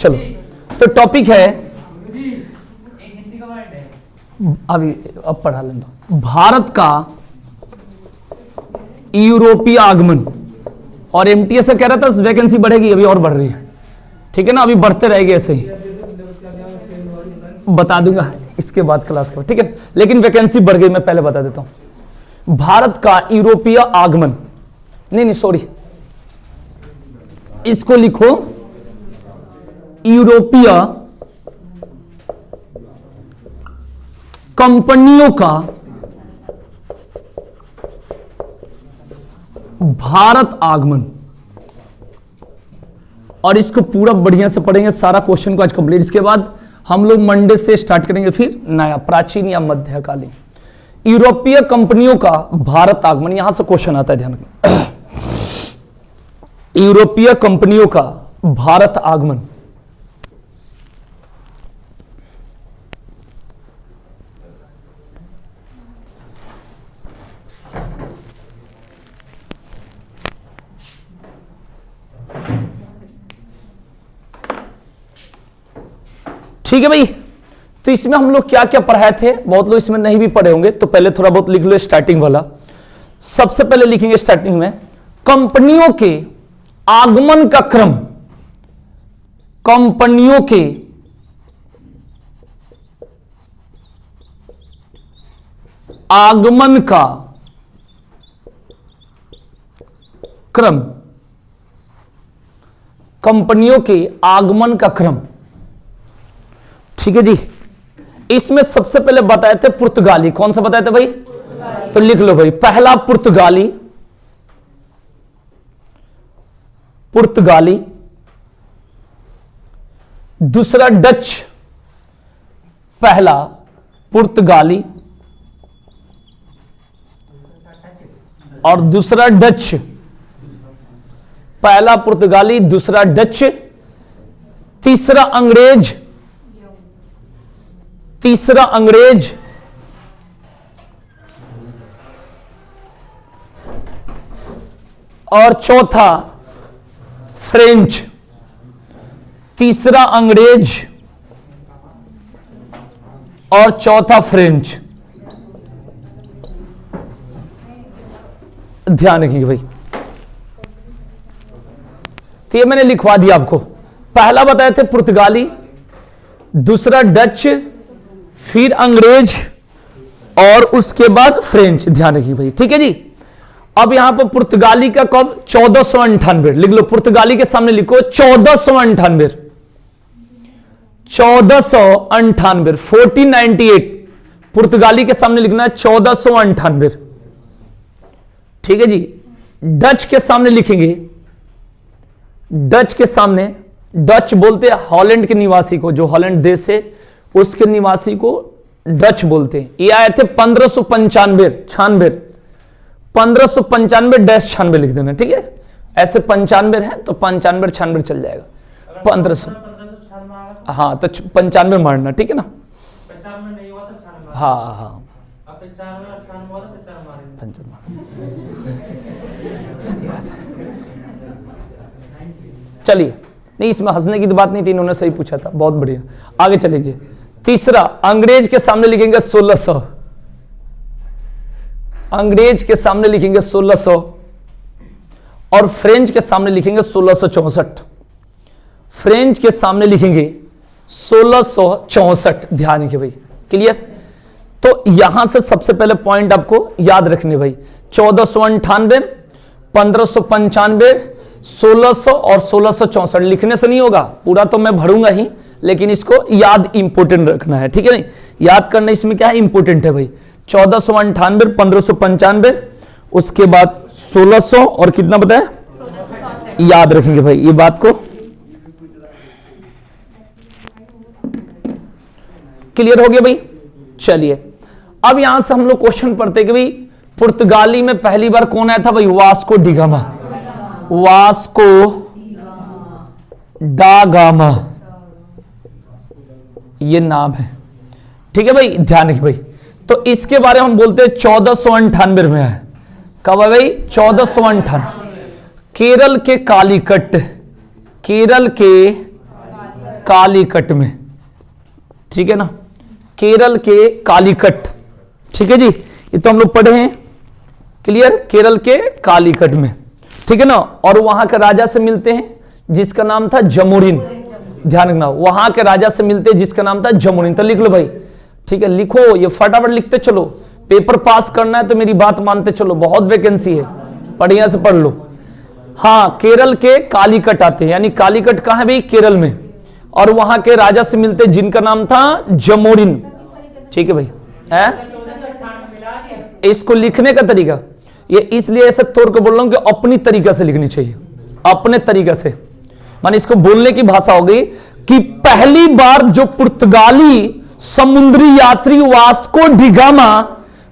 चलो, तो टॉपिक है अभी अब पढ़ा लें तो भारत का यूरोपीय आगमन। और एमटीएस से कह रहा था वैकेंसी बढ़ेगी, अभी और बढ़ रही है, ठीक है ना, अभी बढ़ते रहेगी ऐसे ही, बता दूंगा इसके बाद क्लास का, ठीक है। लेकिन वैकेंसी बढ़ गई, मैं पहले बता देता हूं। भारत का यूरोपीय आगमन, नहीं सॉरी, इसको लिखो यूरोपीय कंपनियों का भारत आगमन। और इसको पूरा बढ़िया से पढ़ेंगे, सारा क्वेश्चन को आज कंप्लीट। इसके बाद हम लोग मंडे से स्टार्ट करेंगे फिर नया, प्राचीन या मध्यकालीन। यूरोपीय कंपनियों का भारत आगमन, यहां से क्वेश्चन आता है, ध्यान रखना। यूरोपीय कंपनियों का भारत आगमन। ठीक है भाई, तो इसमें हम लोग क्या क्या पढ़ाए थे, बहुत लोग इसमें नहीं भी पढ़े होंगे, तो पहले थोड़ा बहुत लिख लो स्टार्टिंग वाला। सबसे पहले लिखेंगे स्टार्टिंग में कंपनियों के आगमन का क्रम। कंपनियों के आगमन का क्रम। कंपनियों के आगमन का क्रम, ठीक है जी। इसमें सबसे पहले बताए थे पुर्तगाली। कौन सा बताए थे भाई? तो लिख लो भाई, पहला पुर्तगाली, पुर्तगाली, दूसरा डच, पहला पुर्तगाली और दूसरा डच, पहला पुर्तगाली दूसरा डच, तीसरा अंग्रेज, तीसरा अंग्रेज, और चौथा फ्रेंच। तीसरा अंग्रेज और चौथा फ्रेंच। ध्यान रखिएगा भाई, तो ये मैंने लिखवा दिया आपको। पहला बताए थे पुर्तगाली, दूसरा डच, फिर अंग्रेज और उसके बाद फ्रेंच। ध्यान रखिए भाई, ठीक है जी। अब यहां पर पुर्तगाली का कब? 1498। लिख लो, पुर्तगाली के सामने लिखो 1498, 1498, 1498। पुर्तगाली के सामने लिखना है 1498, ठीक है जी। डच के सामने लिखेंगे, डच के सामने, डच बोलते हैं हॉलैंड के निवासी को, जो हॉलैंड देश है उसके निवासी को डच बोलते हैं। ये आए थे 1595, 1595 लिख देना, ठीक है। ऐसे 95 है तो 95 96 चल जाएगा। 1500, हाँ तो 95 मारना, ठीक है ना। हाँ हाँ, 55। चलिए, नहीं इसमें हंसने की तो बात नहीं थी, इन्होंने सही पूछा था, बहुत बढ़िया। आगे चलेंगे। तीसरा, अंग्रेज के सामने लिखेंगे 1600, अंग्रेज के सामने लिखेंगे 1600 और फ्रेंच के सामने लिखेंगे 1664। फ्रेंच के सामने लिखेंगे 1664। ध्यान रखिए भाई, क्लियर। तो यहां से सबसे पहले पॉइंट आपको याद रखने भाई, 1498, 1595, 1600 और 1664। लिखने से नहीं होगा, पूरा तो मैं भरूंगा ही, लेकिन इसको याद इंपोर्टेंट रखना है, ठीक है। नहीं याद करना इसमें क्या है, इंपोर्टेंट है भाई। 1498, 1595, उसके बाद 1600 और कितना बताया, याद रखेंगे भाई ये बात को। क्लियर हो गया भाई। चलिए, अब यहां से हम लोग क्वेश्चन पढ़ते कि भाई पुर्तगाली में पहली बार कौन आया था भाई? वास्को डी गामा, वास्को डा गामा, ये नाम है, ठीक है भाई। ध्यान रखिए भाई, तो इसके बारे में हम बोलते हैं 1498 में है। कब है भाई? 1498। केरल के कालीकट, केरल के कालीकट में, ठीक है ना, केरल के कालीकट, ठीक है जी, ये तो हम लोग पढ़े हैं, क्लियर, केरल के कालीकट में, ठीक है ना। और वहां के राजा से मिलते हैं जिसका नाम था जमोरिन, ध्यान रखना, वहां के राजा से मिलते हैं जिसका नाम था जमोरिन। तो लिख लो भाई, ठीक है, लिखो, ये फटाफट लिखते चलो, पेपर पास करना है तो मेरी बात मानते चलो, बहुत वैकेंसी है, बढ़िया से पढ़ लो। हाँ, केरल के कालीकट आते हैं, यानी कालीकट कहां है भाई, केरल में, और वहां के राजा से मिलते जिनका नाम था जमोरिन, ठीक है भाई है? इसको लिखने का तरीका, ये इसलिए ऐसे तोड़ के बोल रहा हूं कि अपनी तरीका से लिखनी चाहिए, अपने तरीका से, माने इसको बोलने की भाषा हो गई कि पहली बार जो पुर्तगाली समुद्री यात्री वास्को डिगामा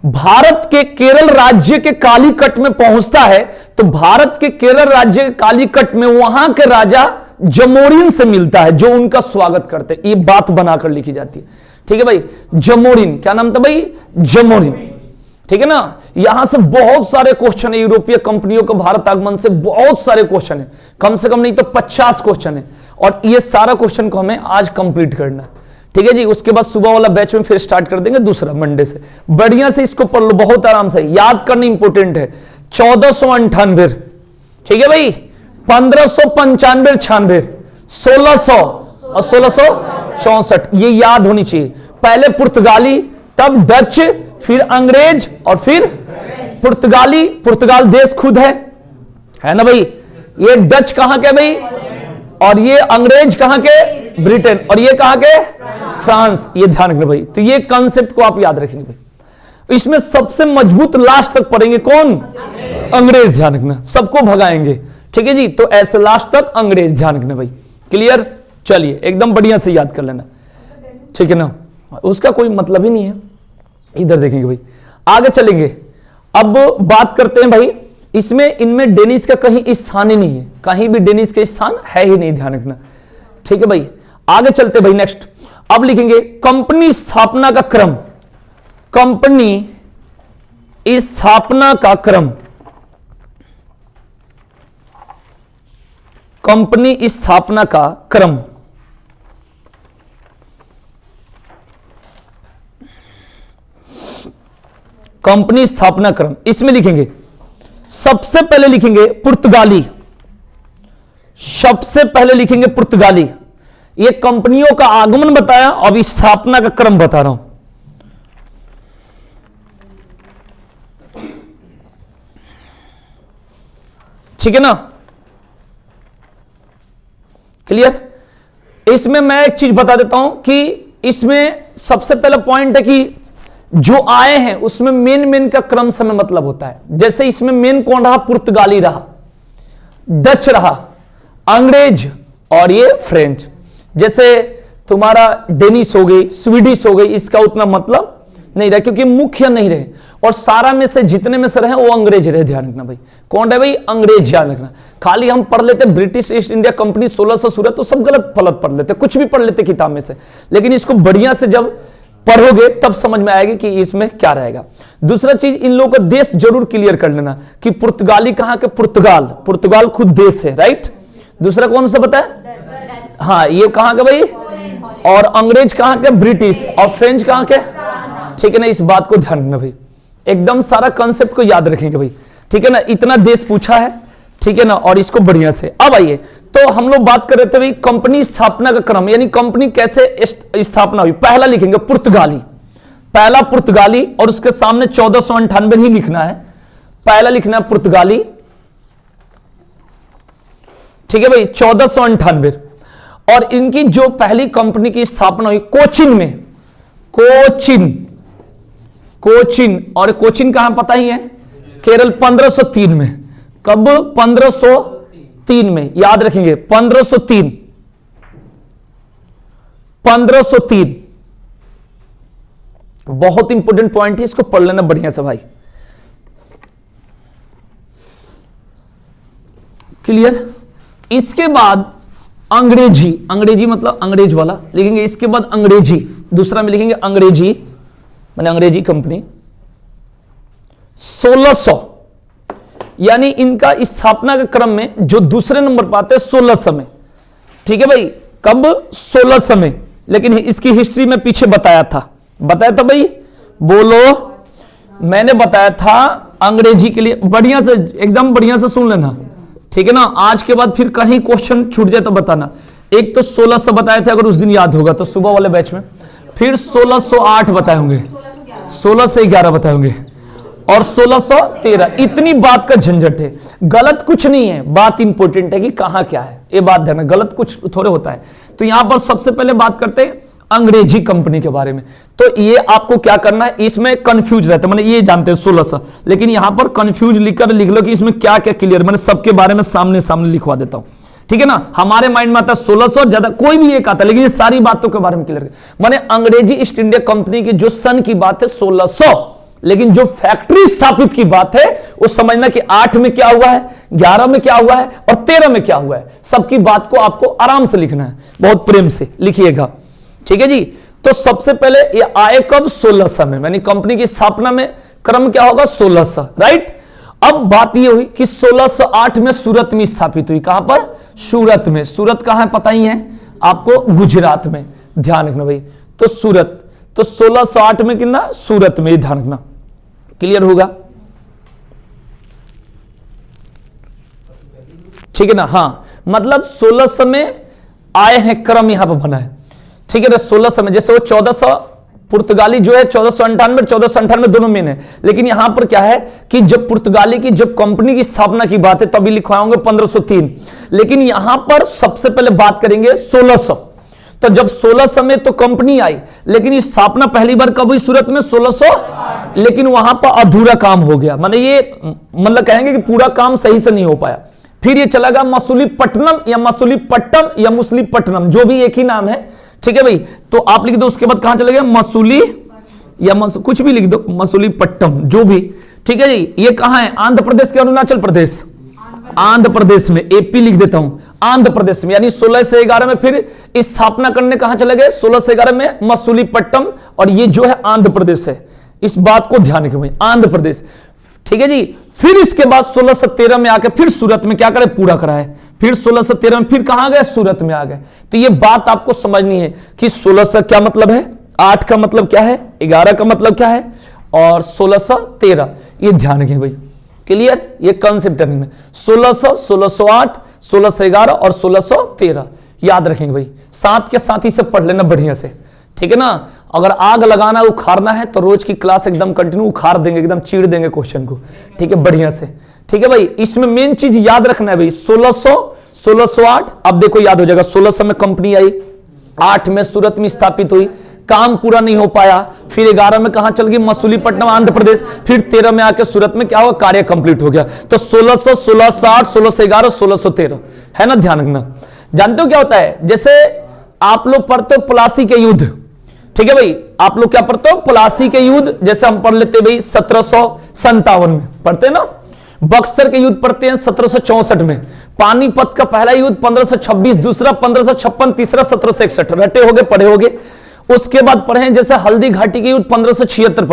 भारत के केरल राज्य के कालीकट में पहुंचता है, तो भारत के केरल राज्य के कालीकट में वहां के राजा जमोरिन से मिलता है, जो उनका स्वागत करते हैं। ये बात बनाकर लिखी जाती है, ठीक है भाई। जमोरिन, क्या नाम था भाई, जमोरिन, ठीक है ना। यहां से बहुत सारे क्वेश्चन है, यूरोपीय कंपनियों का भारत आगमन से बहुत सारे क्वेश्चन है, कम से कम नहीं तो 50 क्वेश्चन है, और ये सारा क्वेश्चन को हमें आज कंप्लीट करना है, ठीक है जी। उसके बाद सुबह वाला बैच में फिर स्टार्ट कर देंगे दूसरा मंडे से। बढ़िया से इसको पढ़ लो, बहुत आराम से, याद करना इंपॉर्टेंट है। 1498, ठीक है भाई, 1595 96, 1600 और 1664, ये याद होनी चाहिए। पहले पुर्तगाली, तब डच, फिर अंग्रेज, और फिर पुर्तगाली। पुर्तगाल देश खुद है ना भाई। ये डच कहां के भाई, और ये अंग्रेज कहां के, ब्रिटेन, और ये कहां के, फ्रांस। ये ध्यान रखना भाई, तो ये कॉन्सेप्ट को आप याद रखेंगे भाई। इसमें सबसे मजबूत लास्ट तक पढ़ेंगे कौन, अंग्रेज, ध्यान रखना, सबको भगाएंगे, ठीक है जी। तो ऐसे लास्ट तक अंग्रेज, ध्यान रखना भाई, क्लियर। चलिए एकदम बढ़िया से याद कर लेना, ठीक है ना, उसका कोई मतलब ही नहीं है। इधर देखेंगे भाई, आगे चलेंगे। अब बात करते हैं भाई, इसमें इनमें डेनिस का कहीं स्थान ही नहीं है, कहीं भी डेनिस का स्थान है ही नहीं, ध्यान रखना, ठीक है भाई। आगे चलते भाई, नेक्स्ट अब लिखेंगे कंपनी स्थापना का क्रम, कंपनी स्थापना का क्रम, कंपनी स्थापना का क्रम। कंपनी स्थापना क्रम, इसमें लिखेंगे, सबसे पहले लिखेंगे पुर्तगाली, सबसे पहले लिखेंगे पुर्तगाली। ये कंपनियों का आगमन बताया, अब स्थापना का क्रम बता रहा हूं। ठीक है ना, क्लियर। इसमें मैं एक चीज बता देता हूं कि इसमें सबसे पहला पॉइंट है कि जो आए हैं उसमें मेन का क्रम समय मतलब होता है। जैसे इसमें मेन कौन रहा, पुर्तगाली रहा, डच रहा, अंग्रेज, और ये फ्रेंच। जैसे तुम्हारा डेनिस हो गई, स्वीडिश हो गई, इसका उतना मतलब नहीं रहा क्योंकि मुख्य नहीं रहे, और सारा में से जितने में से रहे वो अंग्रेज रहे, ध्यान रखना भाई। कौन है भाई, अंग्रेज, ध्यान रखना। खाली हम पढ़ लेते ब्रिटिश ईस्ट इंडिया कंपनी 1600 सूरत, तो सब गलत फलत पढ़ लेते, कुछ भी पढ़ लेते किताब में से, लेकिन इसको बढ़िया से जब पढ़ोगे तब समझ में आएगी कि इसमें क्या रहेगा। दूसरा चीज, इन लोगों का देश जरूर क्लियर कर लेना कि पुर्तगाली कहां के, पुर्तगाल, पुर्तगाल खुद देश है, राइट। दूसरा कौन सा बताया, हाँ, ये कहां के भाई, और अंग्रेज कहां के, ब्रिटिश, और फ्रेंच कहां के, ठीक है ना। इस बात को ध्यान रखना भाई, एकदम सारा कॉन्सेप्ट को याद रखेंगे भाई, ठीक है ना। इतना देश पूछा है, ठीक है ना, और इसको बढ़िया से। अब आइए, तो हम लोग बात कर रहे थे भाई कंपनी स्थापना का क्रम, यानी कंपनी कैसे स्थापना हुई। पहला लिखेंगे पुर्तगाली, पहला पुर्तगाली, और उसके सामने 1498 ही लिखना है, पहला लिखना है पुर्तगाली, ठीक है भाई, 1498। और इनकी जो पहली कंपनी की स्थापना हुई कोचिन में, कोचिन, कोचिन, और कोचिन कहां पता ही है, केरल, 1503 में। कब, 1503 में, याद रखेंगे, 1503, 1503 बहुत इंपॉर्टेंट पॉइंट है, इसको पढ़ लेना बढ़िया से भाई, क्लियर। इसके बाद अंग्रेजी, अंग्रेजी मतलब अंग्रेज वाला लिखेंगे, इसके बाद अंग्रेजी, दूसरा में लिखेंगे अंग्रेजी, माने अंग्रेजी कंपनी 1600, यानी इनका स्थापना के क्रम में जो दूसरे नंबर पर आते हैं 1600 में, ठीक है भाई। कब? 1600 में। लेकिन इसकी हिस्ट्री में पीछे बताया था भाई, बोलो। मैंने बताया था अंग्रेजी के लिए, बढ़िया से एकदम बढ़िया से सुन लेना, ठीक है ना। आज के बाद फिर कहीं क्वेश्चन छूट जाए तो बताना। एक तो 1600 बताए थे, अगर उस दिन याद होगा तो सुबह वाले बैच में। फिर 1608 बताए होंगे, 1611 बताए होंगे, और 1613। इतनी बात का झंझट है, गलत कुछ नहीं है, बात इंपॉर्टेंट है कि कहां क्या है, ये बात ध्यान में, गलत कुछ थोड़े होता है। तो यहां पर सबसे पहले बात करते हैं अंग्रेजी कंपनी के बारे में। तो ये आपको क्या करना है, इसमें कंफ्यूज रहता है, मैंने ये जानते हैं 1600, लेकिन यहां पर कंफ्यूज लिखकर लिख लो कि इसमें क्या क्या क्लियर, मैंने सबके बारे में सामने सामने लिखवा देता हूं, ठीक है ना। हमारे माइंड में आता है 1600, ज्यादा कोई भी एक आता है, लेकिन ये सारी बातों के बारे में क्लियर है। माने अंग्रेजी ईस्ट इंडिया कंपनी की जो सन की बात है 1600, लेकिन जो फैक्ट्री स्थापित की बात है वो समझना कि 8 में क्या हुआ है, 11 में क्या हुआ है और 13 में क्या हुआ है। सबकी बात को आपको आराम से लिखना है, बहुत प्रेम से लिखिएगा, ठीक है जी। तो सबसे पहले ये आए कब? 1600 में, यानी कंपनी की स्थापना में क्रम क्या होगा? 1600, राइट। अब बात ये हुई कि 1608 में सूरत में स्थापित हुई। कहां पर? सूरत में। सूरत कहां है पता ही है आपको? गुजरात में, ध्यान रखना भाई। तो सूरत, तो 1608 में कितना? सूरत में, ध्यान रखना, क्लियर होगा, ठीक है ना। हां, मतलब 1600 में आए हैं, क्रम यहां पर बना है, ठीक है ना। 1600 में, जैसे वो 1400 पुर्तगाली जो है 1498 1498 दोनों में है, लेकिन यहां पर क्या है कि जब पुर्तगाली की जब कंपनी की स्थापना की बात है तभी लिखवाएंगे 1503, लेकिन यहां पर सबसे पहले बात करेंगे 1600। तो जब 1600 में तो कंपनी आई, लेकिन स्थापना पहली बार कब हुई सूरत में? 1600, लेकिन वहां पर अधूरा काम हो गया, माने ये मतलब कहेंगे कि पूरा काम सही से नहीं हो पाया। फिर ये चला गया मसूलीपट्टनम या मसूलीपट्टम या मुसलीपट्टनम, जो भी एक ही नाम है, ठीक है भाई। तो आप लिख दो, उसके बाद कहां चले गए? मसूली या कुछ भी लिख दो, मसूलीपट्टम, जो भी, ठीक है जी। ये कहां है? आंध्र प्रदेश के अरुणाचल प्रदेश, आंध्र प्रदेश में, एपी लिख देता हूं, आंध्र प्रदेश में। यानी 16 से 11 में फिर स्थापना करने कहां चले गए? 16 से 11 में मसूलीपट्टम, और ये जो है आंध्र प्रदेश है, इस बात को ध्यान रखें भाई, आंध्र प्रदेश, ठीक है जी। फिर इसके बाद 1613 में आके फिर सूरत में क्या करे? पूरा करा है। फिर 1613 में फिर कहां गए? सूरत में आ गए। तो ये बात आपको समझनी है कि 1600 क्या मतलब है, 8 का मतलब क्या है, 11 का मतलब क्या है, और 1613, ये ध्यान रखें भाई, क्लियर। ये कंसेप्ट है 1600, 1608, 1611 और 1613, याद रखेंगे भाई। साथ के साथ ही से पढ़ लेना बढ़िया से, ठीक है ना। अगर आग लगाना उखाड़ना है तो रोज की क्लास एकदम कंटिन्यू उखाड़ देंगे, एकदम चीड़ देंगे क्वेश्चन को, ठीक है, बढ़िया से, ठीक है भाई। इसमें मेन चीज याद रखना है भाई, 1600, 1608, अब देखो याद हो जाएगा। 1600 में कंपनी आई, 8 में सूरत में स्थापित हुई, काम पूरा नहीं हो पाया, फिर 11 में कहां चल गई? मसूलीपट्टनम, आंध्र प्रदेश, फिर 13 में आके सूरत में क्या हुआ? कार्य कंप्लीट हो गया। तो 1600, 1608, 1611, 1613, है ना, ध्यान रखना। जानते हो क्या होता है? जैसे आप लोग पढ़ते हो प्लासी के युद्ध, ठीक है भाई, आप लोग क्या पढ़ते हो? प्लासी के युद्ध, जैसे हम पढ़ लेते भाई 1757 में पढ़ते हैं ना। बक्सर के युद्ध पढ़ते हैं 1764 में। पानीपत का पहला युद्ध 1526, दूसरा 1556, तीसरा 1761, रटे होगे, पढ़े होगे। उसके बाद पढ़े हैं जैसे हल्दी घाटी के युद्ध 1576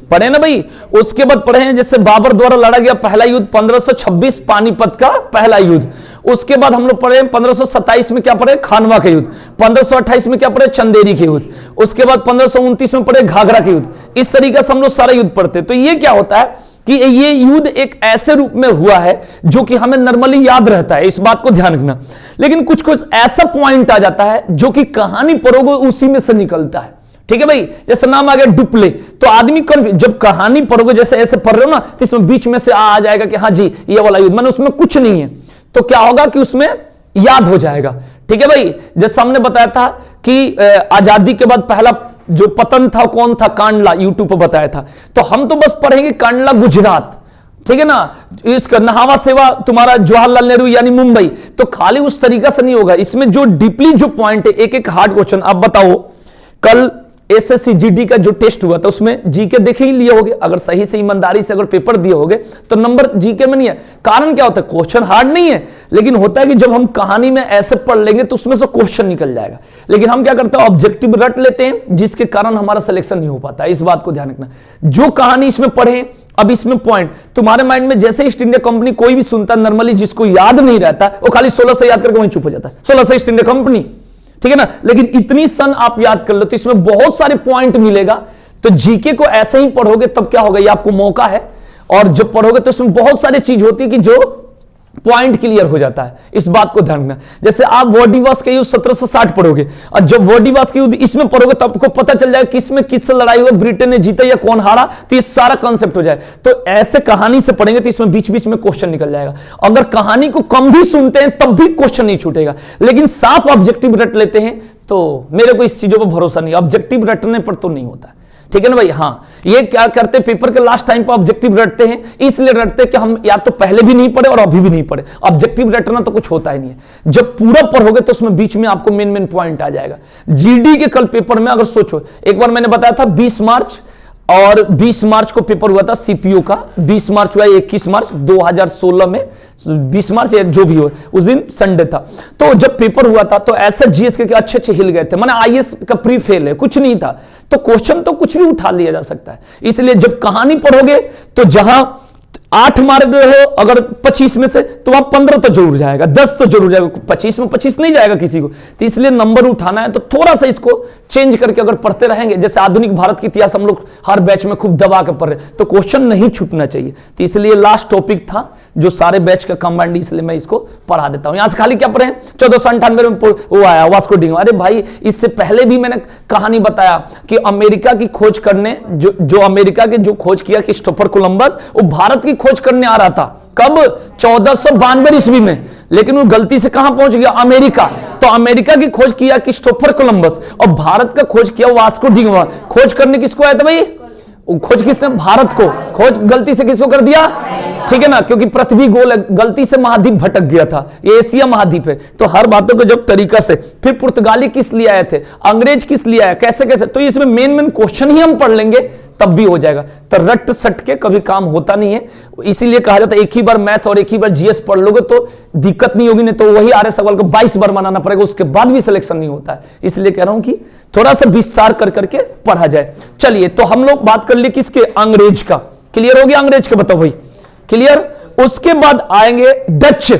पढ़े ना भाई। उसके बाद पढ़े हैं जैसे बाबर द्वारा लड़ा गया पहला युद्ध 1526, पानीपत का पहला युद्ध। उसके बाद हम लोग पढ़े 1527 में क्या पढ़े? खानवा के युद्ध। 1528 में क्या पढ़े? चंदेरी के युद्ध। उसके बाद 1529 में पढ़े घाघरा के युद्ध। इस तरीके से हम लोग सारा युद्ध पढ़ते। तो ये क्या होता है कि ये युद्ध एक ऐसे रूप में हुआ है जो कि हमें नॉर्मली याद रहता है, इस बात को ध्यान रखना। लेकिन कुछ कुछ ऐसा पॉइंट आ जाता है जो कि कहानी पढ़ोगे उसी में से निकलता है, ठीक है भाई। जैसे नाम आ गया डुप्ले, तो आदमी जब कहानी पढ़ोगे जैसे ऐसे पढ़ रहे हो ना, तो इसमें बीच में से आ जाएगा कि हाँ जी ये वाला युद्ध, मैंने उसमें कुछ नहीं है, तो क्या होगा कि उसमें याद हो जाएगा, ठीक है भाई। जैसे हमने बताया था कि आजादी के बाद पहला जो पतन था कौन था? कांडला, यूट्यूब पर बताया था। तो हम तो बस पढ़ेंगे कांडला गुजरात, ठीक है ना। इसका नहावा सेवा तुम्हारा जवाहरलाल नेहरू यानी मुंबई। तो खाली उस तरीका से नहीं होगा, इसमें जो डीपली जो पॉइंट है, एक एक हार्ड क्वेश्चन। आप बताओ, कल एसएससी जीडी का जो टेस्ट हुआ था उसमें जीके देखे ही लिए होगे, अगर सही से ईमानदारी से अगर पेपर दिए होगे तो नंबर जीके में नहीं है। कारण क्या होता है? क्वेश्चन हार्ड नहीं है, लेकिन होता है कि जब हम कहानी में ऐसे पढ़ लेंगे तो उसमें से क्वेश्चन निकल जाएगा। लेकिन हम क्या करते हैं? ऑब्जेक्टिव रट लेते हैं, जिसके कारण हमारा सिलेक्शन नहीं हो पाता है। इस बात को ध्यान रखना। जो कहानी इसमें पढ़े, अब इसमें पॉइंट तुम्हारे माइंड में जैसे ईस्ट इंडिया कंपनी कोई भी सुनता है नॉर्मली, जिसको याद नहीं रहता वो खाली 16 से याद करके वहीं चुप हो जाता है। 16 से ईस्ट इंडिया कंपनी, ठीक है ना। लेकिन इतनी सन आप याद कर लो तो इसमें बहुत सारे पॉइंट मिलेगा। तो जीके को ऐसे ही पढ़ोगे तब क्या होगा, ये आपको मौका है। और जब पढ़ोगे तो इसमें बहुत सारी चीज होती है कि जो पॉइंट क्लियर हो जाता है, इस बात को ध्यान रखना। जैसे आप वॉर्डिवास का युद्ध 1760 पढ़ोगे और जब वॉर्डिवास के युद्ध इसमें पढ़ोगे तो आपको पता चल जाएगा किसमें किससे लड़ाई हुई, ब्रिटेन ने जीता या कौन हारा, तो ये सारा कॉन्सेप्ट हो जाए। तो ऐसे कहानी से पढ़ेंगे तो इसमें बीच बीच में क्वेश्चन निकल जाएगा। अगर कहानी को कम भी सुनते हैं तब भी क्वेश्चन नहीं छूटेगा, लेकिन साफ ऑब्जेक्टिव रट लेते हैं तो मेरे को इस चीजों पर भरोसा नहीं, ऑब्जेक्टिव रटने पर तो नहीं होता। ठीक है ना भाई। हाँ, ये क्या करते पेपर के लास्ट टाइम पर ऑब्जेक्टिव रटते हैं, इसलिए रटते कि हम या तो पहले भी नहीं पढ़े और अभी भी नहीं पढ़े। ऑब्जेक्टिव रटना तो कुछ होता ही नहीं है। जब पूरा पढ़ोगे तो उसमें बीच में आपको मेन मेन पॉइंट आ जाएगा। जीडी के कल पेपर में अगर सोचो, एक बार मैंने बताया था 20 मार्च और 20 मार्च को पेपर हुआ था सीपीयू का, 20 मार्च हुआ 21 मार्च 2016 में, 20 मार्च जो भी हो उस दिन संडे था। तो जब पेपर हुआ था तो ऐसे जीएस के अच्छे अच्छे हिल गए थे, माने आईएएस का प्री फेल है, कुछ नहीं था। तो क्वेश्चन तो कुछ भी उठा लिया जा सकता है। इसलिए जब कहानी पढ़ोगे तो जहां 8 मार्क हो अगर 25 में से, तो वहां 15 तो जरूर जाएगा, 10 तो जरूर जाएगा, 25 में 25 नहीं जाएगा किसी को। तो इसलिए नंबर उठाना है तो थोड़ा सा इसको चेंज करके अगर पढ़ते रहेंगे, जैसे आधुनिक भारत की इतिहास हम लोग हर बैच में खूब दबा के पढ़ रहे, तो क्वेश्चन नहीं छूटना चाहिए। तो इसलिए लास्ट टॉपिक था जो सारे बैच का कंबाइंड, इसलिए मैं इसको पढ़ा देता हूं। यहां से खाली क्या पढ़े, 1498 में वो आया वास्को डी गामा। अरे भाई, इससे पहले भी मैंने कहानी बताया कि अमेरिका की खोज करने, जो अमेरिका के जो खोज किया क्रिस्टोफर कोलंबस, वो भारत की खोज करने आ रहा था। कब? 1492 ईस्वी में। लेकिन वो गलती से कहां पहुंच गया? अमेरिका। तो अमेरिका की खोज किया क्रिस्टोफर कोलंबस और भारत का खोज किया वास्को डी गामा। खोज करने किसको आया था भाई? खोज किसने? भारत को। खोज गलती से किसको कर दिया? ठीक है ना, क्योंकि पृथ्वी गोल है, गलती से महाद्वीप भटक गया था, ये एशिया महाद्वीप है। तो हर बातों को जब तरीका से, फिर पुर्तगाली किस लिए आए थे, अंग्रेज किस लिए आया, कैसे कैसे, तो इसमें मेन मेन क्वेश्चन ही हम पढ़ लेंगे तब भी हो जाएगा। तो रट सट के कभी काम होता नहीं है, इसीलिए कहा जाता है एक ही बार मैथ और एक ही बार जीएस पढ़ लोगे तो दिक्कत नहीं होगी, नहीं तो वही आर्य सवाल को 22 बार बनाना पड़ेगा, उसके बाद भी सिलेक्शन नहीं होता है। इसलिए कह रहा हूं कि थोड़ा सा विस्तार कर करके पढ़ा जाए। चलिए, तो हम लोग बात कर लिए किसके? अंग्रेज का। क्लियर हो गया अंग्रेज का? बताओ भाई, क्लियर। उसके बाद आएंगे डच।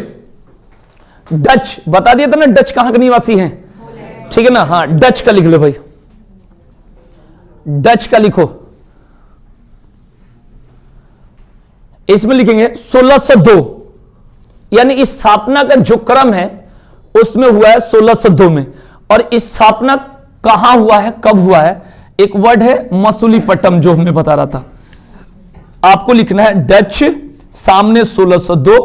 डच बता दिया था ना, डच कहां के निवासी हैं, ठीक है ना। हाँ, डच का लिख लो भाई, डच का लिखो। इसमें लिखेंगे 1602, यानी इस स्थापना का जो क्रम है उसमें हुआ है 1602 में। और इस स्थापना कहां हुआ है, कब हुआ है? एक वर्ड है मसूलीपट्टम, जो मैं बता रहा था। आपको लिखना है डच, सामने 1602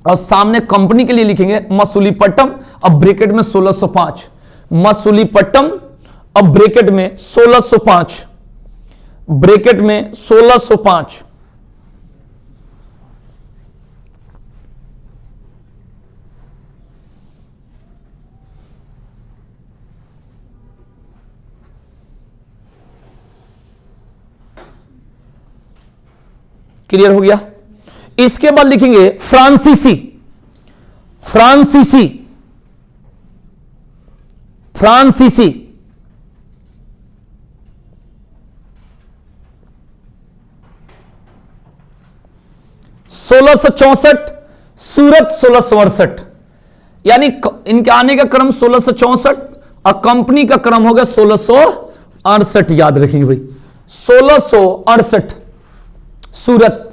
और सामने कंपनी के लिए लिखेंगे मसूलीपट्टम, अब ब्रैकेट में 1605। मसूलीपट्टम अब ब्रैकेट में 1605, ब्रैकेट में 1605। क्लियर हो गया। इसके बाद लिखेंगे फ्रांसीसी। फ्रांसीसी, फ्रांसीसी 1664, सूरत 1668, यानी इनके आने का क्रम 1664 और कंपनी का क्रम हो गया 1668। याद रखिए भाई, 1668 सूरत,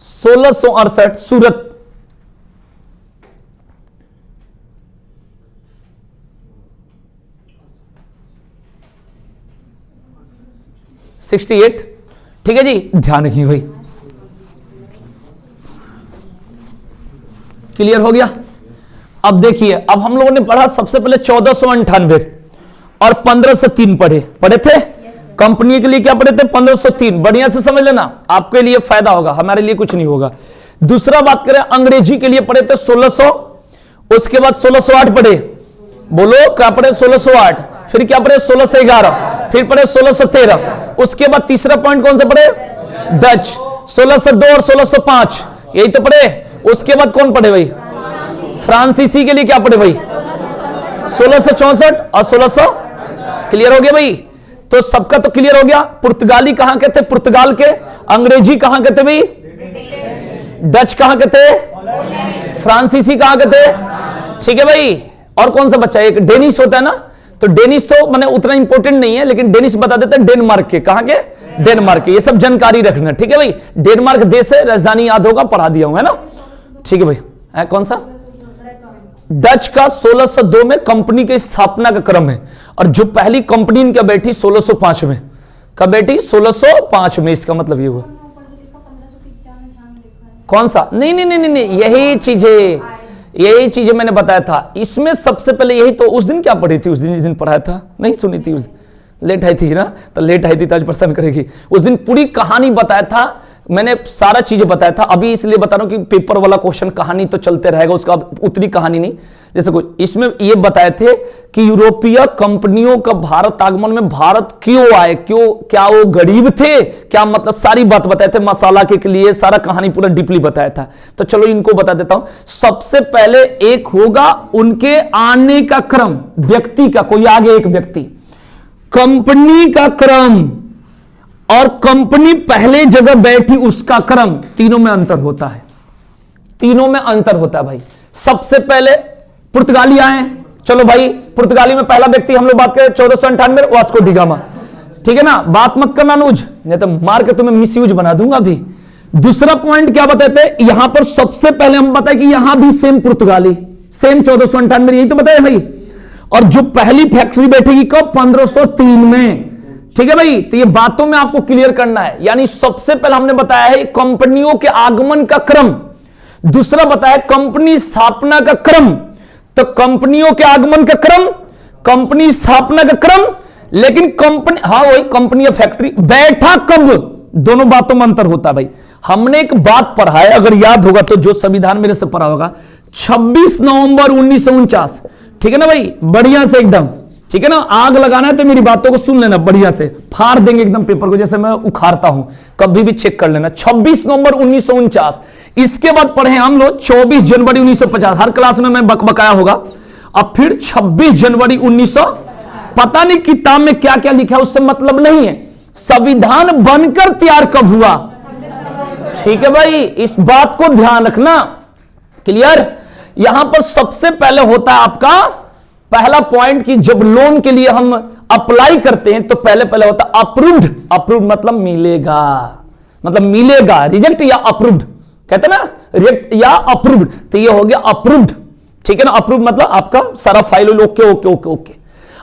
1668 सूरत। ठीक है जी, ध्यान रखिए भाई। क्लियर हो गया। अब देखिए, अब हम लोगों ने पढ़ा सबसे पहले 1498 और 1503 पढ़े थे। कंपनी के लिए क्या पढ़े थे? 1503। बढ़िया से समझ लेना, आपके लिए फायदा होगा, हमारे लिए कुछ नहीं होगा। दूसरा बात करें, अंग्रेजी के लिए पढ़े थे 1600, उसके बाद 1608 पढ़े। बोलो क्या पढ़े? 1608। फिर क्या पढ़े? 1611। फिर पढ़े 1613। उसके बाद तीसरा पॉइंट कौन सा पढ़े? डच। 1602 और 1605 यही तो पढ़े। उसके बाद कौन पढ़े भाई? फ्रांसीसी के लिए क्या पढ़े भाई? 1664 और 1600। क्लियर हो गया भाई? तो सबका तो क्लियर हो गया। पुर्तगाली कहां के थे? पुर्तगाल के। अंग्रेजी कहां के थे भाई? डच कहां के थे? फ्रांसीसी कहां के थे? ठीक है भाई, और कौन सा बच्चा, एक डेनिस होता है ना, तो डेनिस तो मैंने उतना इंपॉर्टेंट नहीं है, लेकिन डेनिस बता देता है डेनमार्क के, कहां के, डेनमार्क के। ये सब जानकारी रखना, ठीक है भाई। डेनमार्क देश है, राजधानी याद होगा, पढ़ा दिया हूं, है ना, ठीक है भाई। है कौन सा, डच का 1602 में कंपनी की स्थापना का क्रम है, और जो पहली कंपनी इनका बैठी 1605 में, कब बैठी, 1605 में। इसका मतलब ये हुआ कौन सा, नहीं नहीं नहीं नहीं, यही चीजें मैंने बताया था। इसमें सबसे पहले यही तो, उस दिन क्या पढ़ी थी, उस दिन जिस दिन पढ़ाया था, नहीं सुनी थी, उस लेट आई थी ना, तो लेट आई थी तो आज परेशान करेगी। उस दिन पूरी कहानी बताया था मैंने, सारा चीजें बताया था। अभी इसलिए बता रहा हूं कि पेपर वाला क्वेश्चन कहानी तो चलते रहेगा, उसका उतनी कहानी नहीं। जैसे कोई इसमें ये बताए थे कि यूरोपीय कंपनियों का भारत आगमन में भारत क्यों आए, क्यों, क्या वो गरीब थे, क्या मतलब, सारी बात बताए थे, मसाला के लिए सारा कहानी पूरा डीपली बताया था। तो चलो इनको बता देता हूं। सबसे पहले एक होगा उनके आने का क्रम, व्यक्ति का, कोई आगे एक व्यक्ति, कंपनी का क्रम, और कंपनी पहले जगह बैठी उसका क्रम, तीनों में अंतर होता है, तीनों में अंतर होता है भाई। सबसे पहले पुर्तगाली आए, चलो भाई, पुर्तगाली में पहला व्यक्ति हम लोग बात करें 1498 वास्को डी गामा, ठीक है ना, बात मत करना नूज, नहीं तो मार के तुम्हें मिस यूज बना दूंगा अभी। दूसरा पॉइंट क्या बताते हैं, यहां पर सबसे पहले हम बताए कि यहां भी सेम पुर्तगाली, सेम 1498, यही तो बताया भाई। और जो पहली फैक्ट्री बैठेगी कब, 1503 में, ठीक है भाई। तो ये बातों में आपको क्लियर करना है, यानी सबसे पहले हमने बताया है कंपनियों के आगमन का क्रम, दूसरा बताया कंपनी स्थापना का क्रम। तो कंपनियों के आगमन का क्रम, कंपनी स्थापना का क्रम, लेकिन कंपनी, हाँ वही कंपनी या फैक्ट्री बैठा कब, दोनों बातों में अंतर होता है भाई। हमने एक बात पढ़ा है, अगर याद होगा तो, जो संविधान मेरे से पढ़ा होगा, 26 नवंबर 1949, ठीक है ना भाई, बढ़िया से एकदम, ठीक है ना। आग लगाना है तो मेरी बातों को सुन लेना, बढ़िया से फाड़ देंगे एकदम पेपर को, जैसे मैं उखाड़ता हूं, कभी भी चेक कर लेना। 26 नवंबर 1949, इसके बाद पढ़े हम लोग 24 जनवरी 1950, हर क्लास में मैं बकबकाया होगा। अब फिर 26 जनवरी 1900, पता नहीं किताब में क्या क्या लिखा है, उससे मतलब नहीं है। संविधान बनकर तैयार कब हुआ, ठीक है भाई, इस बात को ध्यान रखना, क्लियर। यहां पर सबसे पहले होता है आपका पहला पॉइंट कि जब लोन के लिए हम अप्लाई करते हैं तो पहले पहले होता है अप्रूव्ड, अप्रूव्ड मतलब मिलेगा, मतलब मिलेगा, रिजेक्ट या अप्रूव्ड, कहते हैं ना, रिजेक्ट या अप्रूव्ड, तो ये हो गया अप्रूव्ड, ठीक है ना। अप्रूव्ड मतलब आपका सारा file okay okay okay okay.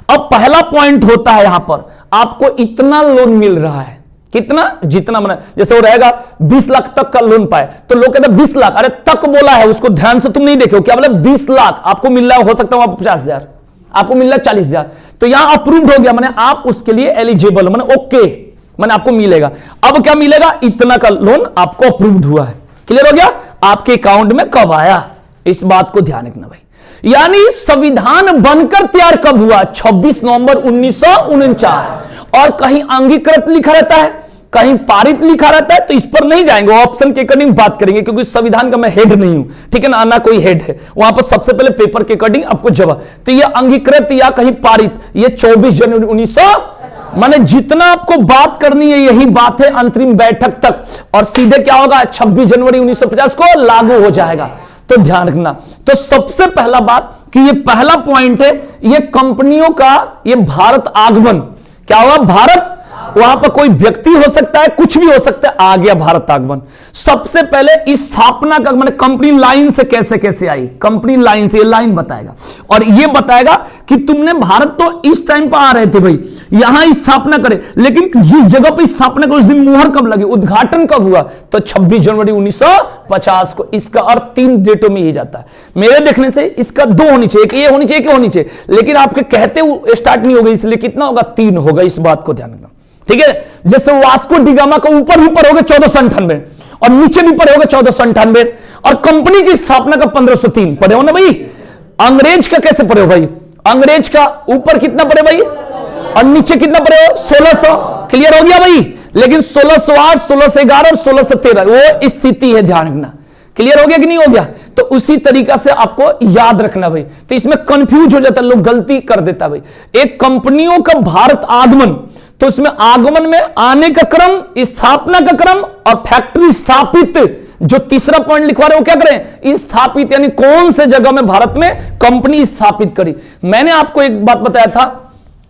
अब पहला पॉइंट होता है यहां पर आपको इतना लोन मिल रहा है, कितना, जितना मैंने, जैसे वो रहेगा 20 लाख तक का लोन पाए, तो लोग कहते हैं 20 लाख, अरे तक बोला है, उसको ध्यान से तुम नहीं देखो, क्या बोले 20 लाख आपको मिल रहा है, हो सकता है 50,000 आपको मिल रहा है, 40,000, तो यहां अप्रूव्ड हो गया, मैंने आप उसके लिए एलिजिबल, मैंने ओके, मैंने आपको मिलेगा। अब क्या मिलेगा, इतना का लोन आपको अप्रूव्ड हुआ है, क्लियर हो गया, आपके अकाउंट में कब आया, इस बात को ध्यान रखना भाई। यानी संविधान बनकर तैयार कब हुआ, 26 नवंबर 1949, और कहीं अंगीकृत लिखा रहता है, कहीं पारित लिखा रहता है, तो इस पर नहीं जाएंगे, ऑप्शन के अकॉर्डिंग बात करेंगे, क्योंकि संविधान का मैं हेड नहीं हूं, ठीक है ना, ना कोई हेड है वहां पर। सबसे पहले पेपर के अकॉर्डिंग आपको जवाब, तो ये अंगीकृत या कहीं पारित, ये 24 जनवरी 1900, माने जितना आपको बात करनी है यही बात है अंतरिम बैठक तक, और सीधे क्या होगा 26 जनवरी 1950 को लागू हो जाएगा, तो ध्यान रखना। तो सबसे पहला बात कि ये पहला पॉइंट है, ये कंपनियों का ये भारत आगमन, क्या हुआ, भारत, वहां पर कोई व्यक्ति हो सकता है, कुछ भी हो सकता है, आ गया भारत आगमन। सबसे पहले इस स्थापना का मैंने कंपनी लाइन से कैसे कैसे आई, कंपनी लाइन से, ये लाइन बताएगा, और ये बताएगा कि तुमने भारत तो इस टाइम पर आ रहे थे भाई, यहां स्थापना करे, लेकिन जिस जगह पर स्थापना कर उस दिन मुहर कब लगी, उद्घाटन कब हुआ, तो 26 जनवरी 1950 को। इसका अर्थ 3 डेटों में ही जाता है, मेरे देखने से इसका 2 होनी चाहिए, एक ये होनी चाहिए, एक होनी चाहिए, लेकिन आपके कहते स्टार्ट नहीं होगा, इसलिए कितना होगा, 3 होगा, इस बात को ध्यान रखना, ठीक है। जैसे वास्को डी गामा का ऊपर भी पढ़ोगे 1498, और नीचे भी पढ़ोगे 1498, और कंपनी की स्थापना का 1503 पढ़े हो ना भाई। अंग्रेज का कैसे पढ़े हो भाई, अंग्रेज का ऊपर कितना पढ़े भाई, और नीचे कितना पढ़े हो, 1600, क्लियर हो गया भाई। लेकिन 1608, 1611 और 1613 वो स्थिति है, ध्यान रखना, क्लियर हो गया कि नहीं हो गया। तो उसी तरीका से आपको याद रखना भाई, तो इसमें कंफ्यूज हो जाता है, लोग गलती कर देता भाई। एक कंपनियों का भारत आगमन, तो उसमें आगमन में आने का क्रम, स्थापना का क्रम, और फैक्ट्री स्थापित जो तीसरा पॉइंट लिखवा रहे हो क्या करें, स्थापित, यानी कौन से जगह में भारत में कंपनी स्थापित करी। मैंने आपको एक बात बताया था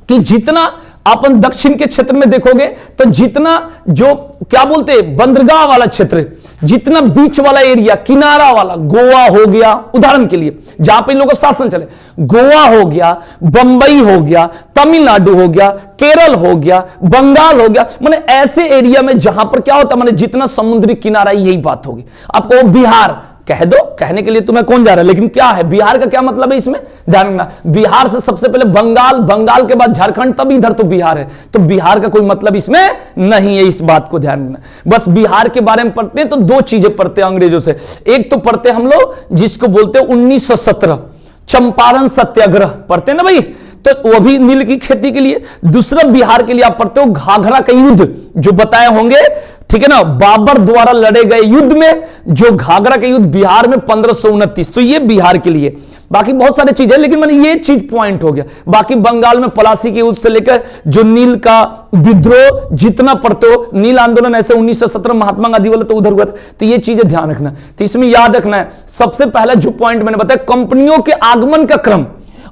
कि जितना अपन दक्षिण के क्षेत्र में देखोगे तो जितना जो क्या बोलते हैं बंदरगाह वाला क्षेत्र, जितना बीच वाला एरिया, किनारा वाला, गोवा हो गया उदाहरण के लिए जहां पे इन लोगों का शासन चले, गोवा हो गया, बंबई हो गया, तमिलनाडु हो गया, केरल हो गया, बंगाल हो गया, माने ऐसे एरिया में जहां पर क्या होता है, माने जितना समुद्री किनारा, यही बात होगी। आपको बिहार कह दो, कहने के लिए तुम्हें कौन जा रहा है, लेकिन क्या है बिहार का क्या मतलब है इसमें ध्यान रखना। बिहार से सबसे पहले बंगाल, बंगाल के बाद झारखंड, तब इधर तो बिहार है, तो बिहार का कोई मतलब इसमें नहीं है, इस बात को ध्यान रखना। बस बिहार के बारे में पढ़ते हैं तो दो चीजें पढ़ते हैं अंग्रेजों से। एक तो पढ़ते हम लोग जिसको बोलते हैं 1917 चंपारण सत्याग्रह पढ़ते हैं ना भाई, तो वो भी नील की खेती के लिए। दूसरा बिहार के लिए आप पढ़ते हो घाघरा का युद्ध, जो बताए होंगे, ठीक है ना, बाबर द्वारा लड़े गए युद्ध में जो घाघरा का युद्ध बिहार में 1529, तो ये बिहार के लिए। बाकी बहुत सारी चीजें, लेकिन मैंने ये चीज पॉइंट हो गया। बाकी बंगाल में पलासी के युद्ध से लेकर जो नील का विद्रोह जितना पढ़ते हो, नील आंदोलन ऐसे 1917 महात्मा गांधी वाला तो उधर हुआ, तो ये चीजें ध्यान रखना। तो इसमें याद रखना है सबसे पहला जो पॉइंट मैंने बताया कंपनियों के आगमन का क्रम,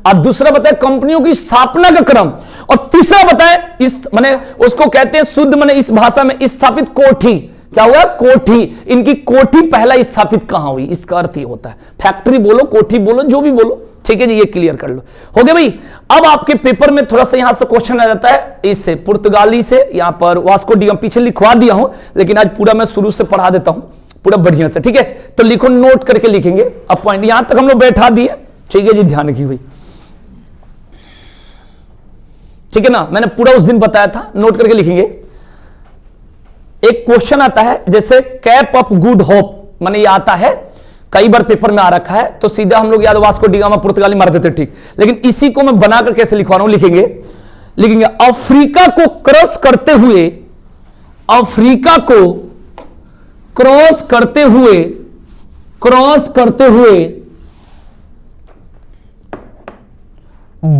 और दूसरा बताए कंपनियों की स्थापना का क्रम, और तीसरा बताए इस माने उसको कहते हैं शुद्ध माने इस भाषा में स्थापित कोठी। क्या हुआ, कोठी। इनकी कोठी पहला स्थापित कहां हुई, इसका अर्थ ये होता है। फैक्ट्री बोलो, कोठी बोलो, जो भी बोलो, ठीक है जी, ये क्लियर कर लो। हो गया भाई। अब आपके पेपर में थोड़ा सा यहां से क्वेश्चन आ जाता है इससे पुर्तगाली से, यहां पर वास्को डी गामा पीछे लिखवा दिया हूं, लेकिन आज पूरा मैं शुरू से पढ़ा देता हूं पूरा बढ़िया से, ठीक है। तो लिखो, नोट करके लिखेंगे। अब पॉइंट यहां तक हम लोग बैठा दिए, ठीक है जी, ध्यान रखिए भाई, ठीक है ना। मैंने पूरा उस दिन बताया था, नोट करके लिखेंगे। एक क्वेश्चन आता है जैसे कैप ऑफ गुड होप, माने ये आता है कई बार पेपर में आ रखा है, तो सीधा हम लोग याद वास्को डी गामा पुर्तगाली मार देते, ठीक। लेकिन इसी को मैं बनाकर कैसे लिखवा रहा हूं, लिखेंगे अफ्रीका को क्रॉस करते हुए, अफ्रीका को क्रॉस करते हुए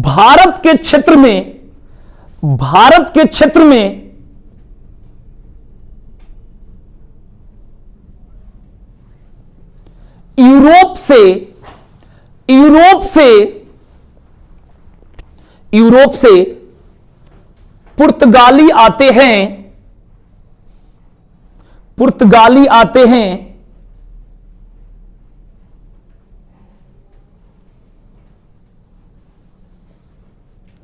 भारत के क्षेत्र में यूरोप से पुर्तगाली आते हैं,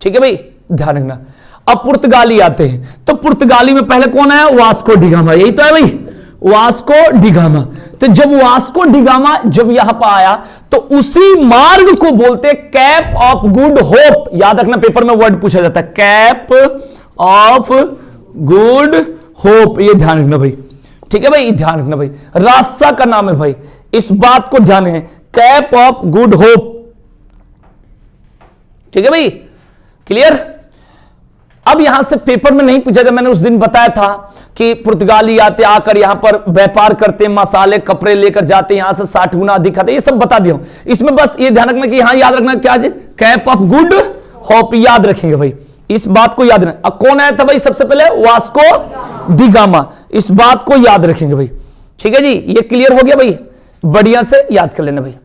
ठीक है भाई, ध्यान रखना। अब पुर्तगाली आते हैं, तो पुर्तगाली में पहले कौन आया, वास्को डी गामा, यही तो है भाई, वास्को डी गामा। तो जब वास्को डी गामा जब यहां पर आया, तो उसी मार्ग को बोलते हैं कैप ऑफ गुड होप। याद रखना, पेपर में वर्ड पूछा जाता है, कैप ऑफ गुड होप, ये ध्यान रखना भाई, ठीक है भाई, ध्यान रखना भाई, रास्ता का नाम है भाई, इस बात को ध्यान है, कैप ऑफ गुड होप, ठीक है भाई, क्लियर। अब यहां से पेपर में नहीं पूछा जाए, मैंने उस दिन बताया था कि पुर्तगाली आते, आकर यहां पर व्यापार करते, मसाले कपड़े लेकर जाते, यहां से 60 गुना अधिक आते, ये सब बता दिया हूं। इसमें बस ये ध्यान रखना कि यहां याद रखना क्या है, कैप ऑफ गुड होप, याद रखेंगे भाई, इस बात को याद रखना। अब कौन आया था भाई सबसे पहले, वास्को डी गामा, इस बात को याद रखेंगे भाई, ठीक है जी, ये क्लियर हो गया भाई, बढ़िया से याद कर लेना भाई,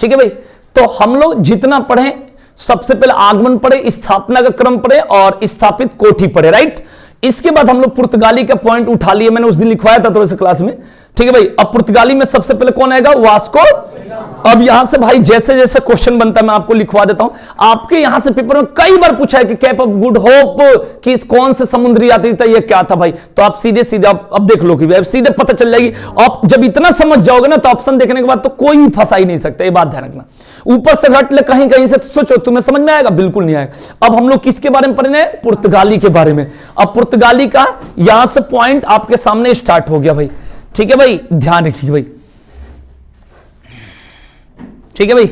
ठीक है भाई। तो हम लोग जितना पढ़े, सबसे पहले आगमन पढ़े, स्थापना का क्रम पढ़े और स्थापित कोठी पढ़े, राइट। इसके बाद हम लोग पुर्तगाली का पॉइंट उठा लिए, मैंने उस दिन लिखवाया था थोड़े से क्लास में, ठीक है भाई। अब पुर्तगाली में सबसे पहले कौन आएगा, वास्को। अब यहां से भाई जैसे जैसे क्वेश्चन बनता है मैं आपको लिखवा देता हूं। आपके यहां से पेपर में कई बार पूछा है कि कैप ऑफ गुड होप कि कौन से समुद्री यात्री था, ये क्या था भाई, तो आप सीधे सीधे अब देख लो कि सीधे पता चल जाएगी। आप जब इतना समझ जाओगे ना, तो ऑप्शन देखने के बाद तो कोई भी फंसा ही नहीं सकता, ये बात ध्यान रखना। ऊपर से रट ले कहीं कहीं से, सोचो तुम्हें समझ में आएगा, बिल्कुल नहीं आएगा। अब हम लोग किसके बारे में पढ़ने, पुर्तगाली के बारे में। अब पुर्तगाली का यहां से पॉइंट आपके सामने स्टार्ट हो गया भाई, ठीक है भाई, ध्यान रखिए भाई, ठीक है भाई।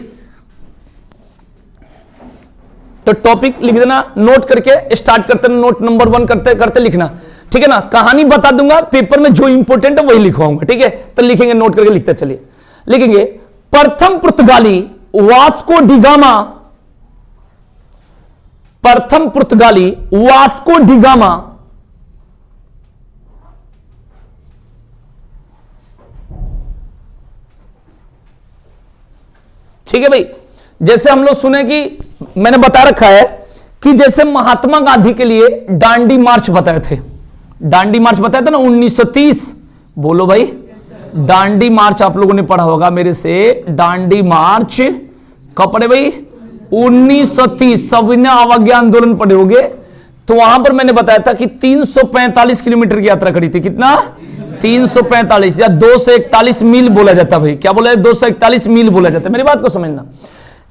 तो टॉपिक लिख देना, नोट करके स्टार्ट करते, नोट नंबर 1 करते करते लिखना, ठीक है ना। कहानी बता दूंगा, पेपर में जो इंपोर्टेंट है वही लिखवाऊंगा, ठीक है। तो लिखेंगे, नोट करके लिखते चलिए, लिखेंगे प्रथम पुर्तगाली वास्को डी गामा, प्रथम पुर्तगाली वास्को डी गामा ठीक है भाई। जैसे हम लोग सुने कि मैंने बता रखा है कि जैसे महात्मा गांधी के लिए दांडी मार्च बताए थे, दांडी मार्च बताया था ना 1930, बोलो भाई, दांडी मार्च आप लोगों ने पढ़ा होगा मेरे से, दांडी मार्च कब पढ़े भाई, 1930, सविनय अवज्ञा आंदोलन पढ़े होगे। तो वहां पर मैंने बताया था कि 345 किलोमीटर की यात्रा करी थी, कितना 345 या 241 मील बोला जाता भाई, क्या बोला है 241 मील बोला जाता है, मेरी बात को समझना।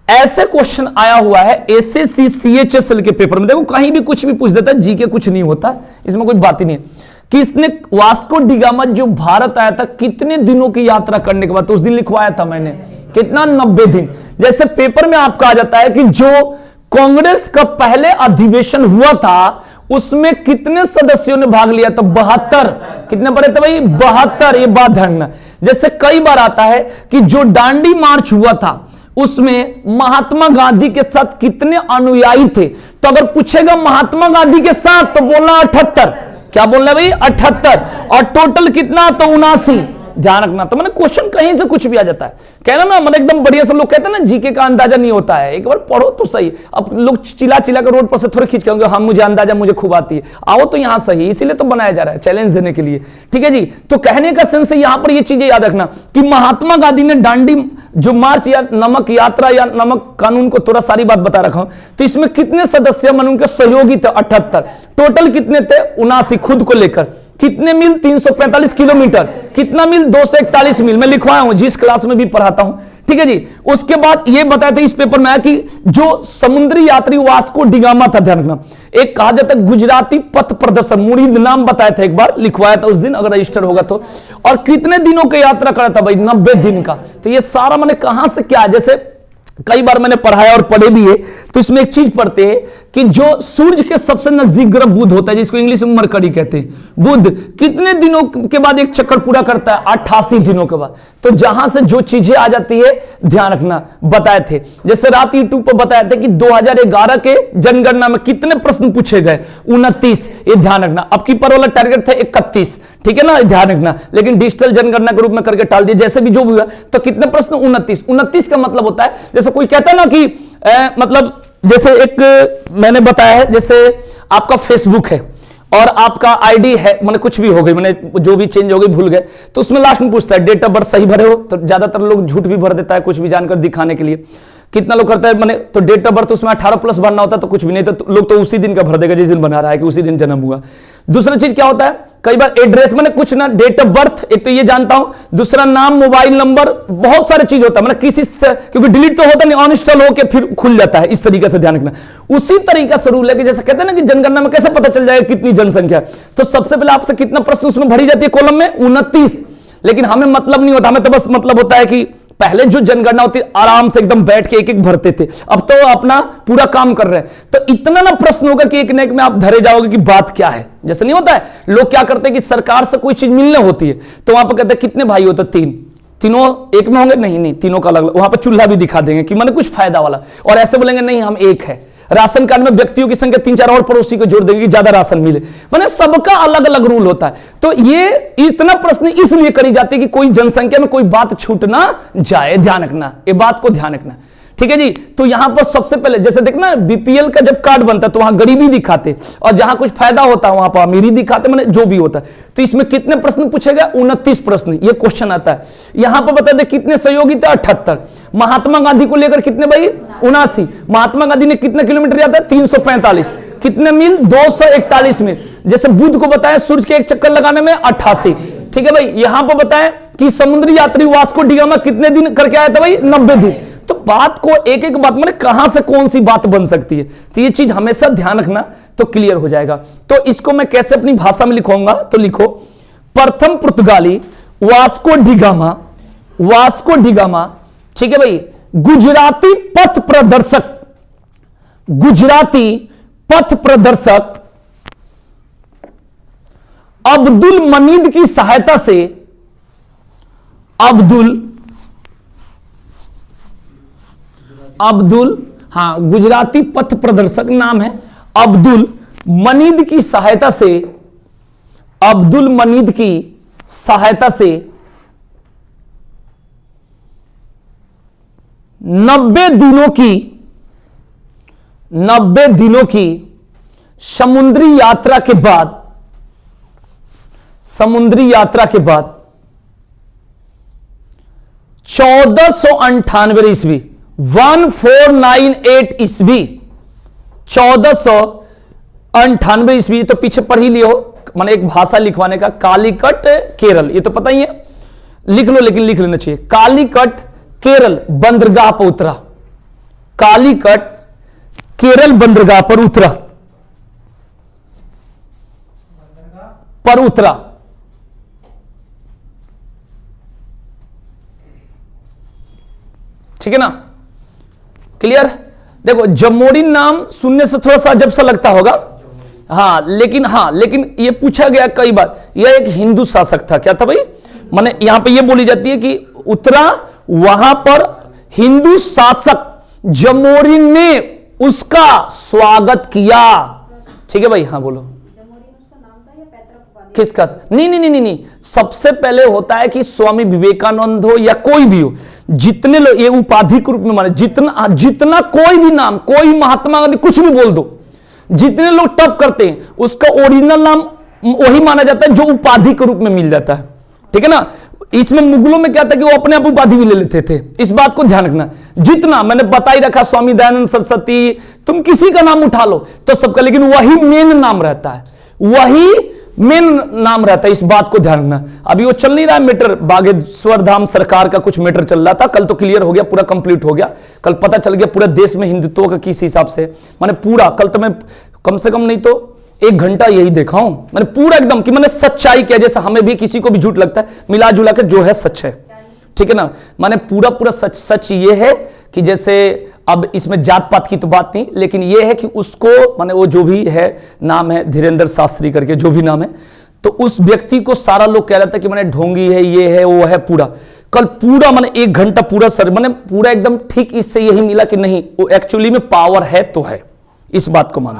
ऐसे क्वेश्चन आया हुआ है एसएससी सीएचएसएल के पेपर में, देखो कहीं भी कुछ भी पूछ देता है, जीके कुछ नहीं होता, इसमें कोई बात ही नहीं है। कि इसने वास्को डिगामा जो भारत आया था कितने दिनों की यात्रा करने के बाद, तो उस दिन लिखवाया था मैंने कितना 90 दिन। जैसे पेपर में आपका आ जाता है कि जो कांग्रेस का पहले अधिवेशन हुआ था उसमें कितने सदस्यों ने भाग लिया, तो 72, कितने पड़े थे भाई 72, ये बात ध्यान रखना। जैसे कई बार आता है कि जो दांडी मार्च हुआ था उसमें महात्मा गांधी के साथ कितने अनुयायी थे, तो अगर पूछेगा महात्मा गांधी के साथ तो बोलना 78, क्या बोलना भाई 78, और टोटल कितना तो 79, ध्यान रखना। तो मैंने क्वेश्चन कहीं से कुछ भी आ जाता है, कहना ना मैंने एकदम बढ़िया से, लोग कहते हैं ना जीके का अंदाजा नहीं होता है, एक बार पढ़ो तो सही। अब लोग चिल्ला चिल्ला कर रोड पर से थोड़े खींच के हम मुझे अंदाजा मुझे खूब आती है, आओ तो यहां सही, इसीलिए तो बनाया जा रहा है चैलेंज देने के लिए, ठीक है जी। तो कहने का सेंस यहां पर ये चीजें याद रखना कि महात्मा गांधी ने दांडी जो मार्च या नमक यात्रा या नमक कानून को थोड़ा सारी बात बता रखा हूं, तो इसमें कितने सदस्य मन उनके सहयोगी थे 78, टोटल कितने थे 79, खुद को लेकर कितने मील 345 किलोमीटर, कितना मील 241 मील, मैं लिखवाया हूं जिस क्लास में भी पढ़ाता हूं, ठीक है जी। उसके बाद ये बताया था इस पेपर में आया कि जो समुद्री यात्री वास्को डिगामा था, ध्यान रखना, एक कहा जाता है गुजराती पथ प्रदर्शन, मुरीद नाम बताया था, एक बार लिखवाया था उस दिन अगर रजिस्टर होगा तो, और कितने दिनों की यात्रा करा था भाई 90 दिन का। तो ये सारा मैंने कहां से क्या, जैसे कई बार मैंने पढ़ाया और पढ़े भी है, तो इसमें एक चीज पढ़ते हैं कि जो सूर्य के सबसे नजदीक ग्रह बुध होता है, जिसको इंग्लिश में मरकरी कहते हैं, बुध कितने दिनों के बाद एक चक्कर पूरा करता है 88 दिनों के बाद। तो जहां से जो चीजें आ जाती है ध्यान रखना, बताए थे जैसे रात यूट्यूब पर बताए थे कि 2011 के जनगणना में कितने प्रश्न पूछे गए 29, ये ध्यान रखना। अब की पर वाला टारगेट था 31, ठीक है ना, ध्यान रखना, लेकिन डिजिटल जनगणना के रूप में करके टाल दिया, जैसे भी जो भी हुआ। तो कितने प्रश्न 29 का मतलब होता है, जैसे कोई कहता है ना कि मतलब जैसे एक मैंने बताया है, जैसे आपका फेसबुक है और आपका आईडी है, मैंने कुछ भी हो गई, मैंने जो भी चेंज हो गई भूल गए, तो उसमें लास्ट में पूछता है डेट ऑफ बर्थ सही भरे हो, तो ज्यादातर लोग झूठ भी भर देता है कुछ भी जानकर दिखाने के लिए। कितना लोग करता है मैंने, तो डेट ऑफ बर्थ उसमें 18 प्लस भरना होता है, तो कुछ भी नहीं, तो लोग तो उसी दिन का भर देगा जिस दिन बना रहा है कि उसी दिन जन्म हुआ। दूसरा चीज क्या होता है, कई बार एड्रेस मैंने कुछ ना, डेट ऑफ बर्थ एक तो ये जानता हूं, दूसरा नाम, मोबाइल नंबर, बहुत सारे चीज होता है, मतलब किसी से, क्योंकि डिलीट तो होता नहीं, अनइंस्टॉल होकर फिर खुल जाता है, इस तरीके से ध्यान रखना। उसी तरीके से रूल है कि जैसे कहते हैं ना कि जनगणना में कैसे पता चल जाएगा कितनी जनसंख्या, तो सबसे पहले आपसे कितना प्रश्न उसमें भरी जाती है कॉलम में 29, लेकिन हमें मतलब नहीं होता, हमें तो बस मतलब होता है कि पहले जो जनगणना होती आराम से एकदम बैठ के एक एक भरते थे, अब तो अपना पूरा काम कर रहे हैं, तो इतना ना प्रश्न होगा कि एक न एक में आप धरे जाओगे कि बात क्या है। जैसे नहीं होता है, लोग क्या करते हैं कि सरकार से कोई चीज मिलने होती है तो वहां पर कहते हैं कितने भाई हो, तो 3, तीनों एक में होंगे, नहीं तीनों का अलग अलग, वहां पर चूल्हा भी दिखा देंगे कि मैंने कुछ फायदा वाला, और ऐसे बोलेंगे नहीं हम एक है। राशन कार्ड में व्यक्तियों की संख्या 3-4 और पड़ोसी को जोड़ देंगे कि ज्यादा राशन मिले, माने सबका अलग अलग रूल होता है। तो ये इतना प्रश्न इसलिए करी जाती है कि कोई जनसंख्या में कोई बात छूट ना जाए, ध्यान रखना, ये बात को ध्यान रखना, ठीक है जी। तो यहां पर सबसे पहले जैसे देखना बीपीएल का जब कार्ड बनता है तो वहां गरीबी दिखाते, और जहां कुछ फायदा होता है वहां पर अमीरी दिखाते, माने जो भी होता है। तो इसमें कितने प्रश्न पूछे गए 29 प्रश्न, ये क्वेश्चन आता है। यहां पर बता दे कितने सहयोगी थे 78, महात्मा गांधी को लेकर कितने भाई 79, महात्मा गांधी ने कितने किलोमीटर यात्रा 345, कितने मील 241 मील, जैसे बुध को बताया सूर्य के एक चक्कर लगाने में 88, ठीक है भाई। यहां पर बताया कि समुद्री यात्री वास्को डिगामा कितने दिन करके आया था भाई 90 दिन। तो बात को एक एक बात में कहां से कौन सी बात बन सकती है, तो ये चीज हमेशा ध्यान रखना तो क्लियर हो जाएगा। तो इसको मैं कैसे अपनी भाषा में लिखूंगा, तो लिखो प्रथम पुर्तगाली वास्को डिगामा, ठीक है भाई, गुजराती पथ प्रदर्शक अब्दुल मनीद की सहायता से, अब्दुल हाँ गुजराती पथ प्रदर्शक नाम है, अब्दुल मनीद की सहायता से, 19 90 दिनों की समुद्री यात्रा के बाद 1498 ईस्वी 1498 ईस्वी 1498 ईस्वी, तो पीछे पढ़ ही लियो, माने एक भाषा लिखवाने का, कालीकट केरल, ये तो पता ही है, लिख लो, लेकिन लिख लेना चाहिए। कालीकट केरल बंदरगाह पर उतरा, कालीकट केरल बंदरगाह पर उतरा, ठीक है ना, क्लियर। देखो जमोरिन नाम सुनने से थोड़ा सा अजब सा लगता होगा, लेकिन ये पूछा गया कई बार, यह एक हिंदू शासक था, क्या था भाई, माने यहां पे ये बोली जाती है कि उतरा, वहां पर हिंदू शासक जमोरिन ने उसका स्वागत किया, ठीक है भाई, हाँ बोलो। किसका? नहीं, सबसे पहले होता है कि स्वामी विवेकानंद हो या कोई भी हो, जितने लोग ये उपाधि के रूप में माने, जितना कोई भी नाम, कोई महात्मा गांधी कुछ भी बोल दो, जितने लोग तप करते हैं उसका ओरिजिनल नाम वही माना जाता है जो उपाधि के रूप में मिल जाता है, ठीक है ना। इसमें मुगलों में क्या था कि वो अपने आप उपाधि भी ले लेते थे, इस बात को ध्यान रखना। जितना मैंने बता ही रखा, स्वामी दयानंद सरस्वती, तुम किसी का नाम उठा लो तो सबका, लेकिन वही मेन नाम रहता है, वही मेन नाम रहता है, इस बात को ध्यान रखना। अभी वो चल नहीं रहा है मैटर, बागेश्वर धाम सरकार का कुछ मैटर चल रहा था, कल तो क्लियर हो गया, पूरा कंप्लीट हो गया, कल पता चल गया पूरे देश में हिंदुत्व का किस हिसाब से, मैंने पूरा, कल तो मैं कम से कम नहीं तो 1 घंटा यही देखा हूं, मैंने पूरा एकदम कि मैंने सच्चाई किया, जैसे हमें भी किसी को भी झूठ लगता है, मिला जुला के जो है सच है, ठीक है ना। मैंने पूरा सच ये है कि जैसे अब इसमें जात पात की तो बात नहीं, लेकिन ये है कि उसको माने वो जो भी है, नाम है धीरेन्द्र शास्त्री करके, जो भी नाम है, तो उस व्यक्ति को सारा लोग कह रहा था कि मैंने ढोंगी है, ये है, वो है, पूरा कल पूरा मैंने 1 घंटा पूरा सर मैंने पूरा एकदम ठीक इससे यही मिला कि नहीं, वो एक्चुअली में पावर है तो है, इस बात को मानो,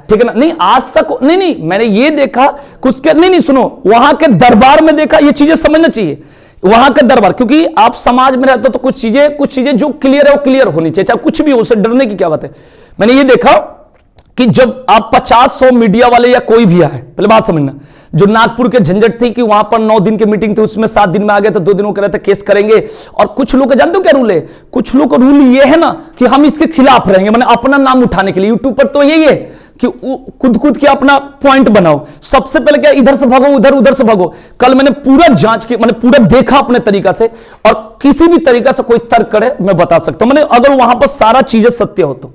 ठीक है ना। नहीं आज तक नहीं, मैंने ये देखा कुछ के नहीं, सुनो, वहां के दरबार में देखा, ये चीजें समझना चाहिए, वहां का दरबार, क्योंकि आप समाज में रहते हो तो कुछ चीजें जो क्लियर है वो क्लियर होनी चाहिए, चाहे कुछ भी हो, उससे डरने की क्या बात है। मैंने ये देखा कि जब आप 50-100 मीडिया वाले या कोई भी आए, पहले बात समझना, जो नागपुर के झंझट थी कि वहां पर 9 दिन की मीटिंग थी, उसमें 7 दिन में आ गए तो 2 दिनों के रहते केस करेंगे, और कुछ लोग जानते हो क्या रूल है, कुछ लोग का रूल ये है ना कि हम इसके खिलाफ रहेंगे, मैंने अपना नाम उठाने के लिए, यूट्यूब पर तो यही है कि खुद के अपना पॉइंट बनाओ, सबसे पहले क्या इधर से भागो, उधर से भागो। कल मैंने पूरा जांच की, मैंने पूरा देखा अपने तरीका से, और किसी भी तरीका से कोई तर्क करे मैं बता सकता हूं, मैंने अगर वहां पर सारा चीजें सत्य हो तो।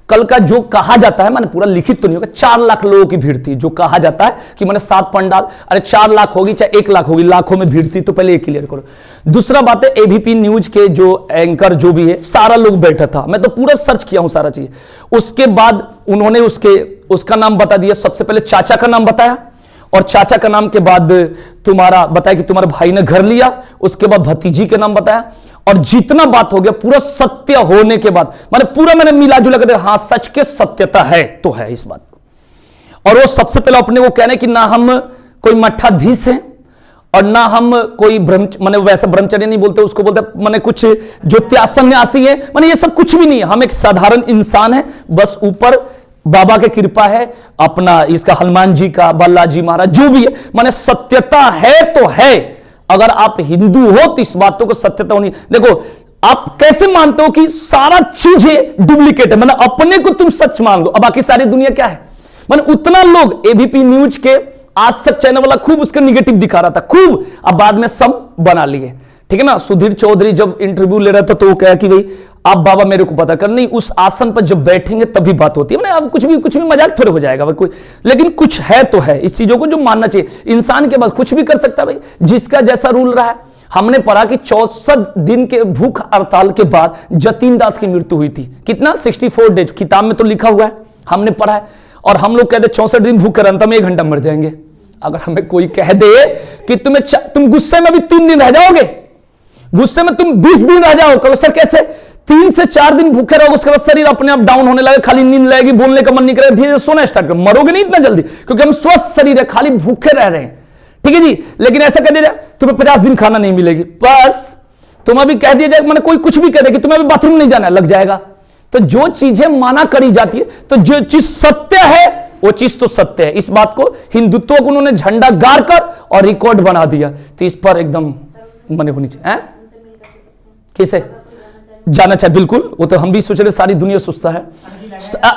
कल का जो कहा जाता है, मैंने पूरा लिखित तो नहीं होगा, 4 लाख लोगों की भीड़ थी, जो कहा जाता है कि मैंने 7 पंडाल, अरे 4 लाख होगी चाहे 1 लाख होगी, लाखों में भीड़ थी, तो पहले ये क्लियर करो। दूसरा बात है, एबीपी न्यूज के जो एंकर जो भी है, सारा लोग बैठा था, मैं तो पूरा सर्च किया हूं सारा चीज। उसके बाद उन्होंने उसका नाम बता दिया, सबसे पहले चाचा का नाम बताया, और चाचा का नाम के बाद तुम्हारा बताया कि तुम्हारे भाई ने घर लिया, उसके बाद भतीजी के नाम बताया, और जितना बात हो गया पूरा सत्य होने के बाद मैंने मिला जुला कर, हाँ सच के सत्यता है तो है इस बात को। और वो सबसे पहले अपने को कहने कि ना हम कोई मठाधीश है और ना हम कोई माने वैसे ब्रह्मचर्य नहीं बोलते, उसको बोलते माने कुछ जो सन्यासी है, माने ये सब कुछ भी नहीं है, हम एक साधारण इंसान है, बस ऊपर बाबा की कृपा है, अपना इसका हनुमान जी का, बालाजी महाराज जो भी है, माने सत्यता है तो है। अगर आप हिंदू हो तो इस बातों को सत्यता होनी। देखो आप कैसे मानते हो कि सारा चीजें डुप्लीकेट है, मतलब अपने को तुम सच मान लो, अब बाकी सारी दुनिया क्या है। मतलब उतना लोग एबीपी न्यूज के आज तक चैनल वाला खूब उसका निगेटिव दिखा रहा था, खूब, अब बाद में सब बना लिए, ठीक है ना। सुधीर चौधरी जब इंटरव्यू ले रहा था तो वो कहा कि भाई आप बाबा मेरे को पता कर, नहीं उस आसन पर जब बैठेंगे तभी बात होती है, मैंने अब कुछ भी मजाक थोड़े हो जाएगा भाई कोई, लेकिन कुछ है तो है, इस चीजों को जो मानना चाहिए। इंसान के पास कुछ भी कर सकता है भाई, जिसका जैसा रूल रहा है। हमने पढ़ा कि 64 दिन के भूख हड़ताल के बाद जतीन दास की मृत्यु हुई थी, कितना 64 डेज, किताब में तो लिखा हुआ है, हमने पढ़ा है। और हम लोग कहते 64 दिन भूख कर, अंत में 1 घंटा मर जाएंगे। अगर हमें कोई कह दे कि तुम गुस्से में भी 3 दिन रह जाओगे, गुस्से में तुम 20 दिन रह जाओ, कहो सर कैसे, 3 से 4 दिन भूखे रहोगे, उसके बाद शरीर अपने आप डाउन होने लगे, खाली नींद लगेगी, बोलने का मन नहीं करेगा, धीरे धीरे सोना स्टार्ट करो, मरोगे नहीं इतना जल्दी, क्योंकि हम स्वस्थ शरीर है, खाली भूखे रह रहे हैं, ठीक है जी। लेकिन ऐसा कर दिया तुम्हें 50 दिन खाना नहीं मिलेगी, बस तुम्हें भी कह दिया जाए, मैंने कोई कुछ भी कह दे कि तुम्हें भी बाथरूम नहीं जाना, लग जाएगा। तो जो चीजें माना करी जाती है, तो जो चीज सत्य है वो चीज तो सत्य है। इस बात को हिंदुत्व को उन्होंने झंडा गाड़ कर और रिकॉर्ड बना दिया, तो इस पर एकदम मने होनी चाहिए। किसे जाना चाहिए? बिल्कुल, वो तो हम भी सोच रहे, सारी दुनिया सोचता है।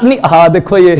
नहीं, हाँ देखो ये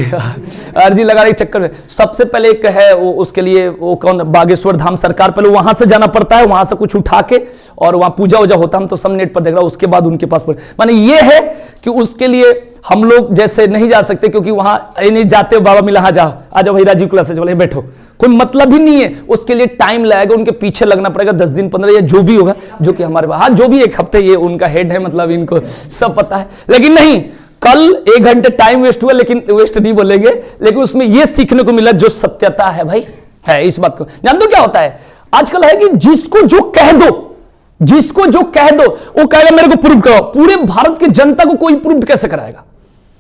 अर्जी लगाने के चक्कर में सबसे पहले एक है वो, उसके लिए वो कौन, बागेश्वर धाम सरकार, पहले वहां से जाना पड़ता है, वहां से कुछ उठा के और वहां पूजा वूजा होता है, हम तो सब नेट पर देख रहा, उसके बाद उनके पास माने ये है कि उसके लिए हम लोग जैसे नहीं जा सकते, क्योंकि वहां नहीं जाते हो, बाबा मिला, जाओ आ जाओ भाई राजीव क्लास से, चलो बैठो, कोई मतलब ही नहीं है। उसके लिए टाइम लगेगा, उनके पीछे लगना पड़ेगा 10 दिन 15 या जो भी होगा, जो कि हमारे पास, हाँ जो भी, 1 हफ्ते, ये उनका हेड है, मतलब इनको सब पता है। लेकिन नहीं, कल 1 घंटे टाइम वेस्ट हुआ, लेकिन वेस्ट नहीं बोलेंगे, लेकिन उसमें यह सीखने को मिला जो सत्यता है भाई, है इस बात को। जान दो क्या होता है आजकल, है कि जिसको जो कह दो, जिसको जो कह दो वो कहेगा मेरे को प्रूव करो। पूरे भारत की जनता को कोई प्रूव कैसे कराएगा?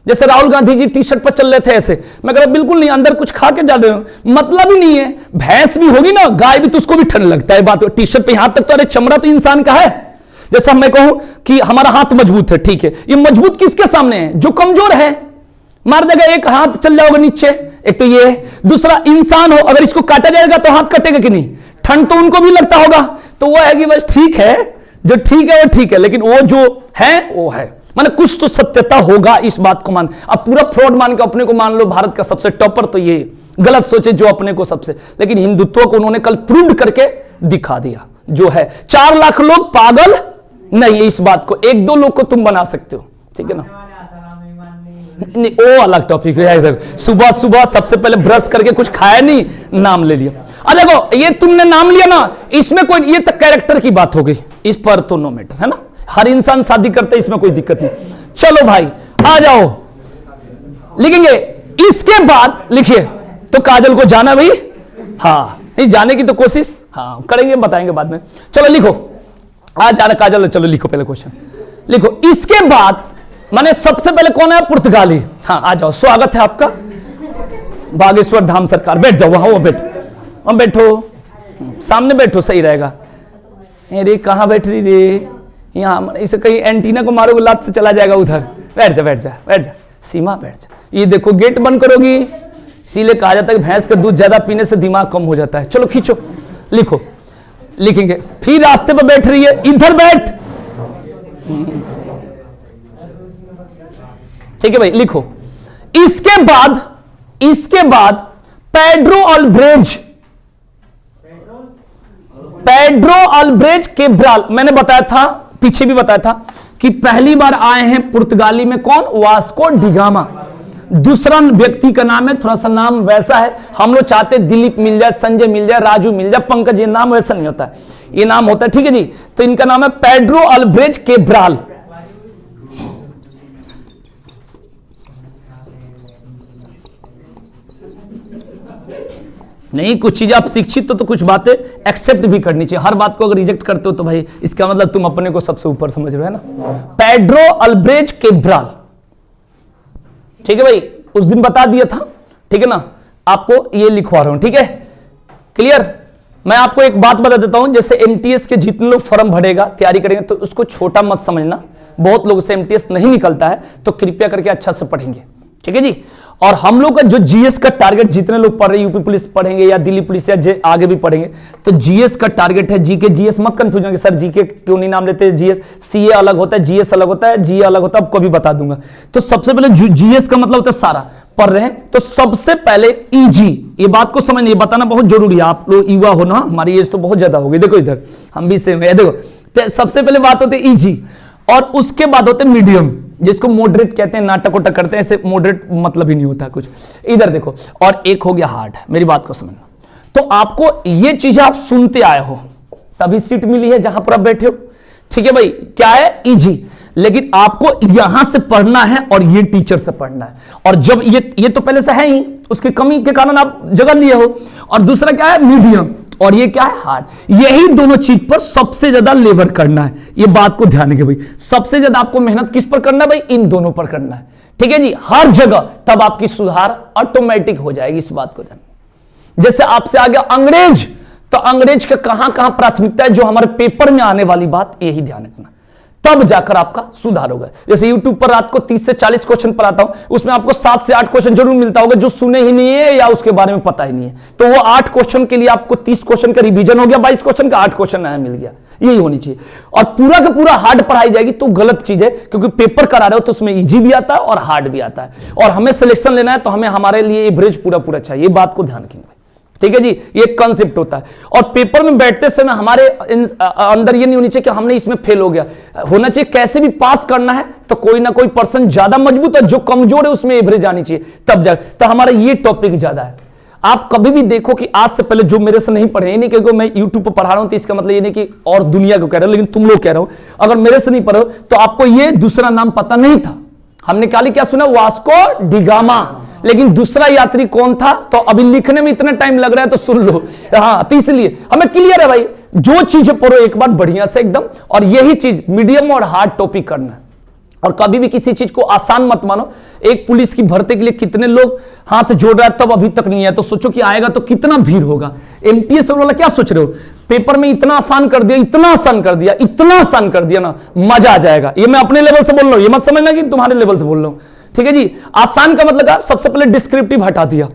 जैसे Rahul Gandhi G T shirt पर चल रहे थे ऐसे, मैं कह रहा बिल्कुल नहीं, अंदर कुछ खा के जा रहे हो, मतलब ही नहीं है। भैंस भी होगी ना, गाय भी, तो उसको भी ठंड लगता है, बात टी शर्ट पे यहां तक तो, अरे चमड़ा तो इंसान का है। जैसा मैं कहूं कि हमारा हाथ मजबूत है, ठीक है, ये मजबूत किसके सामने है? जो कमजोर है, मार देगा, एक हाथ चल जाओगे नीचे, एक तो ये है। दूसरा, इंसान हो, अगर इसको काटा जाएगा तो हाथ कटेगा कि नहीं? ठंड तो उनको भी लगता होगा। तो वो है कि बस ठीक है, जो ठीक है वो ठीक है, लेकिन वो जो है वो है, माने कुछ तो सत्यता होगा, इस बात को मान। अब पूरा फ्रॉड मान के अपने को मान लो भारत का सबसे टॉपर, तो ये गलत सोचे जो अपने को सबसे, लेकिन हिंदुत्व को उन्होंने कल प्रूव करके दिखा दिया जो है। 4 लाख लोग पागल नहीं, इस बात को 1-2 लोग को तुम बना सकते हो, ठीक है ना? नहीं, वो अलग टॉपिक है। इधर सुबह सुबह सबसे पहले ब्रश करके कुछ खाया नहीं, नाम ले लिया। अरे देखो, ये तुमने नाम लिया ना, इसमें कोई, ये तक कैरेक्टर की बात हो गई, इस पर तो नो मैटर, है ना? हर इंसान शादी करते, इसमें कोई दिक्कत नहीं। चलो भाई आ जाओ, लिखेंगे। इसके बाद लिखिए, तो काजल को जाना भाई, हाँ नहीं जाने की तो कोशिश हाँ करेंगे, बताएंगे बाद में। चलो लिखो, आज जाना काजल, चलो लिखो पहले क्वेश्चन लिखो। इसके बाद माने सबसे पहले कौन है? पुर्तगाली। हाँ आ जाओ, स्वागत है आपका, बागेश्वर धाम सरकार। बैठ जाओ, वहां वो बैठो, वहां बैठो, सामने बैठो, सही रहेगा। अरे कहाँ बैठ रही रे? यहाँ, इसे कहीं एंटीना को मारोगे लात से चला जाएगा उधर। बैठ जा बैठ जा बैठ जा, सीमा बैठ जा। ये देखो गेट बंद करोगी, इसीलिए कहा जाता है कि भैंस का दूध ज्यादा पीने से दिमाग कम हो जाता है। चलो खींचो, लिखो, लिखेंगे। फिर रास्ते पर बैठ रही है, इधर बैठ, ठीक है भाई, लिखो। इसके बाद पेड्रो अल्ब्रेज केब्राल, मैंने बताया था, पीछे भी बताया था कि पहली बार आए हैं पुर्तगाली में कौन? Vasco da Gama. दूसरा व्यक्ति का नाम है, थोड़ा सा नाम वैसा है, हम लोग चाहते दिलीप मिल जाए, संजय मिल जाए, राजू मिल जाए, पंकज, ये नाम वैसा नहीं होता है, ये नाम होता है, ठीक है जी। तो इनका नाम है पेड्रो अल्ब्रेज केब्राल। नहीं, कुछ चीजें आप शिक्षित हो तो कुछ बातें एक्सेप्ट भी करनी चाहिए। हर बात को अगर रिजेक्ट करते हो तो भाई इसका मतलब तुम अपने को सबसे ऊपर समझ रहे हो, है ना? पेड्रो अल्ब्रेज केब्राल, ठीक है भाई, उस दिन बता दिया था, ठीक है ना? आपको ये लिखवा रहा हूं, ठीक है, क्लियर? मैं आपको एक बात बता देता हूं, जैसे एमटीएस के जितने लोग फॉर्म भरेगा, तैयारी करेंगे, तो उसको छोटा मत समझना। बहुत लोगों से एमटीएस नहीं निकलता है, तो कृपया करके अच्छा से पढ़ेंगे, ठीक है जी। और हम लोग का जो जीएस का टारगेट, जितने लोग पढ़ रहे हैं, यूपी पुलिस पढ़ेंगे या दिल्ली पुलिस या आगे भी पढ़ेंगे, तो जीएस का टारगेट है, जीके जीएस मत कंफ्यूज होंगे, सर जीके क्यों नहीं नाम लेते? जीएस सीए अलग होता है, जीएस अलग होता है, जीए अलग होता है, आपको भी बता दूंगा। तो सबसे पहले जीएस का मतलब होता है सारा पढ़ रहे हैं, तो सबसे पहले ईजी, ये बात को समझना, ये बताना बहुत जरूरी है। आप लोग युवा हो ना, हमारी एज तो बहुत ज्यादा हो गई, देखो इधर हम भी सेम है, देखो सबसे पहले बात होती है ईजी, और उसके बाद होते हैं मीडियम, जिसको मॉडरेट कहते हैं, नाटक वाटक करते हैं, ऐसे मॉडरेट मतलब ही नहीं होता कुछ, इधर देखो, और एक हो गया हार्ड। मेरी बात को समझना, तो आपको ये चीजें आप सुनते आए हो, तभी सीट मिली है जहां पर आप बैठे हो, ठीक है भाई, क्या है? इजी। लेकिन आपको यहां से पढ़ना है और ये टीचर से पढ़ना है, और जब ये तो पहले से है ही, उसकी कमी के कारण आप जगह लिए हो, और दूसरा क्या है? मीडियम, और ये क्या है? हार्ड। यही दोनों चीज पर सबसे ज्यादा लेबर करना है, ये बात को ध्यान रखिए भाई। सबसे ज्यादा आपको मेहनत किस पर करना है भाई? इन दोनों पर करना है, ठीक है जी, हर जगह, तब आपकी सुधार ऑटोमेटिक हो जाएगी, इस बात को ध्यान। जैसे आपसे आ गया अंग्रेज, तो अंग्रेज का कहां कहां प्राथमिकता है, जो हमारे पेपर में आने वाली बात, यही ध्यान रखना, तब जाकर आपका सुधार होगा। जैसे YouTube पर रात को 30 से 40 क्वेश्चन पढ़ाता हूं, उसमें आपको 7 से 8 क्वेश्चन जरूर मिलता होगा जो सुने ही नहीं है या उसके बारे में पता ही नहीं है। तो वो 8 क्वेश्चन के लिए आपको 30 क्वेश्चन का रिवीजन हो गया, 22 क्वेश्चन का 8 क्वेश्चन नया मिल गया, यही होनी चाहिए। और पूरा का पूरा हार्ड पढ़ाई जाएगी तो गलत चीज है, क्योंकि पेपर करा रहे हो तो उसमें इजी भी आता है और हार्ड भी आता है, और हमें सिलेक्शन लेना है तो हमें हमारे लिए एवरेज पूरा पूरा चाहिए, ये बात को ध्यान रखेंगे। ठीक है जी, ये कंसेप्ट होता है। और पेपर में बैठते समय हमारे अंदर ये नहीं होनी चाहिए कि हमने इसमें फेल हो गया, होना चाहिए कैसे भी पास करना है तो कोई ना कोई पर्सन ज्यादा मजबूत है, जो कमजोर है उसमें एवरेज आनी चाहिए, तब जा तो हमारा ये टॉपिक ज्यादा है। आप कभी भी देखो कि आज से पहले जो मेरे से नहीं पढ़े, नहीं क्योंकि मैं यूट्यूब पर पढ़ा रहा हूं तो इसका मतलब ये नहीं कि और दुनिया को कह रहा हूं, लेकिन तुम लोग कह रहा हूं, अगर मेरे से नहीं पढ़े तो आपको ये दूसरा नाम पता नहीं था। हमने खाली क्या सुना, वास्को डिगामा, लेकिन दूसरा यात्री कौन था तो अभी लिखने में इतना टाइम लग रहा है तो सुन लो। हाँ, तो इसलिए हमें क्लियर है भाई, जो चीजें पढ़ो एक बार बढ़िया से एकदम, और यही चीज मीडियम और हार्ड टॉपिक करना है। और कभी भी किसी चीज को आसान मत मानो। एक पुलिस की भर्ती के लिए कितने लोग हाथ जोड़ रहा है तब अभी तक नहीं है, तो सोचो कि आएगा तो कितना भीड़ होगा। एमटीएस वाला क्या सोच रहे हो, पेपर में इतना आसान कर दिया, इतना आसान कर दिया, इतना आसान कर दिया ना, मजा आ जाएगा। ये मैं अपने लेवल से बोल रहा हूं, ये मत समझना कि तुम्हारे लेवल से बोल रहा हूं। ठीक है जी, आसान का मतलब क्या, सबसे पहले डिस्क्रिप्टिव हटा दिया,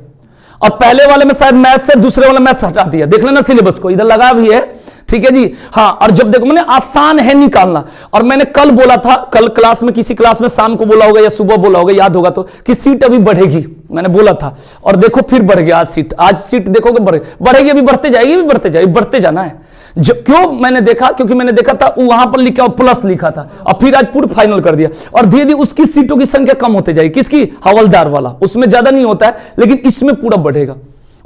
और पहले वाले में शायद मैथ से दूसरे वाले मैथ हटा दिया, देख लेना सिलेबस को, इधर लगा भी है। ठीक है जी, हाँ। और जब देखो मैंने आसान है निकालना, और मैंने कल बोला था, कल क्लास में किसी क्लास में शाम को बोला होगा या सुबह बोला होगा, याद होगा तो, कि सीट अभी बढ़ेगी, मैंने बोला था, और देखो फिर बढ़ गया आज सीट देखोगे बढ़ेगी, अभी बढ़ते जाएगी, बढ़ते जाना है। क्यों मैंने देखा, क्योंकि मैंने देखा था वहां पर लिखा प्लस लिखा था, और फिर आज पूरा फाइनल कर दिया, और धीरे धीरे उसकी सीटों की संख्या कम होती जाएगी। किसकी, हवलदार वाला, उसमें ज्यादा नहीं होता है, लेकिन इसमें पूरा बढ़ेगा।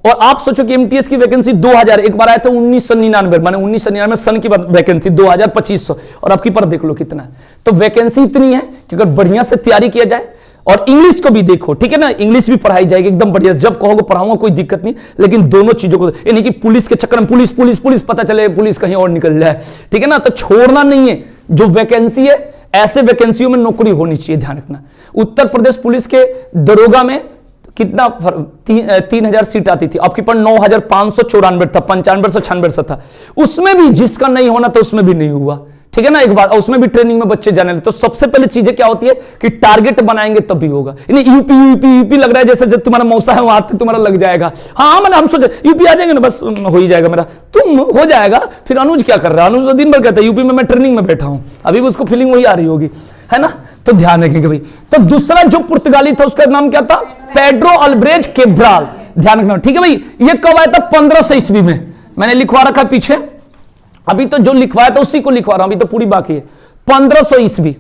और आप सोचो कि एमटीएस की वैकेंसी 2000, एक बार आया था 1999, माने 1999 सन की वैकेंसी 2000-2500, और आपकी पर देख लो कितना है। तो वैकेंसी इतनी है कि अगर बढ़िया से तैयारी किया जाए, और इंग्लिश को भी देखो, ठीक है ना, इंग्लिश भी पढ़ाई जाएगी एकदम बढ़िया, जब कहोगे पढ़ाऊंगा कोई दिक्कत नहीं, लेकिन दोनों चीजों को, यानी कि पुलिस के चक्कर में पुलिस पता चले पुलिस कहीं और निकल जाए, ठीक है ना, तो छोड़ना नहीं है। जो वैकेंसी है, ऐसे वैकेंसियों में नौकरी होनी चाहिए, ध्यान रखना। उत्तर प्रदेश पुलिस के दरोगा में कितना 3000 सीट आती थी, आपके पास 9594 था, 9596 था, उसमें भी जिसका नहीं होना था उसमें भी नहीं हुआ। ठीक है ना, एक बात, उसमें भी ट्रेनिंग में बच्चे जाने लगे। तो सबसे पहले चीजें क्या होती है कि टारगेट बनाएंगे तभी होगा। यूपी लग रहा है जैसे जब तुम्हारा मौसा है वहां तुम्हारा लग जाएगा। हाँ मैंने, हम सोचे यूपी आ जाएंगे ना, बस हो ही जाएगा मेरा, तुम हो जाएगा। फिर अनुज क्या कर रहा है, अनुज दिन भर कहता है यूपी में मैं ट्रेनिंग में बैठा हूं, अभी भी उसको फीलिंग वही आ रही होगी, है ना। तो ध्यान रखेंगे भाई। तो दूसरा जो पुर्तगाली था उसका नाम क्या था, पेड्रो अल्ब्रेज केब्राल, ध्यान रखना। ठीक है भाई, ये कब आया था, 1500 ईस्वी में, मैंने लिखवा रखा पीछे, अभी तो जो लिखवाया था उसी को लिखवा रहा हूं, अभी तो पूरी बाकी है। 1500 ईस्वी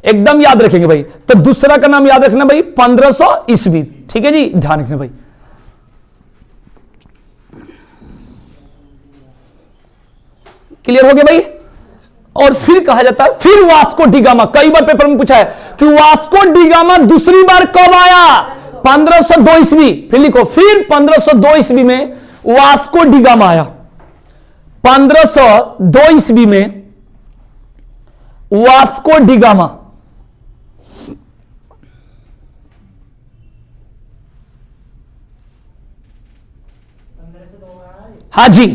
एकदम याद रखेंगे भाई। तो दूसरा का नाम याद रखना भाई, 1500 ईस्वी। ठीक है जी, ध्यान रखना भाई। क्लियर हो गया भाई। और फिर कहा जाता है, फिर वास्को डिगामा, कई बार पेपर में पूछा है कि वास्को डिगामा दूसरी बार कब आया, 1502 ईस्वी। फिर लिखो, फिर 1502 ईस्वी में वास्को डिगामा आया। 1502 ईस्वी में वास्को डिगामा, हाँ जी,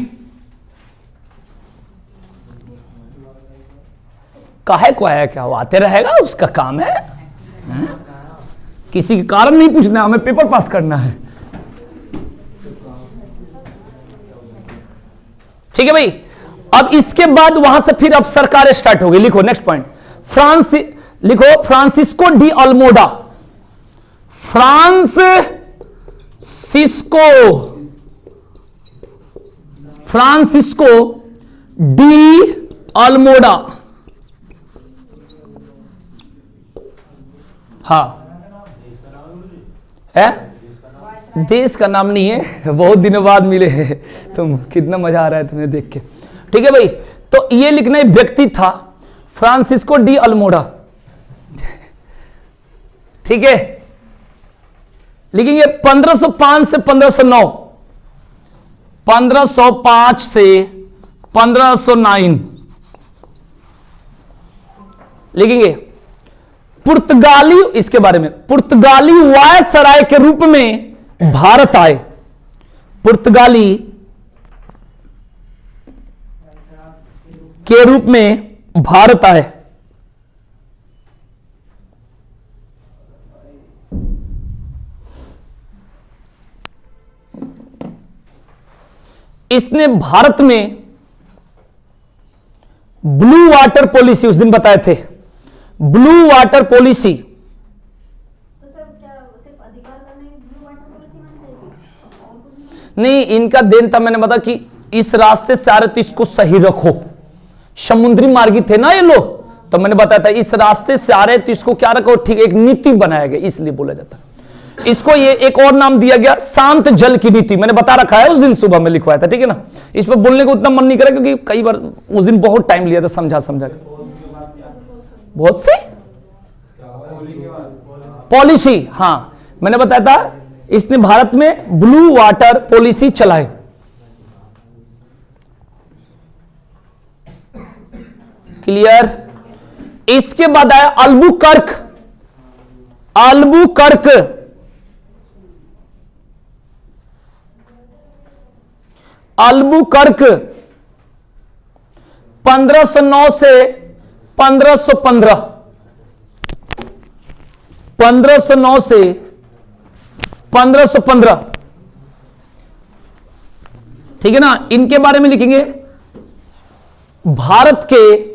काहे को आया, क्या वो आते रहेगा, उसका काम है, किसी के कारण नहीं पूछना, हमें पेपर पास करना है। ठीक है भाई। अब इसके बाद वहां से फिर अब सरकार स्टार्ट हो गई। लिखो नेक्स्ट पॉइंट, लिखो Francisco de Almora, Francisco de Almora, हाँ है, देश का नाम नहीं है, बहुत दिनों बाद मिले हैं तुम, कितना मजा आ रहा है तुम्हें देख के। ठीक है भाई, तो ये लिखना एक व्यक्ति था, फ्रांसिस्को डी अल्मोडा। ठीक है, लिखेंगे 1505 से 1509, 1505 से 1509 लिखेंगे। पुर्तगाली, इसके बारे में, पुर्तगाली वायसराय के रूप में भारत आए। पुर्तगाली के रूप में भारत आए। इसने भारत में ब्लू वाटर पॉलिसी उस दिन बताए थे, ब्लू वाटर पॉलिसी। तो सर क्या सिर्फ अधिकार करने ब्लू वाटर पॉलिसी मानी जाएगी? नहीं, इनका देन था, मैंने बताया कि इस रास्ते से आ रहे तो इसको सही रखो। समुद्री मार्गी थे ना ये लोग, तो मैंने बताया था इस रास्ते से आ रहे तो इसको क्या रखो, ठीक, एक नीति बनाया गया, इसलिए बोला जाता है। इसको ये एक और नाम दिया गया, शांत जल की नीति। मैंने बता रखा है, उस दिन सुबह में लिखवाया था, ठीक है ना। इस पर बोलने को उतना मन नहीं करा क्योंकि कई बार उस दिन बहुत टाइम लिया था समझा के। बहुत सी पॉलिसी, हाँ मैंने बताया था इसने भारत में ब्लू वाटर पॉलिसी चलाई। क्लियर। इसके बाद आया अल्बुकर्क। अल्बुकर्क, अल्बुकर्क 1509 से 1515, 1509 से 1515, ठीक है ना। इनके बारे में लिखेंगे, भारत के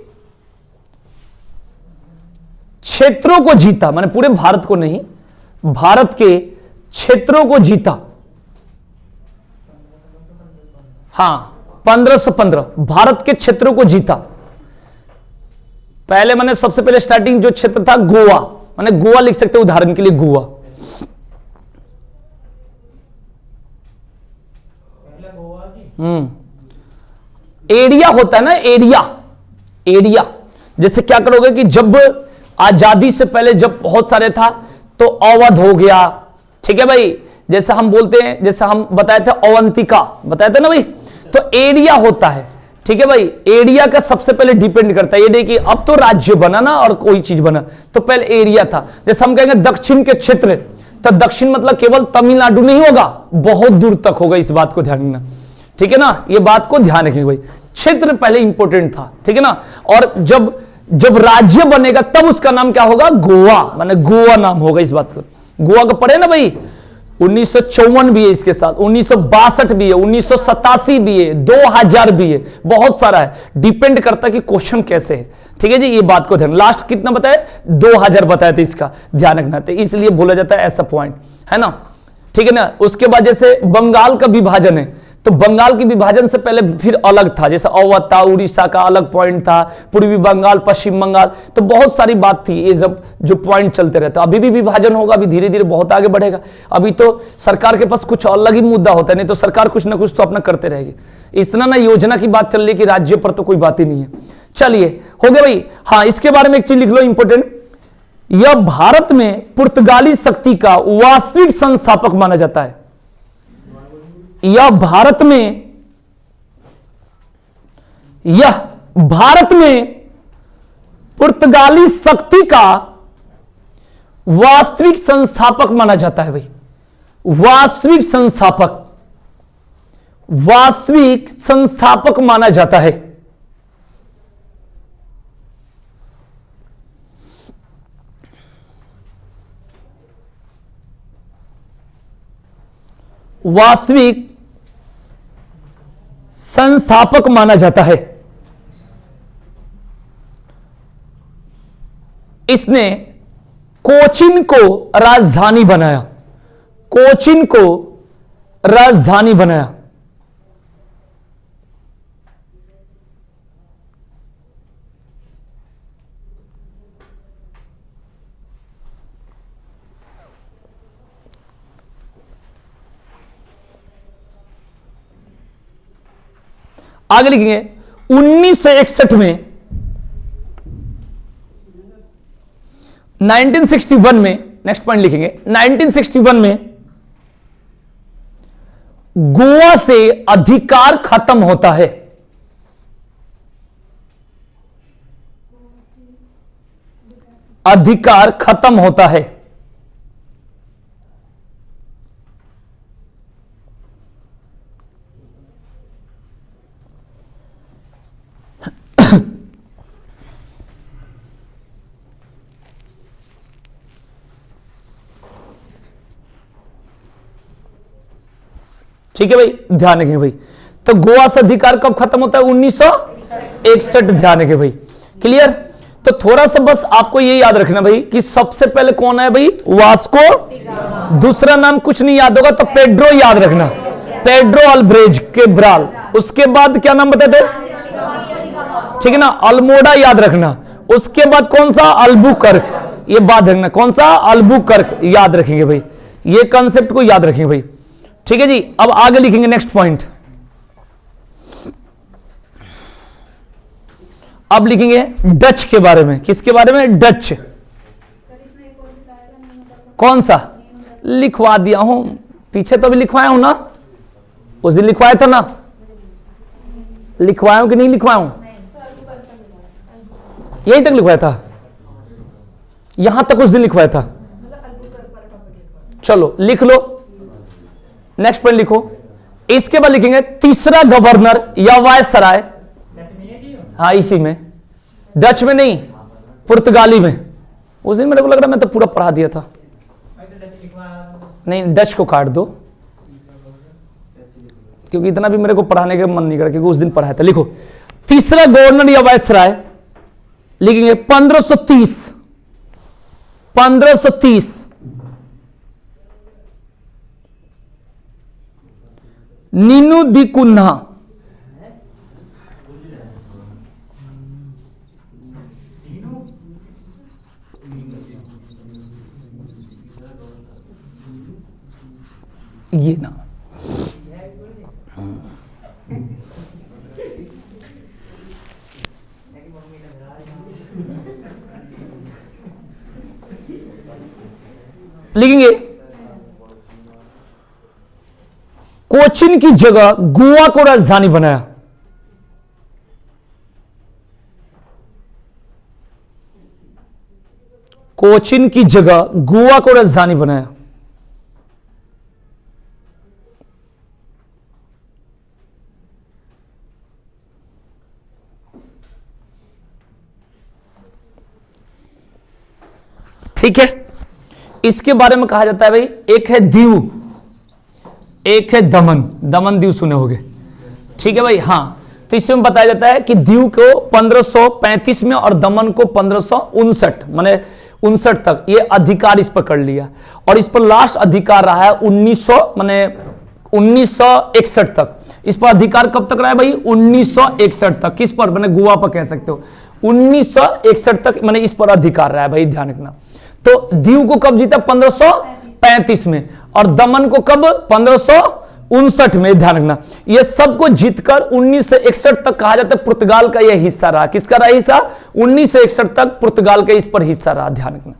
क्षेत्रों को जीता, माने पूरे भारत को नहीं, भारत के क्षेत्रों को जीता। हां 1515 भारत के क्षेत्रों को जीता। पहले मैंने सबसे पहले स्टार्टिंग जो क्षेत्र था गोवा, माने गोवा लिख सकते हैं उदाहरण के लिए, गोवा। एरिया होता है ना, एरिया, एरिया। जैसे क्या करोगे कि जब आजादी से पहले जब बहुत सारे था तो अवध हो गया, ठीक है भाई। जैसे हम बोलते हैं, जैसे हम बताए थे अवंतिका, बताए थे ना भाई, तो एरिया होता है, ठीक है भाई। एरिया का सबसे पहले डिपेंड करता है, ये नहीं कि अब तो राज्य बना ना और कोई चीज बना, तो पहले एरिया था। जैसे हम कहेंगे दक्षिण के क्षेत्र, तो दक्षिण मतलब केवल तमिलनाडु नहीं होगा, बहुत दूर तक होगा, इस बात को ध्यान रखना, ठीक है ना। ये बात को ध्यान रखेंगे भाई, क्षेत्र पहले इंपॉर्टेंट था, ठीक है ना। और जब राज्य बनेगा तब उसका नाम क्या होगा, गोवा, माने गोवा नाम होगा। इस बात को गोवा का पढ़े ना भाई, 1954 भी है इसके साथ, 1962 भी है, 1987 भी है, 2000 भी है, बहुत सारा है। डिपेंड करता है कि क्वेश्चन कैसे है, ठीक है जी। ये बात को ध्यान, लास्ट कितना बताया, 2000 बताया था, इसका ध्यान रखना था, इसलिए बोला जाता है ऐसा पॉइंट है ना, ठीक है ना। उसके बाद जैसे बंगाल का विभाजन है, तो बंगाल के विभाजन से पहले फिर अलग था, जैसे अवध था, उड़ीसा का अलग पॉइंट था, पूर्वी बंगाल, पश्चिम बंगाल, तो बहुत सारी बात थी। ये जब जो पॉइंट चलते रहते, अभी भी विभाजन होगा, अभी धीरे धीरे बहुत आगे बढ़ेगा। अभी तो सरकार के पास कुछ अलग ही मुद्दा होता है, नहीं तो सरकार कुछ ना कुछ तो अपना करते रहेगी। इतना ना योजना की बात चल रही है कि राज्य पर तो कोई बात ही नहीं है। चलिए हो गया भाई। हाँ, इसके बारे में एक चीज लिख लो इंपोर्टेंट, यह भारत में पुर्तगाली शक्ति का वास्तविक संस्थापक माना जाता है। यह भारत में पुर्तगाली शक्ति का वास्तविक संस्थापक माना जाता है भाई। वास्तविक संस्थापक माना जाता है। वास्तविक संस्थापक माना जाता है। इसने कोचीन को राजधानी बनाया। कोचीन को राजधानी बनाया। आगे लिखेंगे 1961 में, 1961 में, नेक्स्ट पॉइंट लिखेंगे 1961 में गोवा से अधिकार खत्म होता है। अधिकार खत्म होता है। ठीक है भाई, ध्यान रखेंगे भाई। तो गोवा से अधिकार कब खत्म होता है? 1961। ध्यान रखें भाई, क्लियर। तो थोड़ा सा बस आपको ये याद रखना भाई कि सबसे पहले कौन है भाई? वास्को। दूसरा नाम कुछ नहीं याद होगा तो पेड्रो याद रखना, पेड्रो अल्ब्रेज केब्राल। उसके बाद क्या नाम बताते? ठीक है ना, अल्मोड़ा याद रखना। उसके बाद कौन सा? अल्बुकर्क। ये बात रखना, कौन सा? अल्बुकर्क याद रखेंगे भाई, ये कंसेप्ट को याद रखेंगे भाई। ठीक है जी, अब आगे लिखेंगे नेक्स्ट पॉइंट। अब लिखेंगे डच के बारे में। किसके बारे में? डच। कौन सा? लिखवा दिया हूं, पीछे तो भी लिखवाया हूं ना, उस दिन लिखवाया था ना, लिखवाया हूं कि नहीं लिखवाया हूं? यहीं तक लिखवाया था, यहां तक उस दिन लिखवाया था। चलो लिख लो, नेक्स्ट पॉइंट लिखो। इसके बाद लिखेंगे तीसरा गवर्नर या वायसराय। हाँ इसी में, डच में नहीं, पुर्तगाली में। उस दिन मेरे को लग रहा मैं तो पूरा पढ़ा दिया था। नहीं, डच को काट दो क्योंकि इतना भी मेरे को पढ़ाने का मन नहीं कर, क्योंकि उस दिन पढ़ाया था। लिखो तीसरा गवर्नर या वायसराय, लिखेंगे 1530। 1530 नीनू दी कुन्हा। ये ना लिखेंगे कोचिन की जगह गोवा को राजधानी बनाया। कोचिन की जगह गोवा को राजधानी बनाया। ठीक है, इसके बारे में कहा जाता है भाई, एक है दीव, एक है दमन। दमन दीव सुने होंगे, ठीक है भाई। हाँ, तो इसमें बताया जाता है कि दीव को 1535 में और दमन को 1559 माने 59 तक ये अधिकार इस पर कर लिया, और इस पर लास्ट अधिकार रहा है 1961 तक। इस पर अधिकार कब तक रहा है भाई? 1961 तक। किस पर? मैंने गोवा पर कह सकते हो, 1961 तक मैंने इस पर अधिकार रहा है भाई, ध्यान रखना। तो दीव को कब जीता? 1535 में, और दमन को कब? 1559 में, ध्यान रखना। ये सबको जीतकर 1961 तक कहा जाता है पुर्तगाल का यह हिस्सा रहा। किसका रहा हिस्सा? 1961 तक पुर्तगाल का इस पर हिस्सा रहा, ध्यान रखना।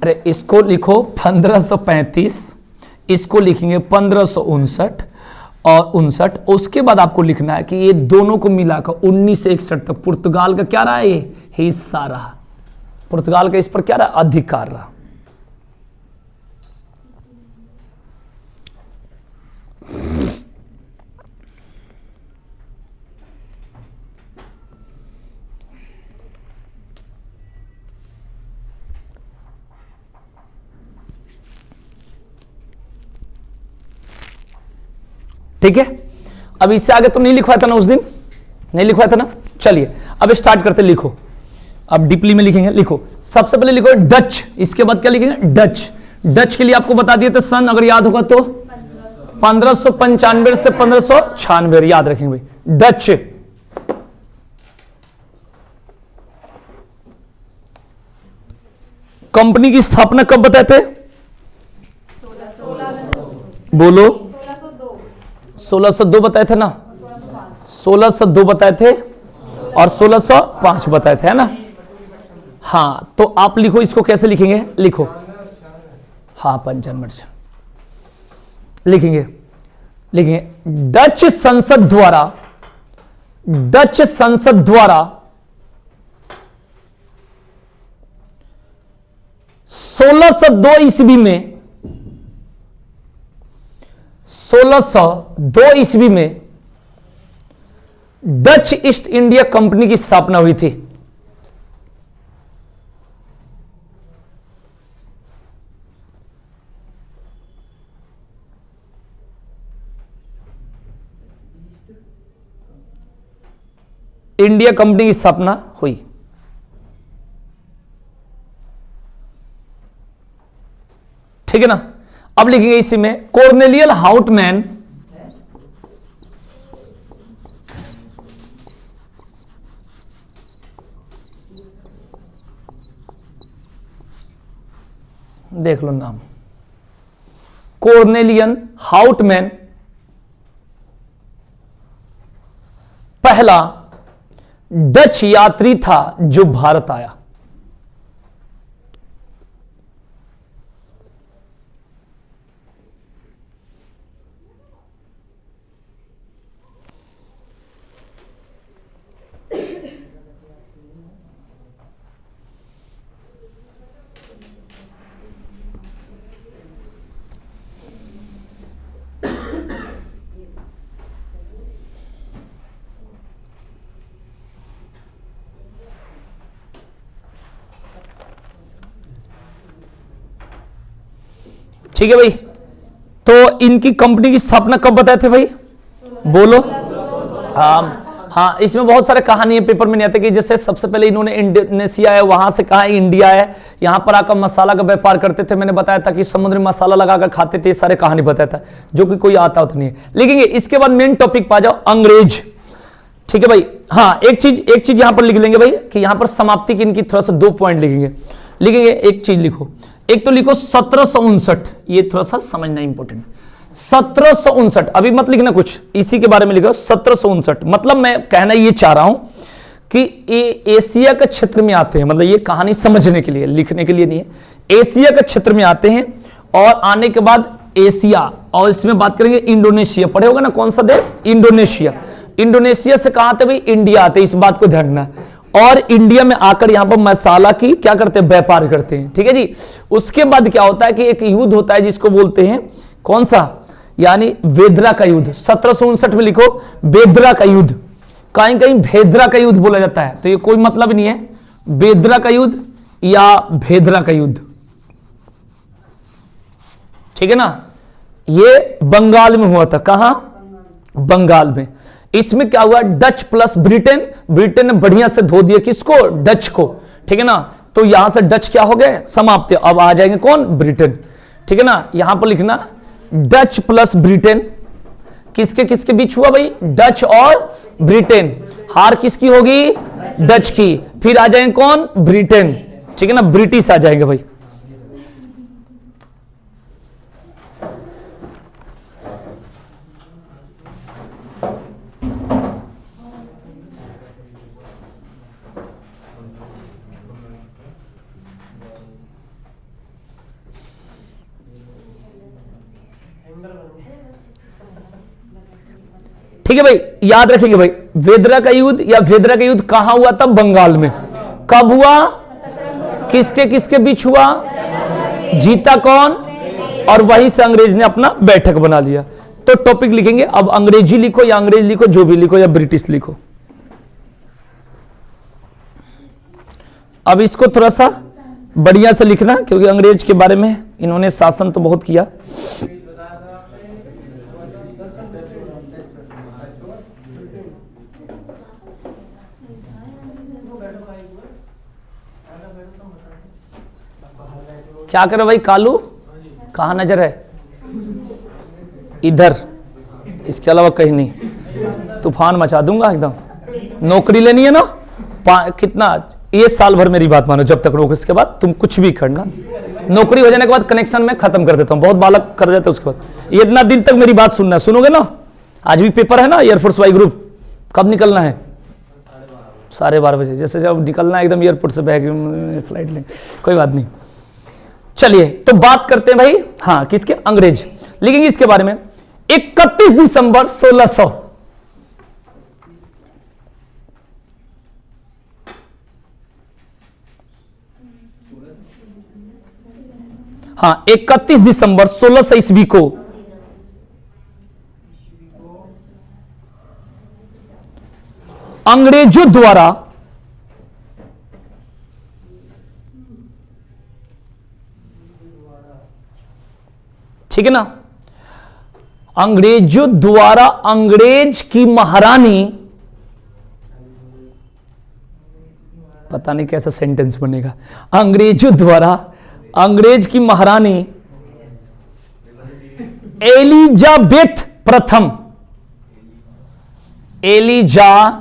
अरे इसको लिखो 1535, इसको लिखेंगे 1559 और 59। उसके बाद आपको लिखना है कि ये दोनों को मिलाकर 1961 तक पुर्तगाल का क्या रहा? ये हिस्सा रहा, पुर्तगाल का इस पर क्या रहा? अधिकार रहा। ठीक है, अब इससे आगे तो नहीं लिखवाया था ना, उस दिन नहीं लिखवाया था ना। चलिए अब स्टार्ट करते, लिखो। अब डीपली में लिखेंगे, लिखो। सबसे पहले लिखो डच, इसके बाद क्या लिखेंगे? डच। डच के लिए आपको बता दिए थे सन, अगर याद होगा तो 1595 से 1596 याद रखेंगे भाई। डच कंपनी की स्थापना कब बताए थे? बोलो। 1602 बताए थे ना, 1602 बताए थे और 1605 बताए थे, है ना। हाँ, तो आप लिखो इसको, कैसे लिखेंगे? लिखो, हाँ पंचानवे लिखेंगे। लिखेंगे डच संसद द्वारा, डच संसद द्वारा 1602 ईस्वी में, 1602 ईस्वी में डच ईस्ट इंडिया कंपनी की स्थापना हुई थी। इंडिया कंपनी की स्थापना हुई? ठीक है ना। अब लिखेंगे इसी में कॉर्नेलियस हाउटमैन देख लो नाम, कॉर्नेलियन हाउटमैन पहला डच यात्री था जो भारत आया। ठीक है भाई, तो इनकी कंपनी की स्थापना कब बताए थे भाई? बोलो। हाँ, इसमें बहुत सारे कहानी है, पेपर में नहीं आते कि जैसे सबसे पहले इन्होंने इंडोनेशिया है, वहां से कहा इंडिया है, यहां पर आकर मसाला का व्यापार करते थे। मैंने बताया था कि समुद्री मसाला लगाकर खाते थे, सारे कहानी बताया था, जो कि कोई आता होता नहीं है। लिखेंगे इसके बाद मेन टॉपिक पा जाओ, अंग्रेज। ठीक है भाई। हाँ, एक चीज यहां पर लिख लेंगे भाई कि यहां पर समाप्ति की इनकी थोड़ा सा 2 पॉइंट लिखेंगे। एक चीज लिखो, एक तो लिखो 1759, ये थोड़ा सा समझना इंपॉर्टेंट। 1759 अभी मत लिखना कुछ, इसी के बारे में लिखो 1759। मतलब मैं कहना ये चाह रहा हूं कि ये एशिया के क्षेत्र में आते हैं, मतलब ये कहानी समझने के लिए, लिखने के लिए नहीं है। एशिया के क्षेत्र में आते हैं और आने के बाद एशिया, और इसमें बात करेंगे इंडोनेशिया, पढ़े होगा ना कौन सा देश? इंडोनेशिया। इंडोनेशिया से कहां आते भाई? इंडिया आते, इस बात को ध्यान रखना। और इंडिया में आकर यहां पर मसाला की क्या करते हैं? व्यापार करते हैं। ठीक है जी। उसके बाद क्या होता है कि एक युद्ध होता है जिसको बोलते हैं कौन सा? यानी वेदरा का युद्ध। 1759 में लिखो वेदरा का युद्ध, कहीं कहीं भेदरा का युद्ध बोला जाता है, तो ये कोई मतलब नहीं है, वेदरा का युद्ध या भेदरा का युद्ध। ठीक है ना। ये बंगाल में हुआ था। कहां? बंगाल में। इसमें क्या हुआ? डच प्लस ब्रिटेन, ब्रिटेन ने बढ़िया से धो दिया किसको? डच को। ठीक है ना। तो यहां से डच क्या हो गए? समाप्त। अब आ जाएंगे कौन? ब्रिटेन। ठीक है ना। यहां पर लिखना डच प्लस ब्रिटेन। किसके किसके बीच हुआ भाई? डच और ब्रिटेन। हार किसकी होगी? डच की। फिर आ जाएंगे कौन? ब्रिटेन। ठीक है ना, ब्रिटिश आ जाएंगे भाई। ठीक है भाई, याद रखेंगे भाई, वेदरा का युद्ध या वेदरा का युद्ध कहां हुआ था? बंगाल में। कब हुआ? किसके किसके बीच हुआ? जीता कौन? और वहीं से अंग्रेज ने अपना बैठक बना लिया। तो टॉपिक लिखेंगे, अब अंग्रेजी लिखो या अंग्रेज लिखो, जो भी लिखो, या ब्रिटिश लिखो। अब इसको थोड़ा सा बढ़िया से लिखना, क्योंकि अंग्रेज के बारे में इन्होंने शासन तो बहुत किया। क्या करो भाई? कालू कहां नजर है? इधर, इसके अलावा कहीं नहीं। तूफान मचा दूंगा एकदम। नौकरी लेनी है ना? कितना? ये साल भर मेरी बात मानो, जब तक रोक, इसके बाद तुम कुछ भी करना। नौकरी हो जाने के बाद कनेक्शन में खत्म कर देता हूं, बहुत बालक कर देता हूं। उसके बाद ये इतना दिन तक मेरी बात सुनना, सुनोगे ना? आज भी पेपर है ना एयरफोर्स वाई ग्रुप, कब निकलना है? 12:30 बजे। जैसे जब निकलना है एकदम एयरपोर्ट से बैग फ्लाइट लें, कोई बात नहीं। चलिए तो बात करते हैं भाई, हाँ किसके? अंग्रेज। लिखेंगे इसके बारे में 31 दिसंबर 1600। हाँ, 31 दिसंबर 1600 ईस्वी को अंग्रेजों द्वारा ठीक है ना, अंग्रेजों द्वारा अंग्रेज की महारानी पता नहीं कैसा सेंटेंस बनेगा। अंग्रेजों द्वारा अंग्रेज की महारानी एलिजाबेथ प्रथम, एलिजाबेथ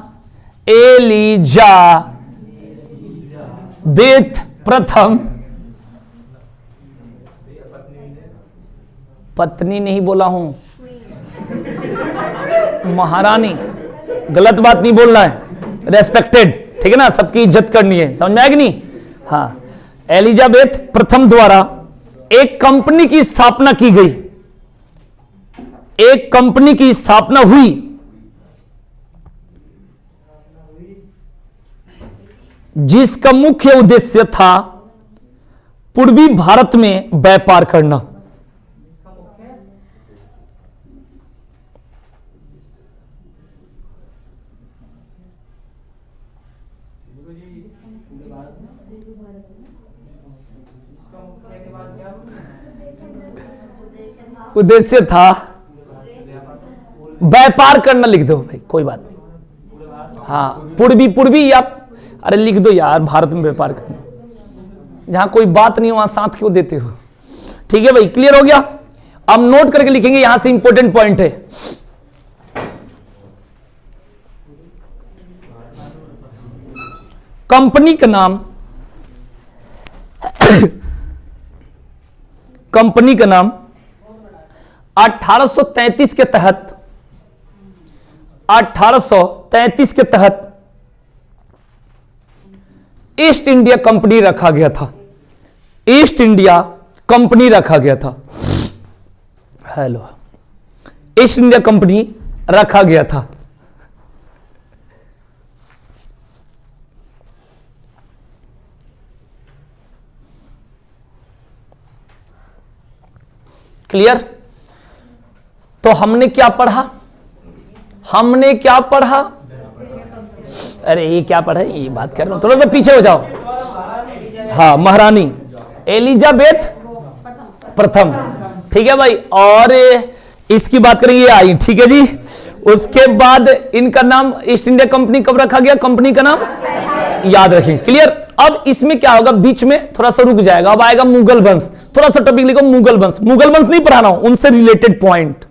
प्रथम, पत्नी नहीं बोला हूं, महारानी, गलत बात नहीं बोलना है, रेस्पेक्टेड, ठीक है ना, सबकी इज्जत करनी है, समझ में आया कि नहीं? हाँ, एलिजाबेथ प्रथम द्वारा एक कंपनी की स्थापना की गई, एक कंपनी की स्थापना हुई जिसका मुख्य उद्देश्य था पूर्वी भारत में व्यापार करना। उद्देश्य था व्यापार करना, लिख दो भाई, कोई बात नहीं। हाँ, पूर्वी या अरे लिख दो यार, भारत में व्यापार करना, जहां कोई बात नहीं वहां साथ क्यों देते हो? ठीक है भाई, क्लियर हो गया? अब नोट करके लिखेंगे, यहां से इंपॉर्टेंट पॉइंट है। कंपनी का नाम कंपनी का नाम 1833 के तहत 1833 के तहत ईस्ट इंडिया कंपनी रखा गया था। ईस्ट इंडिया कंपनी रखा गया था। हेलो, ईस्ट इंडिया कंपनी रखा गया था। क्लियर? तो हमने क्या पढ़ा? हमने क्या पढ़ा? अरे ये क्या पढ़ा, ये बात कर रहा हूं, थोड़ा सा पीछे हो जाओ। हाँ, महारानी एलिजाबेथ प्रथम, ठीक है भाई। और इसकी बात करेंगे, ये आई, ठीक है जी। उसके बाद इनका नाम ईस्ट इंडिया कंपनी कब रखा गया? कंपनी का नाम याद रखें। क्लियर? अब इसमें क्या होगा, बीच में थोड़ा सा रुक जाएगा, अब आएगा मुगल वंश। थोड़ा सा टॉपिक लिखो, मुगल वंश। मुगल वंश नहीं पढ़ाना हूं, उनसे रिलेटेड पॉइंट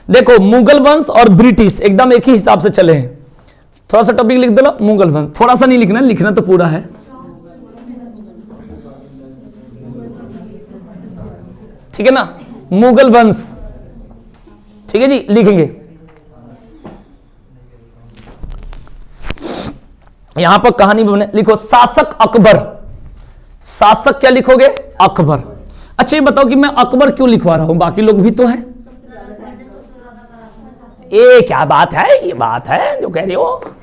देखो। मुगल वंश और ब्रिटिश एकदम एक ही हिसाब से चले हैं। थोड़ा सा टॉपिक लिख दो, मुगल वंश। थोड़ा सा नहीं लिखना, लिखना तो पूरा है। ठीक है ना, मुगल वंश, ठीक है जी, लिखेंगे। यहां पर कहानी बने, लिखो शासक अकबर। शासक क्या लिखोगे? अकबर। अच्छा ये बताओ कि मैं अकबर क्यों लिखवा रहा हूं, बाकी लोग भी तो है। ये क्या बात है, ये बात है जो कह रही हो।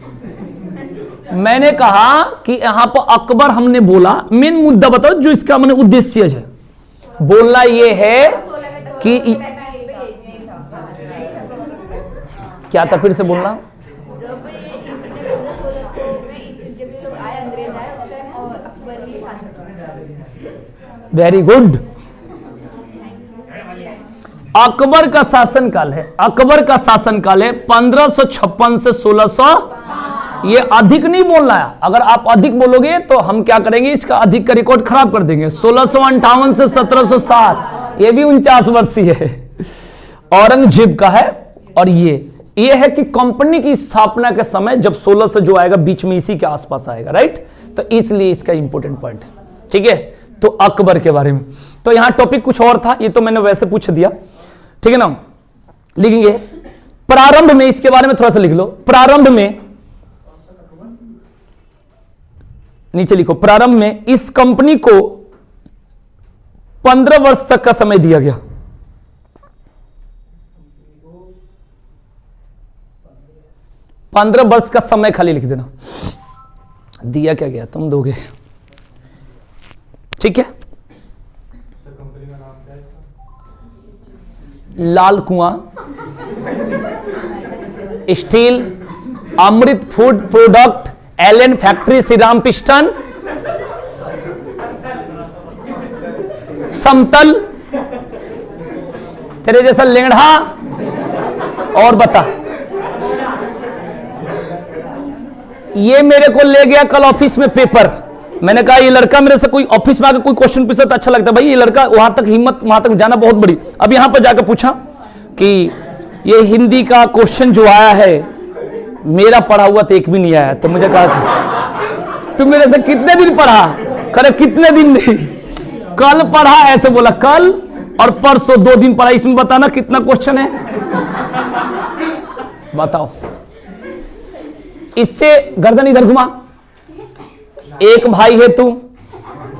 मैंने कहा कि यहां पर अकबर हमने बोला, मेन मुद्दा बताओ जो इसका मैंने उद्देश्य है। बोलना ये है कि क्या था, फिर से बोलना। Very good. अकबर का शासनकाल है, अकबर का शासनकाल है 1556 से 1600। ये अधिक नहीं बोलना है, अगर आप अधिक बोलोगे तो हम क्या करेंगे, इसका अधिक का रिकॉर्ड खराब कर देंगे। 1658 से 1707, ये भी 49 वर्षीय है, औरंगजेब का है। और ये है कि कंपनी की स्थापना के समय जब 16 से जो आएगा बीच में इसी के आसपास आएगा, राइट। तो इसलिए इसका इंपॉर्टेंट पॉइंट है, ठीक है। तो अकबर के बारे में, तो यहां टॉपिक कुछ और था, ये तो मैंने वैसे पूछ दिया, ठीक है ना। लिखेंगे प्रारंभ में, इसके बारे में थोड़ा सा लिख लो। प्रारंभ में, नीचे लिखो, प्रारंभ में इस कंपनी को 15 वर्ष तक का समय दिया गया। 15 वर्ष का समय खाली लिख देना। दिया क्या गया, तुम दोगे, ठीक है। Lal Kuan steel, Amrit food product, Allen factory, Shri Ram piston, Samtal, तेरे जैसा लेढ़ा, और बता। ये मेरे को ले गया कल ऑफिस में पेपर, मैंने कहा ये लड़का मेरे से कोई ऑफिस में आकर कोई क्वेश्चन पूछता तो अच्छा लगता है, भाई ये लड़का वहां तक हिम्मत, वहां तक जाना बहुत बड़ी। अब यहां पर जाकर पूछा कि ये हिंदी का क्वेश्चन जो आया है मेरा पढ़ा हुआ तो एक भी नहीं आया। तो मुझे कहा तुम मेरे से कितने दिन पढ़ा? करे कितने दिन नहीं, कल पढ़ा, ऐसे बोला कल और परसों 2 दिन पढ़ा। इसमें बताना कितना क्वेश्चन है, बताओ। इससे गर्दन इधर घुमा, एक भाई है तू,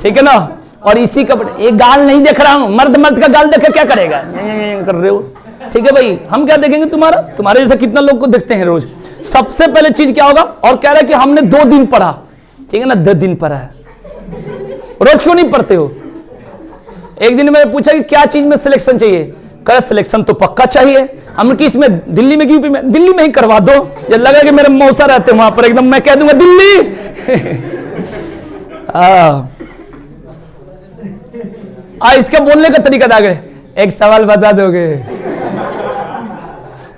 ठीक है ना, और इसी कपड़े, एक गाल नहीं देख रहा हूं, मर्द मर्द का गाल देख क्या करेगा, कर रहे हो, ठीक है भाई, हम क्या देखेंगे तुम्हारा, तुम्हारे जैसे कितना लोग को देखते हैं रोज। सबसे पहले चीज क्या होगा, और कह रहा है कि हमने 2 दिन पढ़ा, ठीक है ना, 2 दिन पढ़ा है, रोज क्यों नहीं पढ़ते हो? एक दिन मैंने पूछा कि क्या चीज में सिलेक्शन चाहिए, कह सिलेक्शन तो पक्का चाहिए। हमने किस में, दिल्ली में, यूपी में? दिल्ली में ही करवा दो, जब लगा कि मेरे मौसा रहते वहां पर, एकदम मैं कह दूंगा दिल्ली। इसके बोलने का तरीका था, एक सवाल बता दोगे,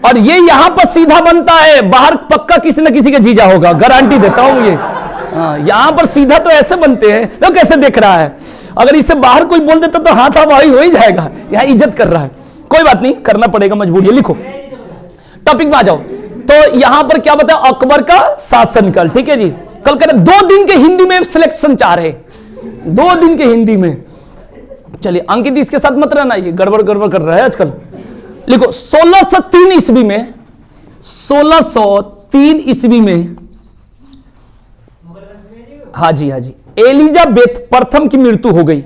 और ये यहां पर सीधा बनता है, बाहर पक्का किसी न किसी का जीजा होगा, गारंटी देता हूं ये। यहां पर सीधा तो ऐसे बनते हैं, तो कैसे देख रहा है, अगर इसे बाहर कोई बोल देता तो हाथापाई हो ही जाएगा, यहां इज्जत कर रहा है, कोई बात नहीं, करना पड़ेगा, मजबूरी है। लिखो, टॉपिक में आ जाओ। तो यहां पर क्या बताया, अकबर का शासनकाल, ठीक है जी। कल कर 2 दिन के हिंदी में सिलेक्शन चाह रहे, 2 दिन के हिंदी में। चलिए अंकित इसके साथ मत रहना, ये गड़बड़ गड़बड़ कर रहा है आजकल। लिखो 1603 ईस्वी में, 1603 ईस्वी में, हाँ जी हाँ जी, एलिजाबेथ प्रथम की मृत्यु हो गई।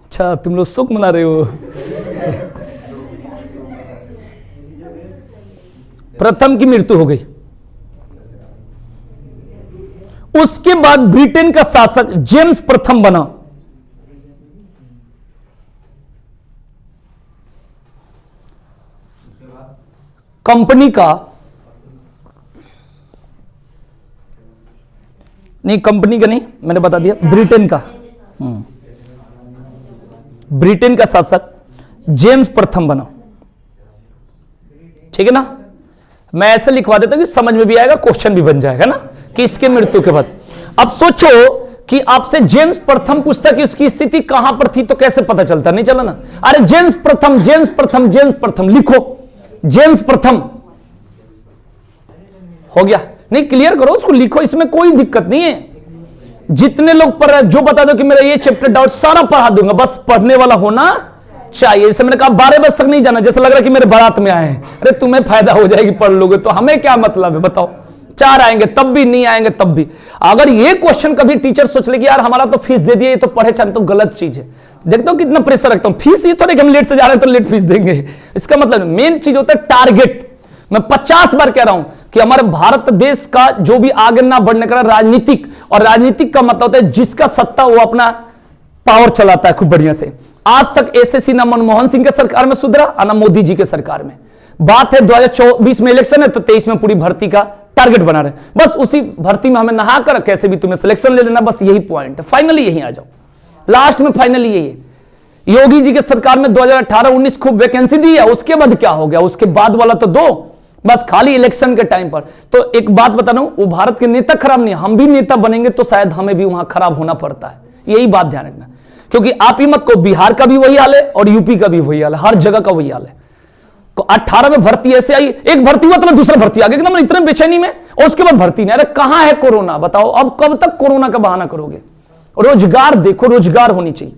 अच्छा तुम लोग सुख मना रहे हो। प्रथम की मृत्यु हो गई। उसके बाद ब्रिटेन का शासक जेम्स प्रथम बना। कंपनी का नहीं, कंपनी का नहीं, मैंने बता दिया, ब्रिटेन का, ब्रिटेन का शासक जेम्स प्रथम बना, ठीक है ना। मैं ऐसे लिखवा देता हूं कि समझ में भी आएगा, क्वेश्चन भी बन जाएगा ना, कि इसके मृत्यु के बाद। अब सोचो कि आपसे जेम्स प्रथम पूछता कि उसकी स्थिति कहां पर थी, तो कैसे पता चलता, नहीं चला ना। अरे जेम्स प्रथम, जेम्स प्रथम, जेम्स प्रथम लिखो, जेम्स प्रथम हो गया। नहीं, क्लियर करो उसको, लिखो, इसमें कोई दिक्कत नहीं है। जितने लोग पढ़ रहे हैं, जो बता दो कि मेरा ये चैप्टर डाउट सारा पढ़ा दूंगा, बस पढ़ने वाला होना चाहिए। जैसे मैंने कहा 12 बजे तक नहीं जाना, जैसे लग रहा है कि मेरे बारात में आए हैं। अरे तुम्हें फायदा हो जाएगी, पढ़ लोगे तो, हमें क्या मतलब है बताओ। 4 आएंगे तब भी, नहीं आएंगे तब भी। अगर ये क्वेश्चन कभी टीचर सोच ले कि यार हमारा तो फीस दे दिए, ये तो पढ़े चल, तो गलत चीज है। देखता हूं कितना प्रेशर रखता हूं, फीस ये थोड़े कि हम लेट से जा रहे हैं तो लेट फीस देंगे, इसका मतलब मेन चीज होता है टारगेट। मैं 50 बार कह रहा हूं कि हमारे भारत देश का जो भी आगे ना बढ़ने का राजनीतिक, और राजनीतिक का मतलब होता है जिसका सत्ता वो अपना पावर चलाता है खूब बढ़िया से। आज तक एसएससी ना मनमोहन सिंह के सरकार में सुधरा और ना मोदी जी के सरकार में। बात है 2024 में इलेक्शन है, तो 23 में पूरी भर्ती का टारगेट बना रहे, बस उसी भर्ती में हमें नहा कर कैसे भी तुम्हें सिलेक्शन ले लेना, बस यही पॉइंट है। फाइनली यही आ जाओ, लास्ट में फाइनली यही है। योगी जी के सरकार में 2018-19 खूब वैकेंसी दी है, उसके बाद क्या हो गया, उसके बाद वाला तो दो, बस खाली इलेक्शन के टाइम पर। तो एक बात बता रहा हूं, वो भारत के नेता खराब नहीं, हम भी नेता बनेंगे तो शायद हमें भी वहां खराब होना पड़ता है, यही बात ध्यान रखना। क्योंकि आप ही मत को, बिहार का भी वही हाल है और यूपी का भी वही हाल है, हर जगह का वही हाल है। 18 में भर्ती ऐसे आई, एक भर्ती हुआ तो दूसरा भर्ती आ गया, एकदम इतने बेचैनी में, और उसके बाद भर्ती नहीं। अरे कहां है कोरोना, बताओ अब कब तक कोरोना का बहाना करोगे। रोजगार देखो, रोजगार होनी चाहिए,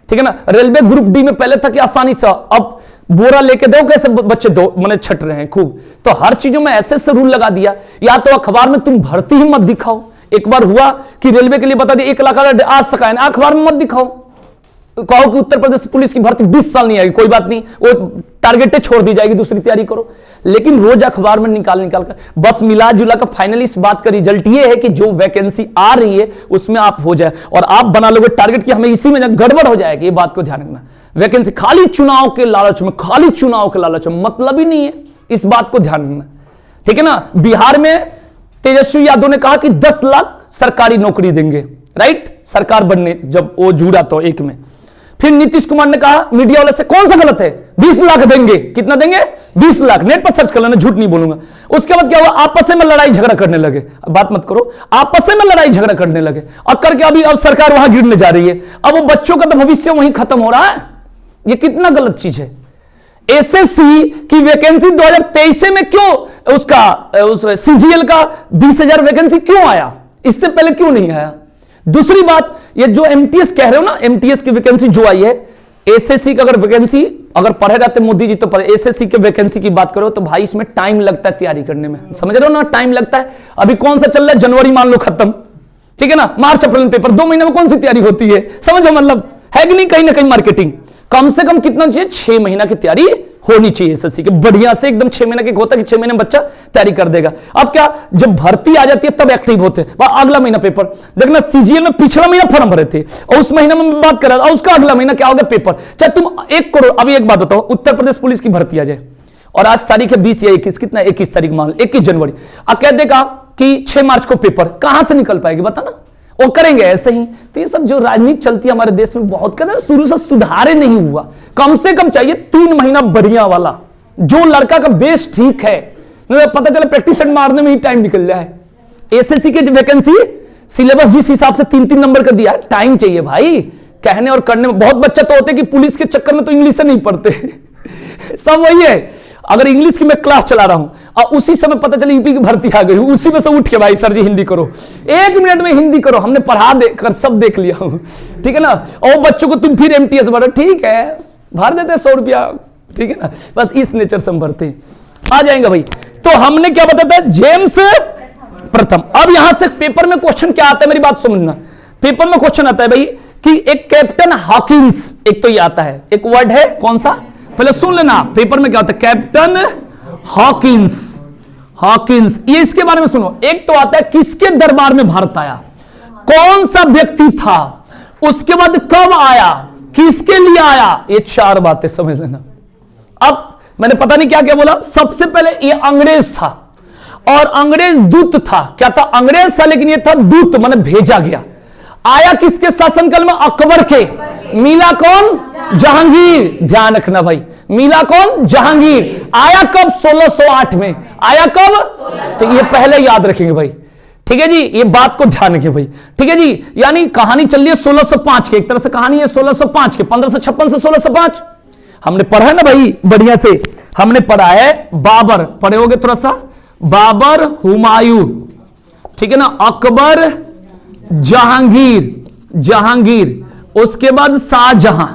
ठीक है ना। रेलवे ग्रुप डी में पहले था कि आसानी से, अब बोरा लेके दो, कैसे बच्चे दो मैंने छट रहे हैं खूब। तो हर चीजों में ऐसे से रूल लगा दिया, या तो अखबार में तुम भर्ती ही मत दिखाओ। एक बार हुआ कि रेलवे के लिए बता दिया 1 लाख आ सका है, अखबार में मत दिखाओ। कहो कि उत्तर प्रदेश पुलिस की भर्ती 20 साल नहीं आएगी, कोई बात नहीं, वो टारगेट छोड़ दी जाएगी, दूसरी तैयारी करो। लेकिन रोज अखबार में निकाल कर, बस मिला जुला कर फाइनली इस बात का रिजल्ट ये है कि जो वैकेंसी आ रही है उसमें आप हो जाए, और आप बना लोगे टारगेट कि हमें इसी में गड़बड़ हो जाएगी। ये बात को ध्यान रखना, वैकेंसी खाली चुनाव के लालच में, खाली चुनाव के लालच में मतलब ही नहीं है, इस बात को ध्यान रखना, ठीक है ना। बिहार में तेजस्वी यादव ने कहा कि 10 लाख सरकारी नौकरी देंगे, राइट, सरकार बनने जब वो जुड़ा तो एक में, फिर नीतीश कुमार ने कहा मीडिया वाले से, कौन सा गलत है, 20 लाख देंगे, कितना देंगे, 20 लाख, नेट पर सर्च कर लेना, झूठ नहीं बोलूंगा। उसके बाद क्या हुआ, आपस में लड़ाई झगड़ा करने लगे, बात मत करो, आपस में लड़ाई झगड़ा करने लगे, और करके अभी अब सरकार वहां गिरने जा रही है। अब वो बच्चों का तो भविष्य वहीं खत्म हो रहा है। ये कितना गलत चीज है। एसएससी की वैकेंसी 2023 में क्यों उसका सीजीएल का 20,000 वैकेंसी क्यों आया, इससे पहले क्यों नहीं आया। दूसरी बात, ये जो एमटीएस कह रहे हो ना, एमटीएस की वैकेंसी जो आई है, एसएससी का अगर वैकेंसी अगर पढ़े रहते मोदी जी तो पढ़े, एसएससी के वैकेंसी की बात करो तो भाई इसमें टाइम लगता है तैयारी करने में, समझ रहे हो ना, टाइम लगता है। अभी कौन सा चल रहा है, जनवरी मान लो खत्म, ठीक है ना, मार्च अप्रैल में पेपर, 2 महीने में कौन सी तैयारी होती है, समझो मतलब है कि नहीं, कहीं ना कहीं मार्केटिंग कम से कम कितना चाहिए, 6 महीना की तैयारी होनी चाहिए एसएससी के, बढ़िया से एकदम 6 महीने के होता है कि 6 महीने में बच्चा तैयारी कर देगा। अब क्या, जब भर्ती आ जाती है तब एक्टिव होते हैं, अगला महीना पेपर देखना, सीजीएल में पिछला महीना फॉर्म भरे थे और उस महीना में मैं बात कर रहा था, उसका अगला महीना क्या हो गया पेपर, चाहे तुम 1 करोड़। अभी एक बात बताओ, उत्तर प्रदेश पुलिस की भर्ती आ जाए और आज तारीख है 20 या 21, कितना 21 तारीख मान, 21 जनवरी, अब कह देगा कि 6 मार्च को पेपर, कहां से निकल पाएगी बता ना, वो करेंगे ऐसे ही। तो ये सब जो राजनीति चलती है हमारे देश में बहुत कहते हैं शुरू से सुधारे नहीं हुआ, कम से कम चाहिए 3 महीना बढ़िया वाला, जो लड़का का बेस ठीक है, पता चला प्रैक्टिस सेट मारने में ही टाइम निकल जाए। एसएससी की वैकेंसी सिलेबस जिस हिसाब से 3-3 नंबर का दिया, टाइम चाहिए भाई, कहने और करने में। बहुत बच्चा तो होते कि पुलिस के चक्कर में तो इंग्लिश से नहीं पढ़ते सब वही है। अगर इंग्लिश की मैं क्लास चला रहा हूं और उसी समय पता चला यूपी की भर्ती आ गई, उसी में से उठ के भाई सर जी हिंदी करो, 1 मिनट में हिंदी करो, हमने पढ़ा देकर सब देख लिया हूं, ठीक है ना। और बच्चों को तुम फिर एमटीएस भरो, ठीक है भर देते 100 रुपया, ठीक है ना, बस इस नेचर से हम भरते हैं। आ जाएंगे भाई। तो हमने क्या बताया था, जेम्स प्रथम। अब यहां से पेपर में क्वेश्चन क्या आता है, मेरी बात समझना, पेपर में क्वेश्चन आता है भाई कि एक कैप्टन हॉकिंस, एक तो ये आता है, एक वर्ड है कौन सा, पहले सुन लेना, पेपर में क्या होता है, कैप्टन हॉकिंस, हॉकिंस, ये इसके बारे में सुनो। एक तो आता है किसके दरबार में भारत आया, कौन सा व्यक्ति था, उसके बाद कब आया, किसके लिए आया, ये 4 बातें समझ लेना। अब मैंने पता नहीं क्या क्या बोला, सबसे पहले ये अंग्रेज था और अंग्रेज दूत था, क्या था, अंग्रेज था लेकिन ये था दूत, माने भेजा गया। आया किसके शासनकाल में, अकबर के। मिला कौन, जहांगीर, ध्यान रखना भाई, मिला कौन, जहांगीर। आया कब, 1608 में। आया कब, तो ये पहले याद रखेंगे भाई, ठीक है जी, ये बात को ध्यान रखें भाई, ठीक है जी। यानी कहानी चल रही है 1605 की, एक तरह से कहानी है 1605 की, 1556 से 1605 हमने पढ़ा है ना भाई, बढ़िया से हमने पढ़ा है। बाबर पढ़े होगे थोड़ा सा, बाबर, हुमायूं, ठीक है ना, अकबर, जहांगीर, जहांगीर, उसके बाद शाहजहां,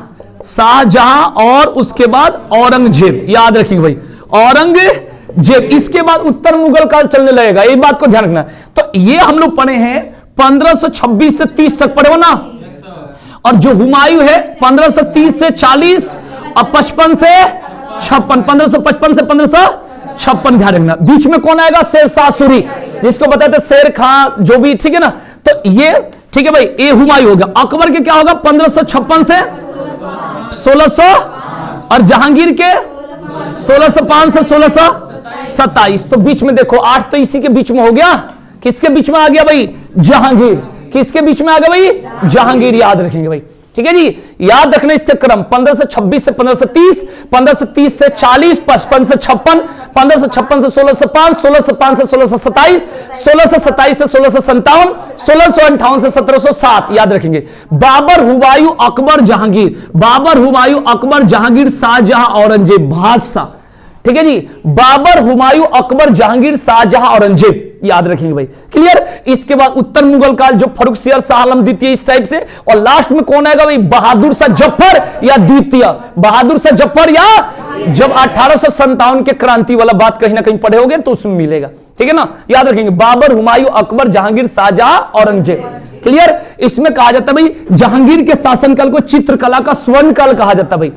शाहजहां, और उसके बाद औरंगजेब, याद रखिए भाई, औरंगजेब। इसके बाद उत्तर मुगल काल चलने लगेगा, ये बात को ध्यान रखना। तो ये हम लोग पढ़े हैं 1526 से 30 तक पढ़े हो ना, और जो हुमायूं है 1530 से 40 और 55 से 56, 1555 से 1556, ध्यान रखना। बीच में कौन आएगा, शेर शाह सूरी, जिसको बताते शेर खां, जो भी, ठीक है ना। तो ये ठीक है भाई, ये हुमायूं हो गया। अकबर के क्या होगा, 1556 से 1600, और जहांगीर के 1605 से 1627। तो बीच में देखो 8 तो इसी के बीच में हो गया, किसके बीच में आ गया भाई, जहांगीर, किसके बीच में आ गया भाई, जहांगीर, याद रखेंगे भाई, ठीक है जी। याद रखना इसका क्रम 1526 से 1530, 1530 से 40, 55 से 56, 1556 से 1605, 1605 से 1627, 1627 से 1657, 1658 से 1707, याद रखेंगे। बाबर, हुमायूं, अकबर, जहांगीर, बाबर, हुमायूं, अकबर, जहांगीर, शाहजहां, औरंगजेब, बादशाह, ठीक है जी। बाबर, हुमायूं, अकबर, जहांगीर, शाहजहां, औरंगजेब, याद रखेंगे भाई, क्लियर। इसके बाद उत्तर मुगल काल, जो फर्रुख सियर, शाह आलम द्वितीय, इस टाइप से, और लास्ट में कौन आएगा भाई, बहादुर शाह जफर या द्वितीय, बहादुर शाह जफर, या जब 1857 के क्रांति वाला बात कहीं ना कहीं पढ़े होगे तो उसमें मिलेगा, ठीक है ना, याद रखेंगे। बाबर, हुमायूं, अकबर, जहांगीर, शाहजहां, औरंगजेब, क्लियर। इसमें कहा जाता है भाई जहांगीर के शासनकाल को चित्रकला का स्वर्ण काल कहा जाता है भाई,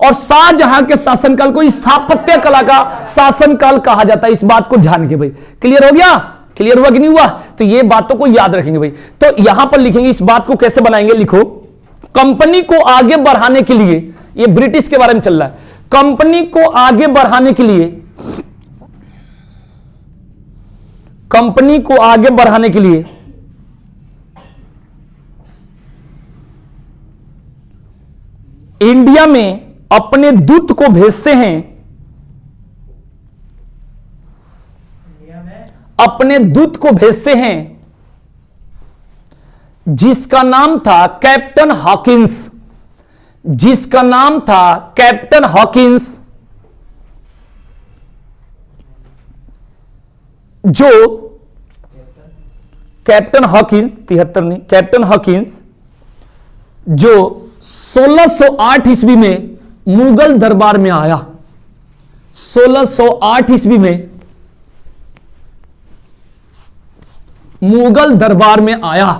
और शाहजहां के शासनकाल को स्थापत्य कला का शासनकाल कहा जाता है। इस बात को ध्यान रखिए भाई, क्लियर हो गया, क्लियर हुआ कि नहीं हुआ। तो ये बातों को याद रखेंगे भाई। तो यहां पर लिखेंगे, इस बात को कैसे बनाएंगे, लिखो, कंपनी को आगे बढ़ाने के लिए, ये ब्रिटिश के बारे में चल रहा है, कंपनी को आगे बढ़ाने के लिए, कंपनी को आगे बढ़ाने के लिए इंडिया में अपने दूत को भेजते हैं, अपने दूत को भेजते हैं, जिसका नाम था कैप्टन हॉकिंस, जिसका नाम था कैप्टन हॉकिंस, जो कैप्टन हॉकिंस 73 नहीं, कैप्टन हॉकिंस जो 1608 ईस्वी में मुगल दरबार में आया, 1608 ईस्वी में मुगल दरबार में आया।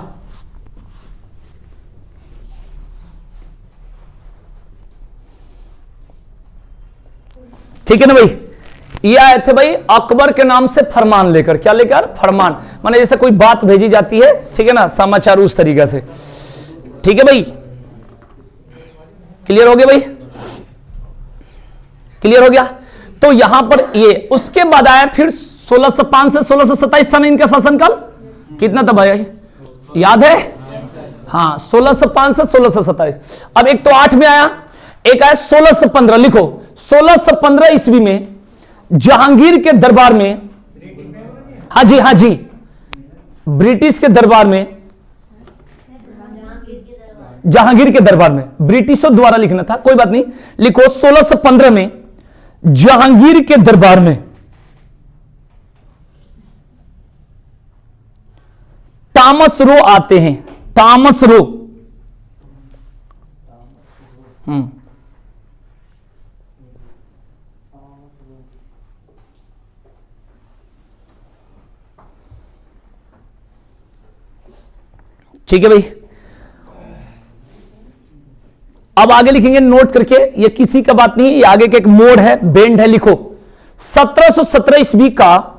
ठीक है ना भाई, ये आए थे भाई अकबर के नाम से फरमान लेकर। क्या लेकर? फरमान, माने जैसे कोई बात भेजी जाती है, ठीक है ना, समाचार उस तरीके से। ठीक है भाई, क्लियर हो गया भाई, क्लियर हो गया। तो यहां पर ये उसके बाद आया फिर 1605 से 1627 सन इनका शासनकाल। कितना था भाई, याद है? हाँ, 1605 से 1627। अब एक तो 8 में आया, एक आया 1615। लिखो 1615 ईस्वी में जहांगीर के दरबार में, हाँ जी हाँ जी, ब्रिटिश के दरबार में, जहांगीर के दरबार में, ब्रिटिशों द्वारा लिखना था, कोई बात नहीं, लिखो 1615 में जहांगीर के दरबार में टॉमस रो आते हैं, टॉमस रो। ठीक है भाई, अब आगे लिखेंगे नोट करके, ये किसी का बात नहीं, ये आगे का एक मोड है, बेंड है। लिखो 1717 ईस्वी का,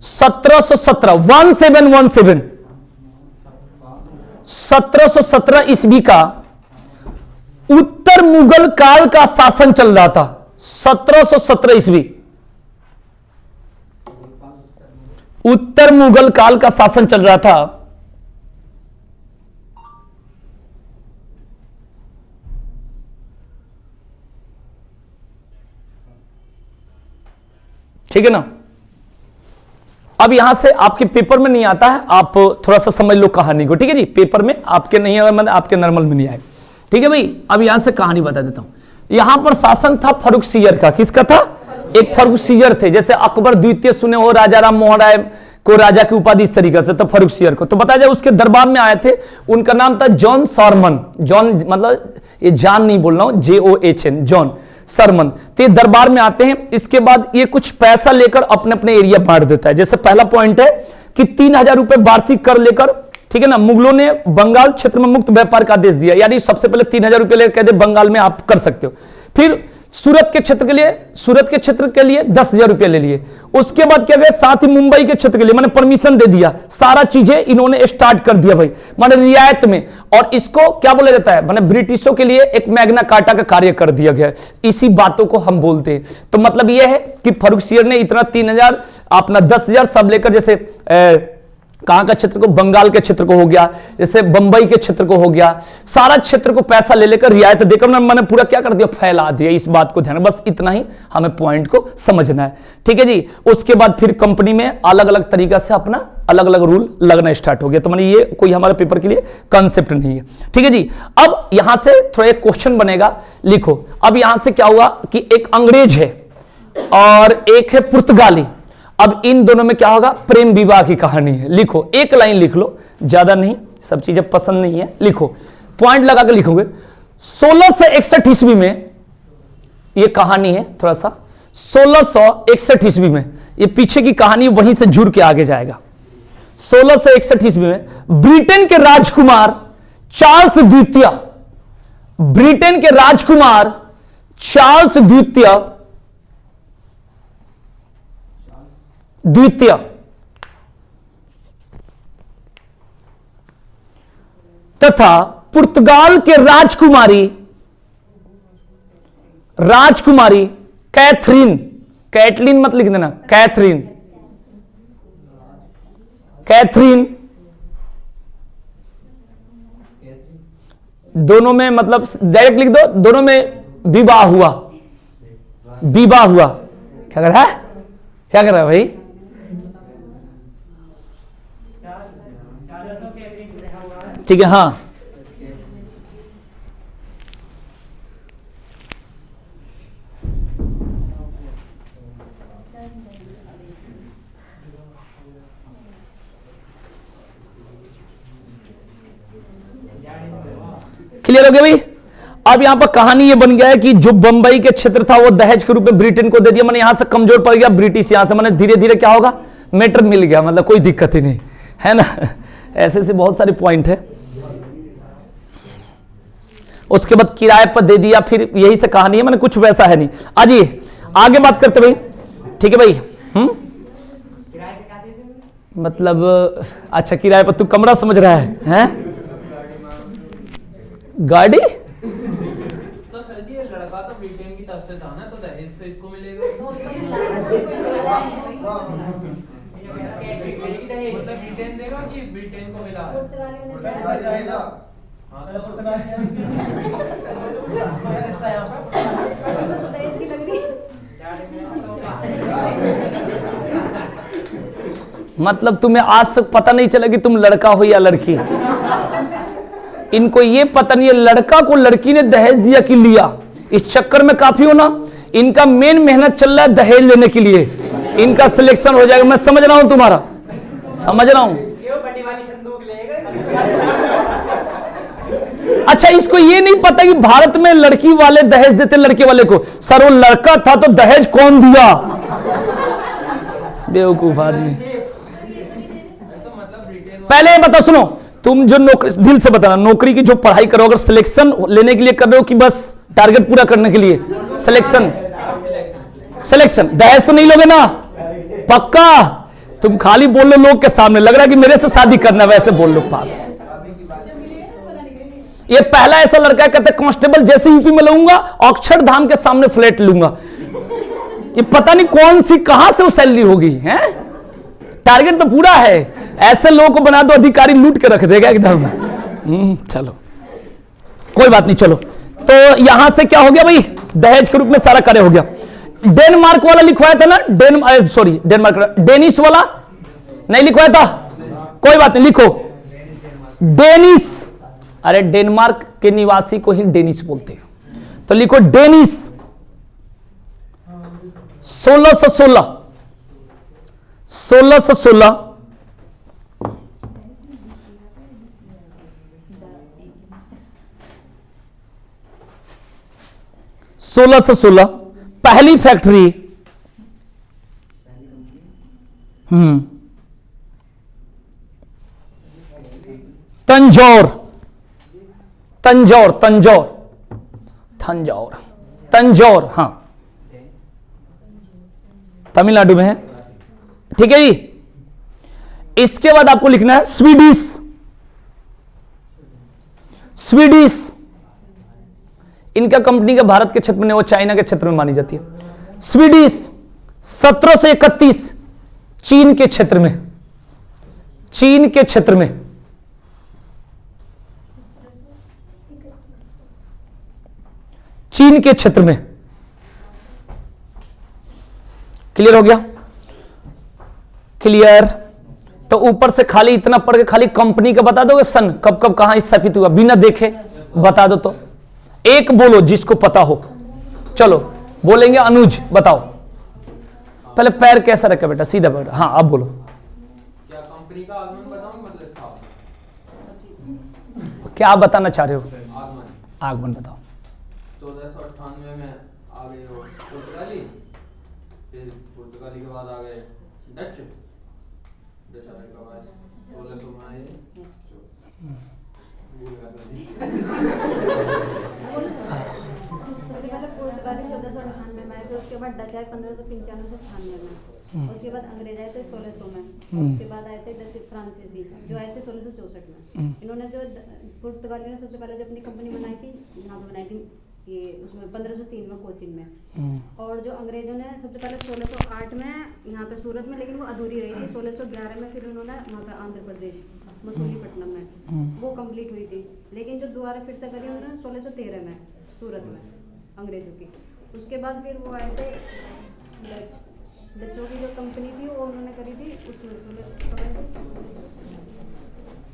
1717 1717 1717 ईस्वी का उत्तर मुगल काल का शासन चल रहा था। 1717 ईस्वी उत्तर मुगल काल का शासन चल रहा था। ठीक है ना। अब यहां से आपके पेपर में नहीं आता है, आप थोड़ा सा समझ लो कहानी को। ठीक है जी, पेपर में आपके नहीं आएगा, मतलब आपके नॉर्मल में नहीं आएगा। ठीक है भाई, अब यहां से कहानी बता देता हूं। यहां पर शासन था फर्रुखसियर का। किसका था? एक फर्रुखसियर थे, जैसे अकबर द्वितीय सुने हो, राजा राम मोहन राय को राजा की उपाधि इस तरीके से, तो फर्रुखसियर को तो बताया जाए, उसके दरबार में आए थे। उनका नाम था जॉन शॉरमन। जॉन मतलब ये जान नहीं बोल रहा हूं, JOHN, जॉन शॉरमन। तो ये दरबार में आते हैं। इसके बाद ये कुछ पैसा लेकर अपने अपने एरिया बांट देता है। जैसे पहला पॉइंट है कि 3000 रुपए वार्षिक कर लेकर, ठीक है ना, मुगलों ने बंगाल क्षेत्र में मुक्त व्यापार का आदेश दिया, यानी सबसे पहले 3000 रुपए लेकर कहते बंगाल में आप कर सकते हो। फिर सूरत के क्षेत्र के लिए 10,000 रुपए ले लिए। उसके बाद क्या गया, साथ ही मुंबई के क्षेत्र के लिए मैंने परमिशन दे दिया, सारा चीजें इन्होंने स्टार्ट कर दिया भाई, माने रियायत में। और इसको क्या बोला जाता है, माने ब्रिटिशों के लिए एक मैग्ना कार्टा का कार्य कर दिया गया। इसी बातों को हम बोलते हैं। तो मतलब यह है कि फर्रुखसियर ने इतना 3000, अपना 10,000 सब लेकर, जैसे कहां का क्षेत्र को, बंगाल के क्षेत्र को हो गया, जैसे बंबई के क्षेत्र को हो गया, सारा क्षेत्र को पैसा ले लेकर रियायत देकर मैंने पूरा क्या कर दिया, फैला दिया। इस बात को ध्यान, बस इतना ही हमें पॉइंट को समझना है। ठीक है जी। उसके बाद फिर कंपनी में अलग अलग तरीका से अपना अलग अलग रूल लगना स्टार्ट हो गया। तो मैंने ये कोई हमारे पेपर के लिए कंसेप्ट नहीं है। ठीक है जी। अब यहां से थोड़ा एक क्वेश्चन बनेगा, लिखो। अब यहां से क्या हुआ कि एक अंग्रेज है और एक है पुर्तगाली। अब इन दोनों में क्या होगा, प्रेम विवाह की कहानी है। लिखो, एक लाइन लिख लो, ज्यादा नहीं, सब चीजें पसंद नहीं है। लिखो, पॉइंट लगा के लिखोगे। 1661 ईस्वी में ये कहानी है, थोड़ा सा 1661 ईस्वी में, ये पीछे की कहानी वहीं से जुड़ के आगे जाएगा। 1661 ईस्वी में ब्रिटेन के राजकुमार चार्ल्स द्वितीय, ब्रिटेन के राजकुमार चार्ल्स द्वितीय तथा पुर्तगाल के राजकुमारी कैथरीन, कैटलीन मत लिख देना, कैथरीन दोनों में मतलब डायरेक्ट लिख दो, दोनों में विवाह हुआ, विवाह हुआ। क्या कर रहा है, क्या कर रहा है भाई? ठीक है, हाँ क्लियर हो गया भाई। अब यहां पर कहानी ये बन गया है कि जो बंबई के क्षेत्र था वो दहेज के रूप में ब्रिटेन को दे दिया, मैंने यहां से कमजोर पड़ गया ब्रिटिश, यहां से मैंने धीरे धीरे क्या होगा, मैटर मिल गया, मतलब कोई दिक्कत ही नहीं है ना। ऐसे से बहुत सारे पॉइंट है। उसके बाद किराए पर दे दिया, फिर यही से कहानी है, मैंने कुछ वैसा है नहीं। आइए आगे बात करते भाई, ठीक है भाई। मतलब अच्छा किराए पर तू कमरा समझ रहा है? गाड़ी तो सर जी ये लड़का तो ब्रिटेन की तरफ से था ना, तो दहेज तो इसको मिलेगा। मतलब ब्रिटेन देगा कि ब्रिटेन को मिला है? हाँ मतलब तुम्हें आज तक पता नहीं चला कि तुम लड़का हो या लड़की। इनको ये पता नहीं है लड़का को लड़की ने दहेज दिया कि लिया, इस चक्कर में काफी हो ना। इनका मेन मेहनत चल रहा है दहेज लेने के लिए, इनका सिलेक्शन हो जाएगा। मैं समझ रहा हूं तुम्हारा, समझ रहा हूं। अच्छा इसको ये नहीं पता कि भारत में लड़की वाले दहेज देते लड़के वाले को। सर वो लड़का था तो दहेज कौन दिया? बेवकूफ आदमी। पहले ये बताओ, सुनो, तुम जो नौकरी, दिल से बताना, नौकरी की जो पढ़ाई करो, अगर सिलेक्शन लेने के लिए कर रहे हो कि बस टारगेट पूरा करने के लिए? Selection, selection. दहेज तो नहीं लोगे ना? पक्का? तुम खाली बोल लो लोग के सामने, लग रहा है कि मेरे से शादी करना, वैसे बोल लो। पागल। ये पहला ऐसा लड़का कहते कांस्टेबल जैसे यूपी में लूंगा, अक्षरधाम के सामने फ्लैट लूंगा। ये पता नहीं कौन सी कहां से वो सैलरी होगी है। टारगेट तो पूरा है। ऐसे लोगों को बना दो अधिकारी लूट के रख देगा एकदम। चलो कोई बात नहीं। चलो तो यहां से क्या हो गया भाई, दहेज के रूप में सारा कार्य हो गया। डेनमार्क वाला लिखवाया था ना, सॉरी डेनमार्क, डेनिस वाला नहीं लिखवाया था? कोई बात नहीं, लिखो डेनिस। अरे डेनमार्क के निवासी को ही डेनिस बोलते हैं, तो लिखो डेनिस। 1616 1616 पहली फैक्ट्री तंजौर, तंजौर, तंजौर, तंजौर, तंजौर, हाँ तमिलनाडु में है। ठीक है जी। इसके बाद आपको लिखना है स्वीडिश, स्वीडिश। इनका कंपनी का भारत के क्षेत्र में, वो चाइना के क्षेत्र में मानी जाती है। स्वीडिश 1731 चीन के क्षेत्र में, चीन के क्षेत्र में। चीन के क्षेत्र में। क्लियर हो गया? क्लियर? तो ऊपर से खाली इतना पढ़ के खाली कंपनी का बता दोगे, सन कब कब कहां स्थापित हुआ, बिना देखे बता दो। तो एक बोलो जिसको पता हो। चलो बोलेंगे अनुज, बताओ पहले पैर कैसा रखा बेटा, सीधा बेटा। हाँ अब बोलो। क्या कंपनी का आगमन बताऊं, मतलब स्थापना? क्या आप बताना चाह रहे हो? आगमन, आगमन बताओ। 1498 में आ गए वो पुर्तगाली, फिर पुर्तगाली के बाद आ गए डच, डच आने के बाद 1600 में आए सबसे पहले पुर्तगाली 1498 में आए, फिर उसके बाद डच आए 1595 में, उसके बाद अंग्रेज आए थे 1600 में, उसके बाद आए थे डच फ्रांसीसी जो आए थे 1664 में। इन्होंने जो पुर्तगाली ने सबसे पहले जो अपनी कंपनी बनाई थी, यहाँ पे बनाई थी ये उसमें 1503 में कोचिन में। और जो अंग्रेजों ने सबसे पहले 1608 में यहाँ पे सूरत में, लेकिन वो अधूरी रही थी। 1611 में फिर उन्होंने वहाँ पे आंध्र प्रदेश मसूलीपट्टनम में, वो कंप्लीट हुई थी। लेकिन जो दोबारा फिर से करी उन्होंने 1613 में सूरत में अंग्रेजों की। उसके बाद फिर वो आए थे डचों की जो कंपनी थी वो उन्होंने करी थी उसमें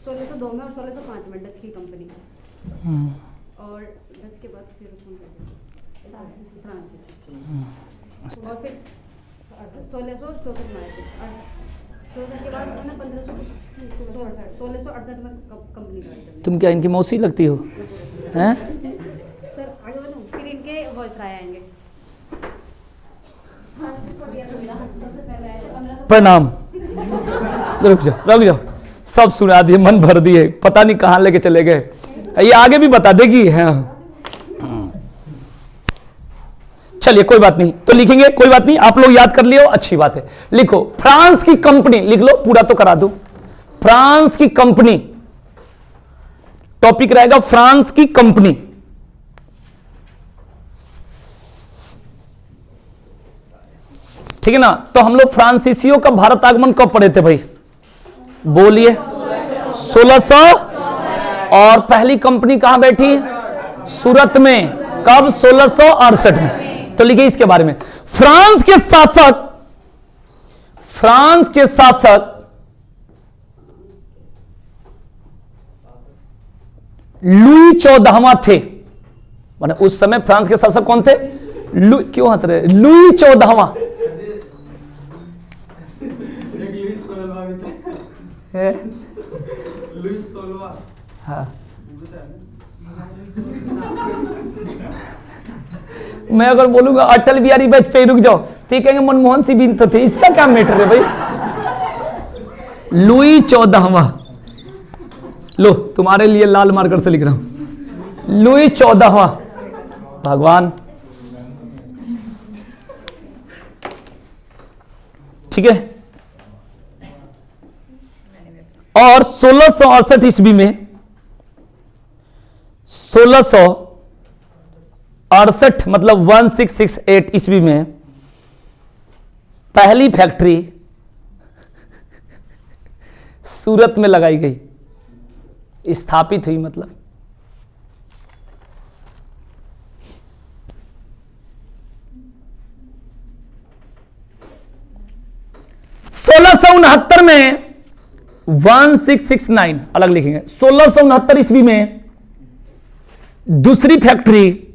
1602 में और 1605 में डच की कंपनी। और डच के बाद फिर फ्रांसीसी और फिर 1664 में आए थे। 64 के बाद उन्होंने 1668 में कंपनी बनाई। तुम क्या इनकी मौसी लगती हो हैं? सर आगे बढ़ूं, फिर इनके वॉइस राय आएंगे। सबसे पहले आए थे 1500। प्रणाम। रुक जाओ, सब सुना दिए, मन भर दिए, पता नहीं कहां लेके चले गए। ये आगे भी बता देगी। हाँ चलिए कोई बात नहीं, तो लिखेंगे, कोई बात नहीं, आप लोग याद कर लियो, अच्छी बात है। लिखो फ्रांस की कंपनी, लिख लो, पूरा तो करा दो। फ्रांस की कंपनी टॉपिक रहेगा, फ्रांस की कंपनी। ठीक है ना? तो हम लोग फ्रांसीसियों का भारत आगमन कब पढ़े थे भाई? बोलिए। 1600। और पहली कंपनी कहां बैठी? सूरत में। कब? 1668 में। तो लिखिए इसके बारे में। फ्रांस के शासक लुई 14वां थे। माने उस समय फ्रांस के शासक कौन थे? क्यों हंस रहे? लुई 14वां है। हाँ मैं अगर बोलूंगा अटल बिहारी वाजपेयी, रुक जाओ, तो ये कहेंगे मनमोहन सिंह भी तो थे, इसका क्या मैटर है भाई? लुई 14वां, लो तुम्हारे लिए लाल मार्कर से लिख रहा हूं, लुई 14वां। भगवान, ठीक है। और 1668 ईस्वी में, 1668 मतलब 1668 ईस्वी में पहली फैक्ट्री सूरत में लगाई गई, स्थापित हुई। मतलब (1669) में 1669 अलग लिखेंगे। 1669 ईस्वी में दूसरी फैक्ट्री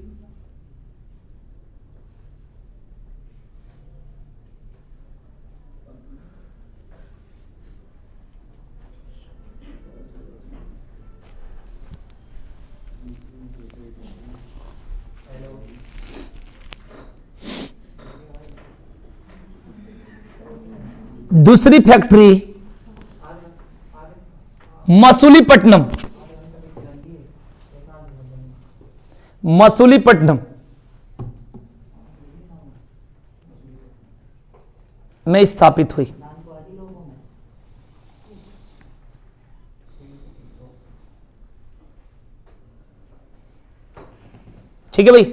मसूलीपट्टनम में स्थापित हुई। ठीक है भाई।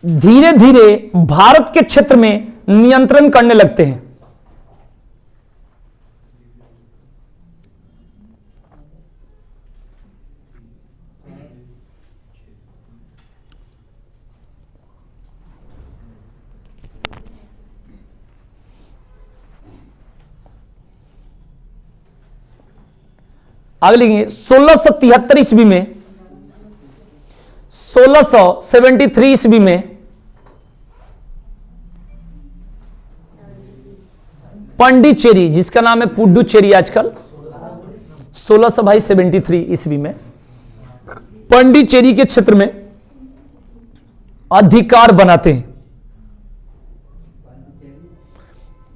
धीरे धीरे भारत के क्षेत्र में नियंत्रण करने लगते हैं। आगे लिखेंगे 1673 ईस्वी में, 1673 ईस्वी में पांडिचेरी, जिसका नाम है पुडुचेरी आजकल, 1673 ईस्वी में पांडिचेरी के क्षेत्र में अधिकार बनाते हैं,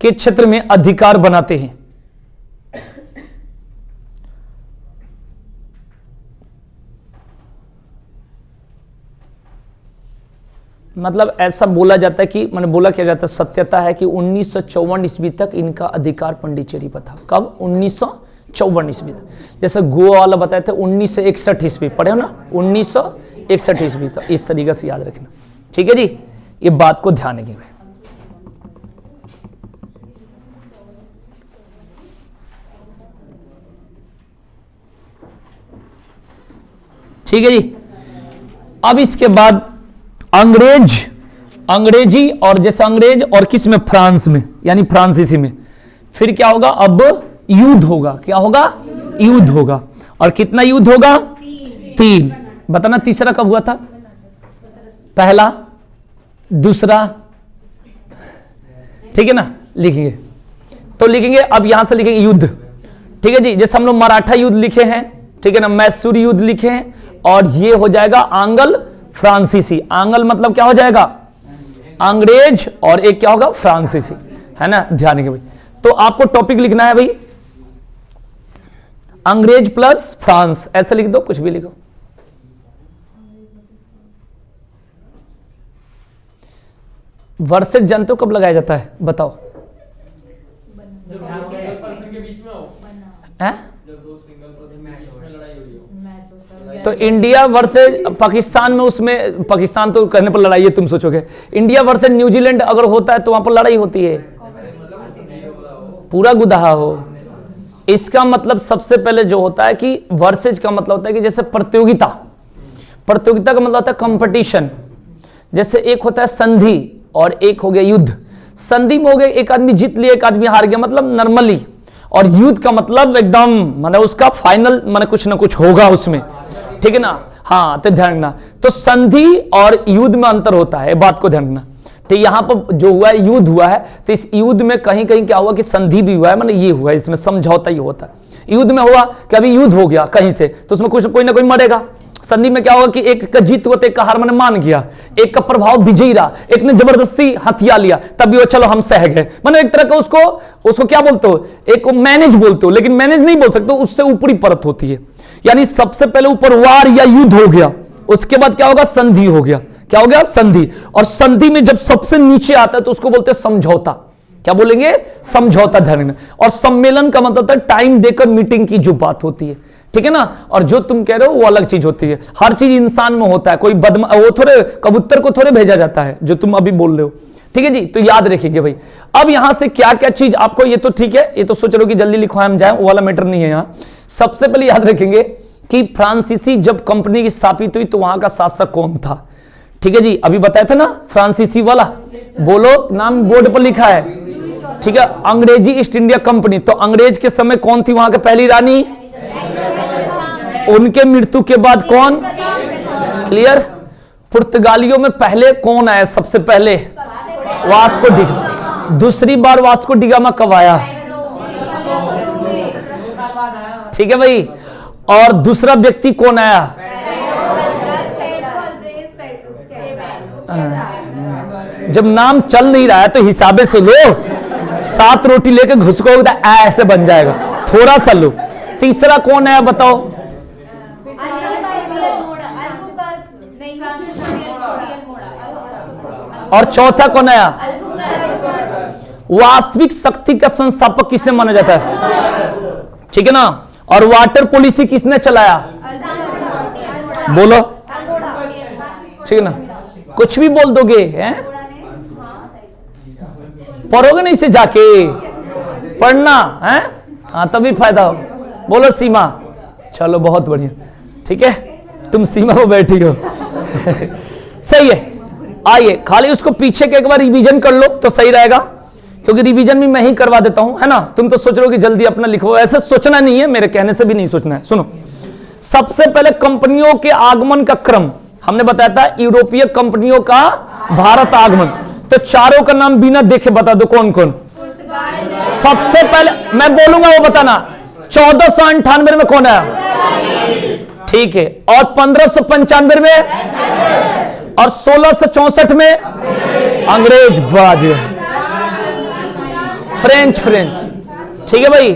के क्षेत्र में अधिकार बनाते हैं। मतलब ऐसा बोला जाता है कि मैंने बोला क्या जाता है, सत्यता है कि 1954 ईस्वी तक इनका अधिकार पांडिचेरी पर था। कब? 1954 ईस्वी तक। जैसे गोवा वाला बताए थे 1961 ईस्वी, पढ़े हो ना, 1961 ईस्वी तक। इस तरीके से याद रखना, ठीक है जी, ये बात को ध्यान रखिए। ठीक है जी। अब इसके बाद अंग्रेजी और जैसे अंग्रेज और किस में, फ्रांस में, यानी फ्रांसीसी में। फिर क्या होगा, अब युद्ध होगा। क्या होगा, युद्ध होगा। और कितना युद्ध होगा, 3। बताना तीसरा कब हुआ था, पहला, दूसरा, ठीक है ना, लिखेंगे तो लिखेंगे। अब यहां से लिखेंगे युद्ध, ठीक है जी। जैसे हम लोग मराठा युद्ध लिखे हैं, ठीक है ना, मैसूर युद्ध लिखे हैं, और ये हो जाएगा आंग्ल फ्रांसीसी। आंग्ल मतलब क्या हो जाएगा, अंग्रेज, और एक क्या होगा, फ्रांसीसी, है ना, ध्यान रखिए भाई। तो आपको टॉपिक लिखना है भाई, अंग्रेज प्लस फ्रांस, ऐसे लिख दो, कुछ भी लिखो। वर्सेज जानते हो कब लगाया जाता है, बताओ। तो इंडिया वर्सेज पाकिस्तान में, उसमें पाकिस्तान तो कहने पर लड़ाई है, तुम सोचोगे इंडिया वर्सेज न्यूजीलैंड अगर होता है तो वहां पर लड़ाई होती है, पूरा गुदाहा हो। इसका मतलब सबसे पहले जो होता है कि वर्सेज का मतलब होता है कि जैसे प्रतियोगिता का मतलब होता है कंपटीशन। जैसे एक होता है संधि और एक हो गया युद्ध। संधि में हो गया एक आदमी जीत लिया, एक आदमी हार गया, मतलब नॉर्मली। और युद्ध का मतलब एकदम माने उसका फाइनल, माने कुछ ना कुछ होगा उसमें, ठीक है ना। हाँ, तो ध्यान रखना, तो संधि और युद्ध में अंतर होता है, बात को ध्यान रखना। तो यहां पर जो हुआ है, युद्ध हुआ है, तो इस युद्ध में कहीं कहीं क्या हुआ कि संधि भी हुआ है, माने ये हुआ है, इसमें समझौता ही होता है। युद्ध में हुआ कि अभी युद्ध हो गया कहीं से, तो उसमें कुछ कोई ना कोई मरेगा। संधि में क्या होगा कि एक का जीत हुआ तो एक का हार मैंने मान गया, एक का प्रभाव विजयी रहा, एक ने जबरदस्ती हथियार लिया, तब भी वो चलो हम सह गए। मतलब एक तरह का उसको क्या बोलते हो, एक को मैनेज बोलते हो, लेकिन मैनेज नहीं बोल सकते, उससे ऊपरी परत होती है। यानी सबसे पहले ऊपर वार या युद्ध हो गया, उसके बाद क्या होगा, संधि हो गया। क्या हो गया, संधि। और संधि में जब सबसे नीचे आता है तो उसको बोलते हैं समझौता। क्या बोलेंगे, समझौता। ध्यान। और सम्मेलन का मतलब है टाइम देकर मीटिंग की जो बात होती है, ठीक है ना। और जो तुम कह रहे हो वो अलग चीज होती है। हर चीज इंसान में होता है, कोई वो थोड़े कबूतर को थोड़े भेजा जाता है जो तुम अभी बोल रहे हो, ठीक है जी। तो याद रखिएगा भाई। अब यहां से क्या क्या चीज आपको, ये तो ठीक है, ये तो सोच रहे हो कि जल्दी लिखो हम जाए, वो वाला मैटर नहीं है यहां। सबसे पहले याद रखेंगे कि फ्रांसीसी जब कंपनी की स्थापित हुई तो वहां का शासक कौन था, ठीक है जी। अभी बताया था ना फ्रांसीसी वाला, बोलो नाम बोर्ड पर लिखा है, ठीक है। अंग्रेजी ईस्ट इंडिया कंपनी, तो अंग्रेज के समय कौन थी वहां के पहली रानी, उनके मृत्यु के बाद कौन, क्लियर। पुर्तगालियों में पहले कौन आया, सबसे पहले वास्को डिगामा। दूसरी बार वास्को डिगामा कब आया, ठीक है भाई। और दूसरा व्यक्ति कौन आया, जब नाम चल नहीं रहा है तो हिसाबे से लो, 7 रोटी लेके घुसको ऐसे बन जाएगा, थोड़ा सा लो। तीसरा कौन है बताओ, और चौथा कौन आया, वास्तविक शक्ति का संस्थापक किसे माना जाता है, ठीक है ना। और वाटर पॉलिसी किसने चलाया, बोलो, ठीक है ना। कुछ भी बोल दोगे हैं, पढ़ोगे नहीं, इसे जाके पढ़ना है, हाँ तभी फायदा हो। बोलो सीमा, चलो बहुत बढ़िया, ठीक है, तुम सीमा को बैठी हो सही है। आइए खाली उसको पीछे के एक बार रिवीजन कर लो तो सही रहेगा, क्योंकि रिवीजन भी मैं ही करवा देता हूं, है ना। तुम तो सोच रहे हो कि जल्दी अपना लिखो, ऐसे सोचना नहीं है, मेरे कहने से भी नहीं सोचना है। सुनो, सबसे पहले कंपनियों के आगमन का क्रम हमने बताया था, यूरोपीय कंपनियों का भारत आगमन। तो चारों का नाम बिना देखे बता दो कौन कौन। सबसे पहले मैं बोलूंगा वो बताना, 1498 में कौन आया, ठीक है। और 1595 में, और 1664 में अंग्रेज, बाजी फ्रेंच, ठीक है भाई।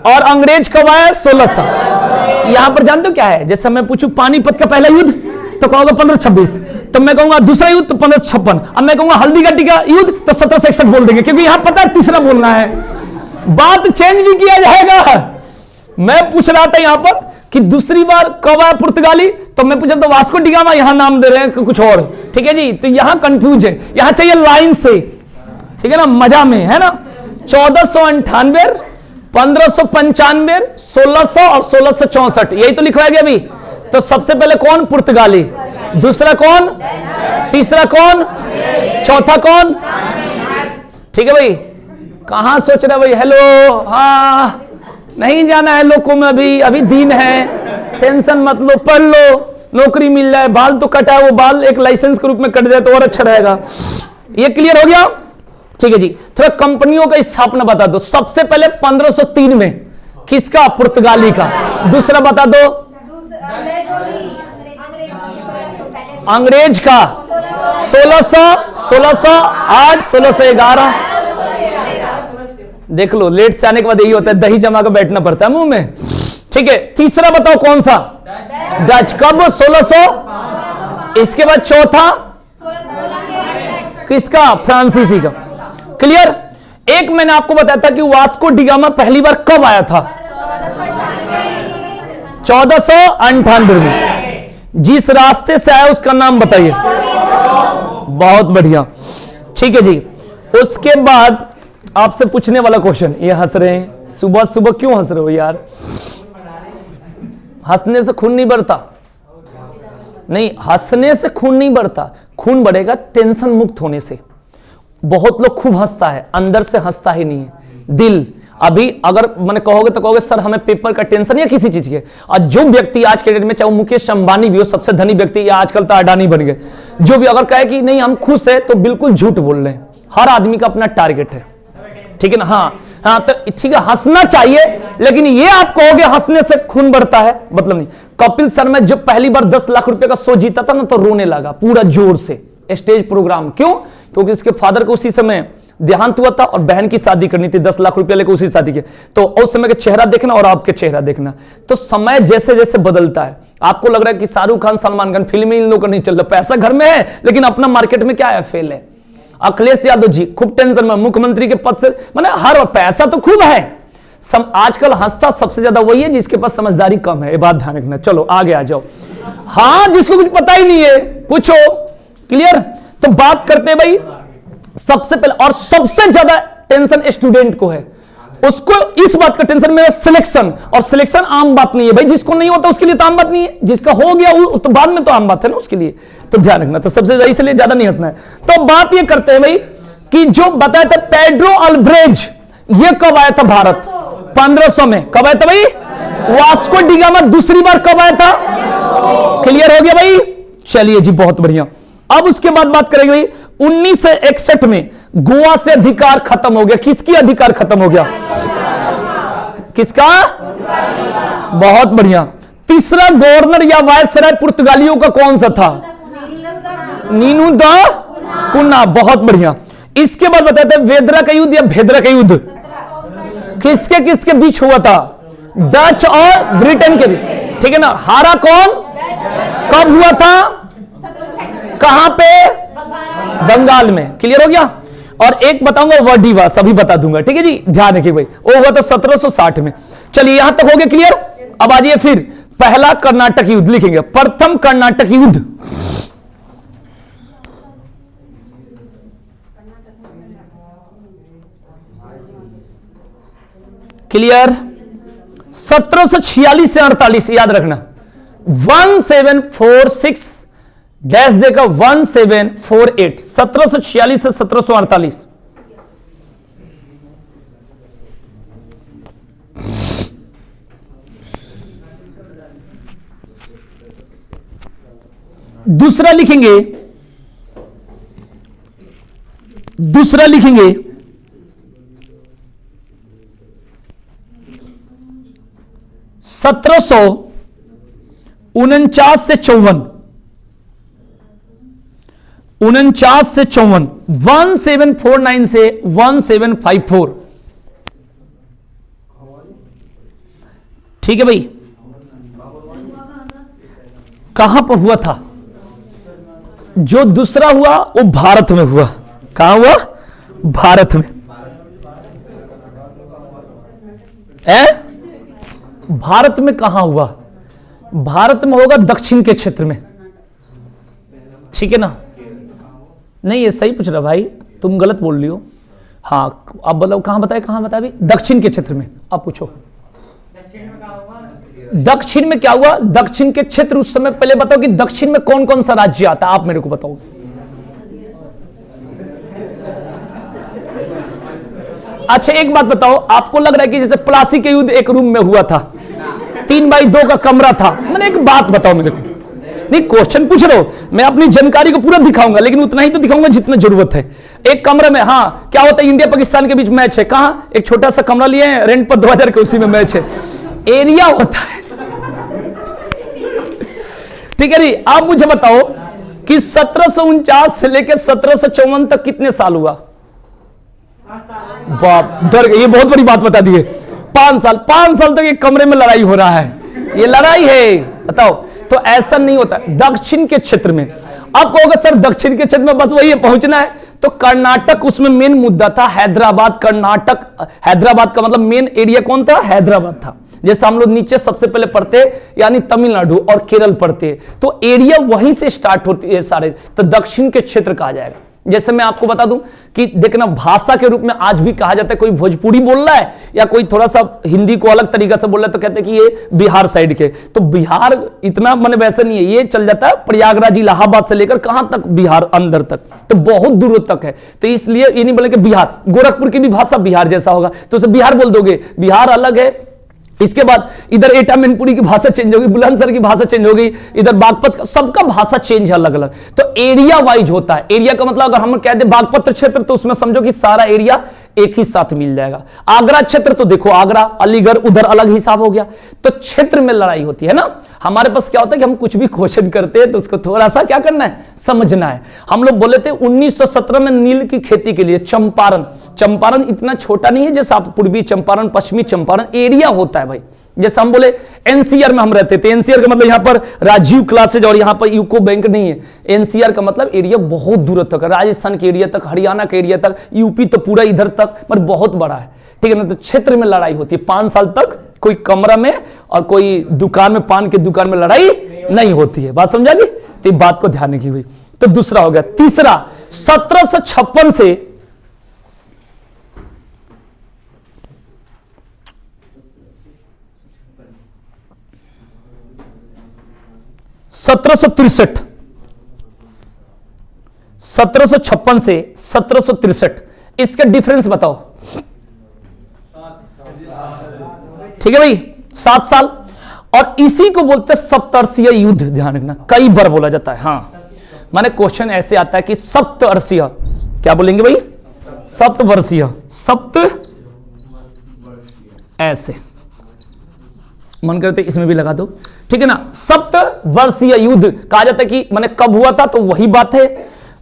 और अंग्रेज कब आया, 1600। यहां पर जानते हो क्या है, जैसे मैं पूछूं पानीपत का पहला युद्ध तो कहोगे 1526, तो मैं कहूंगा दूसरा युद्ध तो 1556, अब मैं कहूंगा हल्दी घाटी का युद्ध तो 1761 बोल देंगे, क्योंकि यहां पता है तीसरा बोलना है। बात चेंज भी किया जाएगा। मैं पूछ रहा था यहां पर कि दूसरी बार कब आया पुर्तगाली, तो मैं पूछा तो वास्को डिगामा, यहां नाम दे रहे हैं कुछ और, ठीक है जी। तो यहां कंफ्यूज है, यहां चाहिए लाइन से, ठीक है ना, मजा में, है ना। 1498, 1595, 1600 और 1664, यही तो लिखवाया गया अभी। तो सबसे पहले कौन? पुर्तगाली। दूसरा कौन? तीसरा कौन? चौथा कौन? ठीक है भाई, कहां सोच रहे भाई? हेलो, हाँ नहीं जाना है लोगों में, अभी दिन है, टेंशन मत लो, पढ़ लो, नौकरी मिल जाए, बाल तो कटा है, वो बाल एक लाइसेंस के रूप में कट जाए तो और अच्छा रहेगा। ये क्लियर हो गया? ठीक है जी। थोड़ा कंपनियों का स्थापना बता दो। सबसे पहले 1503 में किसका? पुर्तगाली का। दूसरा बता दो, अंग्रेज का। 1608, 1611। देख लो, लेट से आने के बाद यही होता है, दही जमा कर बैठना पड़ता है मुंह में। ठीक है, तीसरा बताओ कौन सा? डच। कब? 1600। इसके बाद चौथा किसका? फ्रांसीसी का। क्लियर? एक मैंने आपको बताया था कि वास्को डिगामा पहली बार कब आया था? 1498 में। जिस रास्ते से आया उसका नाम बताइए। बहुत बढ़िया, ठीक है जी। उसके बाद आपसे पूछने वाला क्वेश्चन, ये हंस रहे हैं सुबह सुबह, क्यों हंस रहे हो यार? हंसने से खून नहीं बढ़ता, नहीं, हंसने से खून नहीं बढ़ता, खून बढ़ेगा टेंशन मुक्त होने से। बहुत लोग खूब हंसता है, अंदर से हंसता ही नहीं है। दिल, अभी अगर मैंने कहोगे तो कहोगे सर हमें पेपर का टेंशन या किसी चीज के, और जो व्यक्ति आज के डेट में, चाहे वो मुकेश अंबानी भी हो, सबसे धनी व्यक्ति, या आजकल तो अडानी बन गए, जो भी अगर कहे कि नहीं हम खुश है, तो बिल्कुल झूठ बोल रहे हैं। हर आदमी का अपना टारगेट है, ठीक है ना? हाँ, तो ठीक है, हंसना चाहिए, लेकिन ये आप कहोगे हंसने से खून बढ़ता है, मतलब नहीं। कपिल शर्मा जब पहली बार 10 लाख रुपए का शो जीता था ना, तो रोने लगा पूरा जोर से, स्टेज प्रोग्राम। क्यों? क्योंकि उसके फादर को उसी समय देहांत हुआ था और बहन की शादी करनी थी, 10 लाख रुपया लेकर उसी शादी के। तो उस समय का चेहरा देखना और आपके चेहरा देखना, तो समय जैसे जैसे बदलता है। आपको लग रहा है कि शाहरुख खान, सलमान खान, फिल्म इन लोगों का नहीं चल रहा, पैसा घर में है, लेकिन अपना मार्केट में क्या है? फेल है। अखिलेश यादव जी खूब टेंशन में, मुख्यमंत्री के पद से, माने हर पैसा तो खूब है। आजकल हंसता सबसे ज्यादा वही है जिसके पास समझदारी कम है, ये बात ध्यान रखना। चलो आगे आ जाओ। हाँ, जिसको कुछ पता ही नहीं है पूछो। क्लियर? तो बात करते हैं भाई, सबसे पहले और सबसे ज्यादा टेंशन स्टूडेंट को है, उसको इस बात का टेंशन में सिलेक्शन, और सिलेक्शन आम बात नहीं है भाई, जिसको नहीं होता उसके लिए तो आम बात नहीं है, जिसका हो गया वो तो बाद में तो आम बात है ना उसके लिए, तो ध्यान रखना। तो सबसे ज्यादा इसलिए ज्यादा नहीं हंसना है। तो बात ये करते हैं भाई कि जो बताया था पेड्रो अल्ब्रेज, ये कब आया था भारत? 1500 में। कब आया था भाई? वास्को डिगामा दूसरी बार कब आया था? क्लियर हो गया भाई? चलिए जी, बहुत बढ़िया। अब उसके बाद बात करेंगे भाई 1961 में गोवा से अधिकार खत्म हो गया। किसकी अधिकार खत्म हो गया? किसका? बहुत बढ़िया। तीसरा गवर्नर या वायसराय पुर्तगालियों का कौन सा था? नीनू द कुन्ना। बहुत बढ़िया। इसके बाद बताते हैं वेदरा का युद्ध या भेदरा का युद्ध किसके किसके बीच हुआ था? डच और ब्रिटेन के बीच, ठीक है ना? हारा कौन? कब हुआ था? कहां पे? बंगाल में। क्लियर हो गया? और एक बताऊंगा वर्डिवा, सभी बता दूंगा, ठीक है जी? ध्यान रखिए भाई, वो हुआ था 1760 में। चलिए यहां तक हो गया क्लियर। अब आ जाइए फिर पहला कर्नाटक युद्ध लिखेंगे, प्रथम कर्नाटक युद्ध। क्लियर? 1746 से 48 याद रखना। 1746 डैश देगा 1748। 1746 से 1748। दूसरा लिखेंगे, दूसरा लिखेंगे 1749 से 54। 49 से 54, 1749 से 1754। ठीक है भाई? कहां पर हुआ था? जो दूसरा हुआ वो भारत में हुआ। कहां हुआ? भारत में। भारत में कहां हुआ? भारत में होगा दक्षिण के क्षेत्र में, ठीक है ना? नहीं, ये सही पूछ रहा भाई, तुम गलत बोल रही हो। हाँ, अब बताओ कहां बताए, कहां बताए? दक्षिण के क्षेत्र में। अब पूछो। दक्षिण में कहां हुआ? दक्षिण में क्या हुआ, दक्षिण के क्षेत्र उस समय, पहले बताओ कि दक्षिण में कौन कौन सा राज्य आता है, आप मेरे को बताओ। अच्छा एक बात बताओ, आपको लग रहा है कि जैसे प्लासी के युद्ध एक रूम में हुआ था, 3x2 का कमरा था, मैंने एक बात बताओ मेरे को, नहीं क्वेश्चन पूछ रहे हो, मैं अपनी जानकारी को पूरा दिखाऊंगा, लेकिन उतना ही तो दिखाऊंगा जितना जरूरत है। एक कमरे में, हाँ क्या होता है, इंडिया पाकिस्तान के बीच मैच है, कहाँ, एक छोटा सा कमरा लिए हैं रेंट पर 2000 के, उसी में मैच है, एरिया होता है। ठीक है, नहीं आप मुझे बताओ कि 1749 से लेकर 1754 तक कितने साल हुआ? बाप डर गए, ये बहुत बड़ी बात बता दी है, 5 साल। 5 साल तक एक कमरे में लड़ाई हो रहा है, ये लड़ाई है, बताओ। तो ऐसा नहीं होता दक्षिण के क्षेत्र में। आप कहोगे सर दक्षिण के क्षेत्र में बस वही है, पहुंचना है, तो कर्नाटक उसमें मेन मुद्दा था, हैदराबाद, कर्नाटक, हैदराबाद का मतलब मेन एरिया कौन था? हैदराबाद था। जैसे हम लोग नीचे सबसे पहले पढ़ते यानी तमिलनाडु और केरल पढ़ते, तो एरिया वहीं से स्टार्ट होती है सारे, तो दक्षिण के क्षेत्र कहा जाएगा। जैसे मैं आपको बता दूं कि देखना, भाषा के रूप में आज भी कहा जाता है, कोई भोजपुरी बोल रहा है या कोई थोड़ा सा हिंदी को अलग तरीका से बोल रहा है तो कहते हैं कि ये बिहार साइड के, तो बिहार इतना माने वैसे नहीं है, ये चल जाता है प्रयागराज इलाहाबाद से लेकर कहां तक, बिहार अंदर तक, तो बहुत दूर तक है। तो इसलिए ये नहीं बोले कि बिहार, गोरखपुर की भी भाषा बिहार जैसा होगा तो उसे बिहार बोल दोगे, बिहार अलग है। इसके बाद इधर एटा मैनपुरी की भाषा चेंज होगी, बुलंदशहर की भाषा चेंज होगी, इधर बागपत, सबका भाषा चेंज है अलग अलग, तो एरिया वाइज होता है। एरिया का मतलब अगर हम कहते हैं बागपत क्षेत्र तो उसमें समझो कि सारा एरिया एक ही साथ मिल जाएगा। आगरा क्षेत्र तो देखो आगरा, अलीगढ़ उधर अलग हिसाब हो गया, तो क्षेत्र में लड़ाई होती है ना। हमारे पास क्या होता है कि हम कुछ भी क्वेश्चन करते हैं तो उसको थोड़ा सा क्या करना है, समझना है। हम लोग बोले थे 1917 में नील की खेती के लिए चंपारण, चंपारण इतना छोटा नहीं है जैसे आप पूर्वी चंपारण, पश्चिमी चंपारण एरिया होता है भाई। जैसे हम बोले एनसीआर में हम रहते थे, एनसीआर का मतलब यहां पर राजीव क्लासेज और यहां पर यूको बैंक नहीं है। एनसीआर का मतलब एरिया बहुत दूर तक, राजस्थान के एरिया तक, हरियाणा के एरिया तक, यूपी तो पूरा इधर तक, पर बहुत बड़ा है, ठीक है ना। तो क्षेत्र में लड़ाई होती है, 5 साल तक कोई कमरा में और कोई दुकान में, पान की दुकान में लड़ाई नहीं होती है। बात समझा गई? तो बात को ध्यान की हुई। तो दूसरा हो गया। तीसरा 1756 से 1763, 1756 से 1763 इसका डिफरेंस बताओ। ठीक है भाई, 7 साल। और इसी को बोलते हैं सप्तवर्षीय युद्ध, ध्यान रखना, कई बार बोला जाता है। हाँ माने क्वेश्चन ऐसे आता है कि सप्तवर्षीय, क्या बोलेंगे भाई? सप्तवर्षीय, सप्त ऐसे मन करते इसमें भी लगा दो, ठीक है ना। सप्तवर्षीय युद्ध कहा जाता है कि माने कब हुआ था तो वही बात है,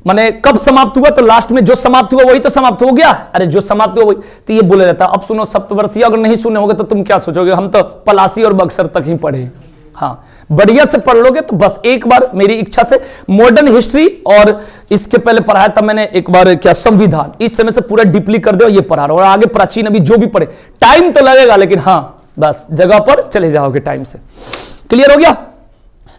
माने कब समाप्त हुआ तो लास्ट में जो समाप्त हुआ वही तो समाप्त हो गया, अरे जो समाप्त हुआ वही, तो ये बोला जाता है। अब सुनो सप्तवर्षीय, अगर नहीं सुने होगे तो तुम क्या सोचोगे, हम तो पलासी और बक्सर तक ही पढ़े। हाँ बढ़िया से पढ़ लोगे तो बस एक बार मेरी इच्छा से मॉडर्न हिस्ट्री और इसके पहले पढ़ाया था मैंने एक बार क्या संविधान, इस समय से पूरा डीपली कर दो, ये पढ़ा रहा हूं। और आगे प्राचीन अभी जो भी पढ़े, टाइम तो लगेगा लेकिन हाँ बस जगह पर चले जाओगे टाइम से। क्लियर हो गया?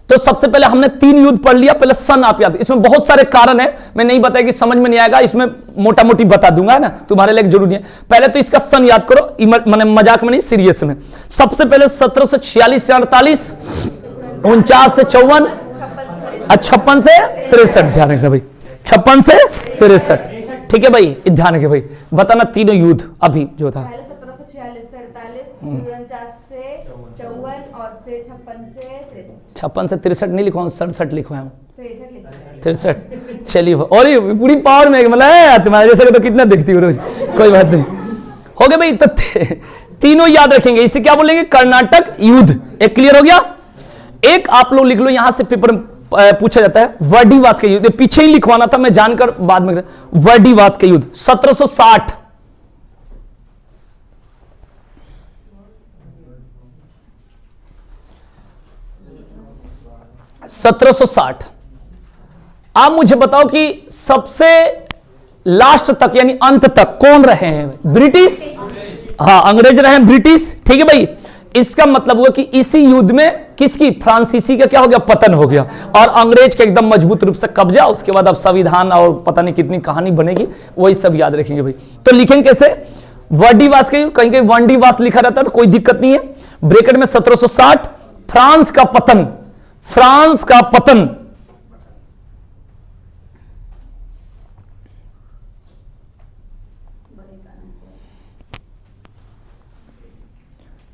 तो सबसे पहले हमने 3 युद्ध पढ़ लिया। पहले सन आप याद, इसमें बहुत सारे कारण है, मैं नहीं बताया कि समझ में नहीं आएगा, इसमें मोटा मोटी बता दूंगा, है ना, तुम्हारे लिए जरूरी है। पहले तो इसका सन याद करो, मैंने मजाक में नहीं सीरियस में। सबसे पहले 1746 से 48, 49 से 54, 56 से 63, ध्यान रखना भाई, 56 से 63, ठीक है भाई, ध्यान रखिए भाई। बताना तीनों युद्ध अभी जो था, 1746 से 48, 49 से 54 और फिर 56 से 63। 56 से 63 नहीं लिखवाऊं, 67 लिखवाया हूं, 63। चलिए, और ये पूरी पावर में मतलब तुम्हारे जैसे तो कितना देखती हो रोज, कोई बात नहीं। हो गया भाई, तो तीनों याद रखेंगे। इसे क्या बोलेंगे? कर्नाटक युद्ध। एक क्लियर हो गया। एक आप लोग लिख लो, यहां से पेपर में पूछा जाता है वर्डीवास के युद्ध, पीछे ही लिखवाना था मैं जानकर बाद में। वर्डीवास के युद्ध 1760, 1760। आप मुझे बताओ कि सबसे लास्ट तक यानी अंत तक कौन रहे हैं? ब्रिटिश। हाँ अंग्रेज रहे हैं, ब्रिटिश, ठीक है भाई। इसका मतलब हुआ कि इसी युद्ध में किसकी? फ्रांसीसी का क्या हो गया? पतन हो गया, और अंग्रेज के एकदम मजबूत रूप से कब्जा। उसके बाद अब संविधान और पता नहीं कितनी कहानी बनेगी, वही सब याद रखेंगे भाई। तो लिखेंगे कैसे? वर्डीवास के, कहीं कहीं वनडीवास लिखा रहता है तो कोई दिक्कत नहीं है। ब्रैकेट में 1760 फ्रांस का पतन, फ्रांस का पतन।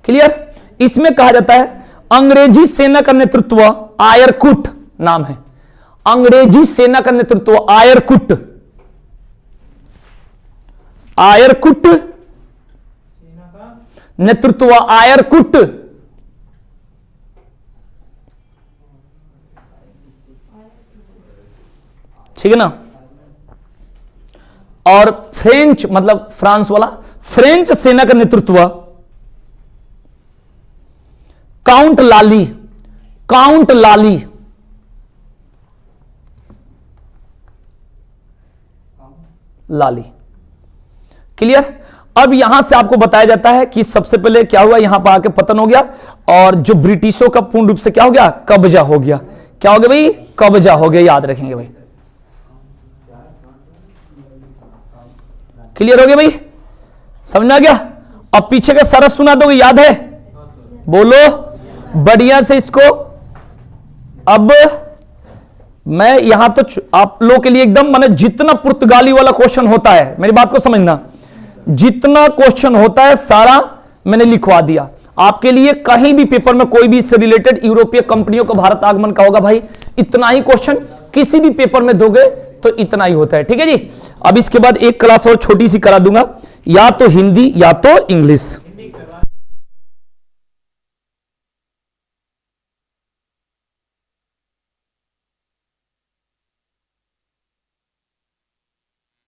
क्लियर? इसमें कहा जाता है अंग्रेजी सेना का नेतृत्व आयरकुट नाम है, अंग्रेजी सेना का नेतृत्व आयरकुट, आयरकुट नेतृत्व आयरकुट। ठीक है ना? और फ्रेंच मतलब फ्रांस वाला, फ्रेंच सेना का नेतृत्व काउंट लाली, काउंट लाली। लाली। क्लियर? अब यहां से आपको बताया जाता है कि सबसे पहले क्या हुआ, यहां पर आके पतन हो गया और जो ब्रिटिशों का पूर्ण रूप से क्या हो गया, कब्जा हो गया। क्या हो गया भाई? कब्जा हो गया, याद रखेंगे भाई। क्लियर हो गया भाई? समझ में आ गया? अब पीछे का सरस सुना दोगे, याद है? बोलो बढ़िया से इसको। अब मैं यहां तो आप लोगों के लिए एकदम माने जितना पुर्तगाली वाला क्वेश्चन होता है, मेरी बात को समझना, जितना क्वेश्चन होता है सारा मैंने लिखवा दिया आपके लिए। कहीं भी पेपर में कोई भी इससे रिलेटेड यूरोपीय कंपनियों का भारत आगमन का होगा भाई, इतना ही क्वेश्चन किसी भी पेपर में दोगे तो इतना ही होता है। ठीक है जी? अब इसके बाद एक क्लास और छोटी सी करा दूंगा, या तो हिंदी या तो इंग्लिश।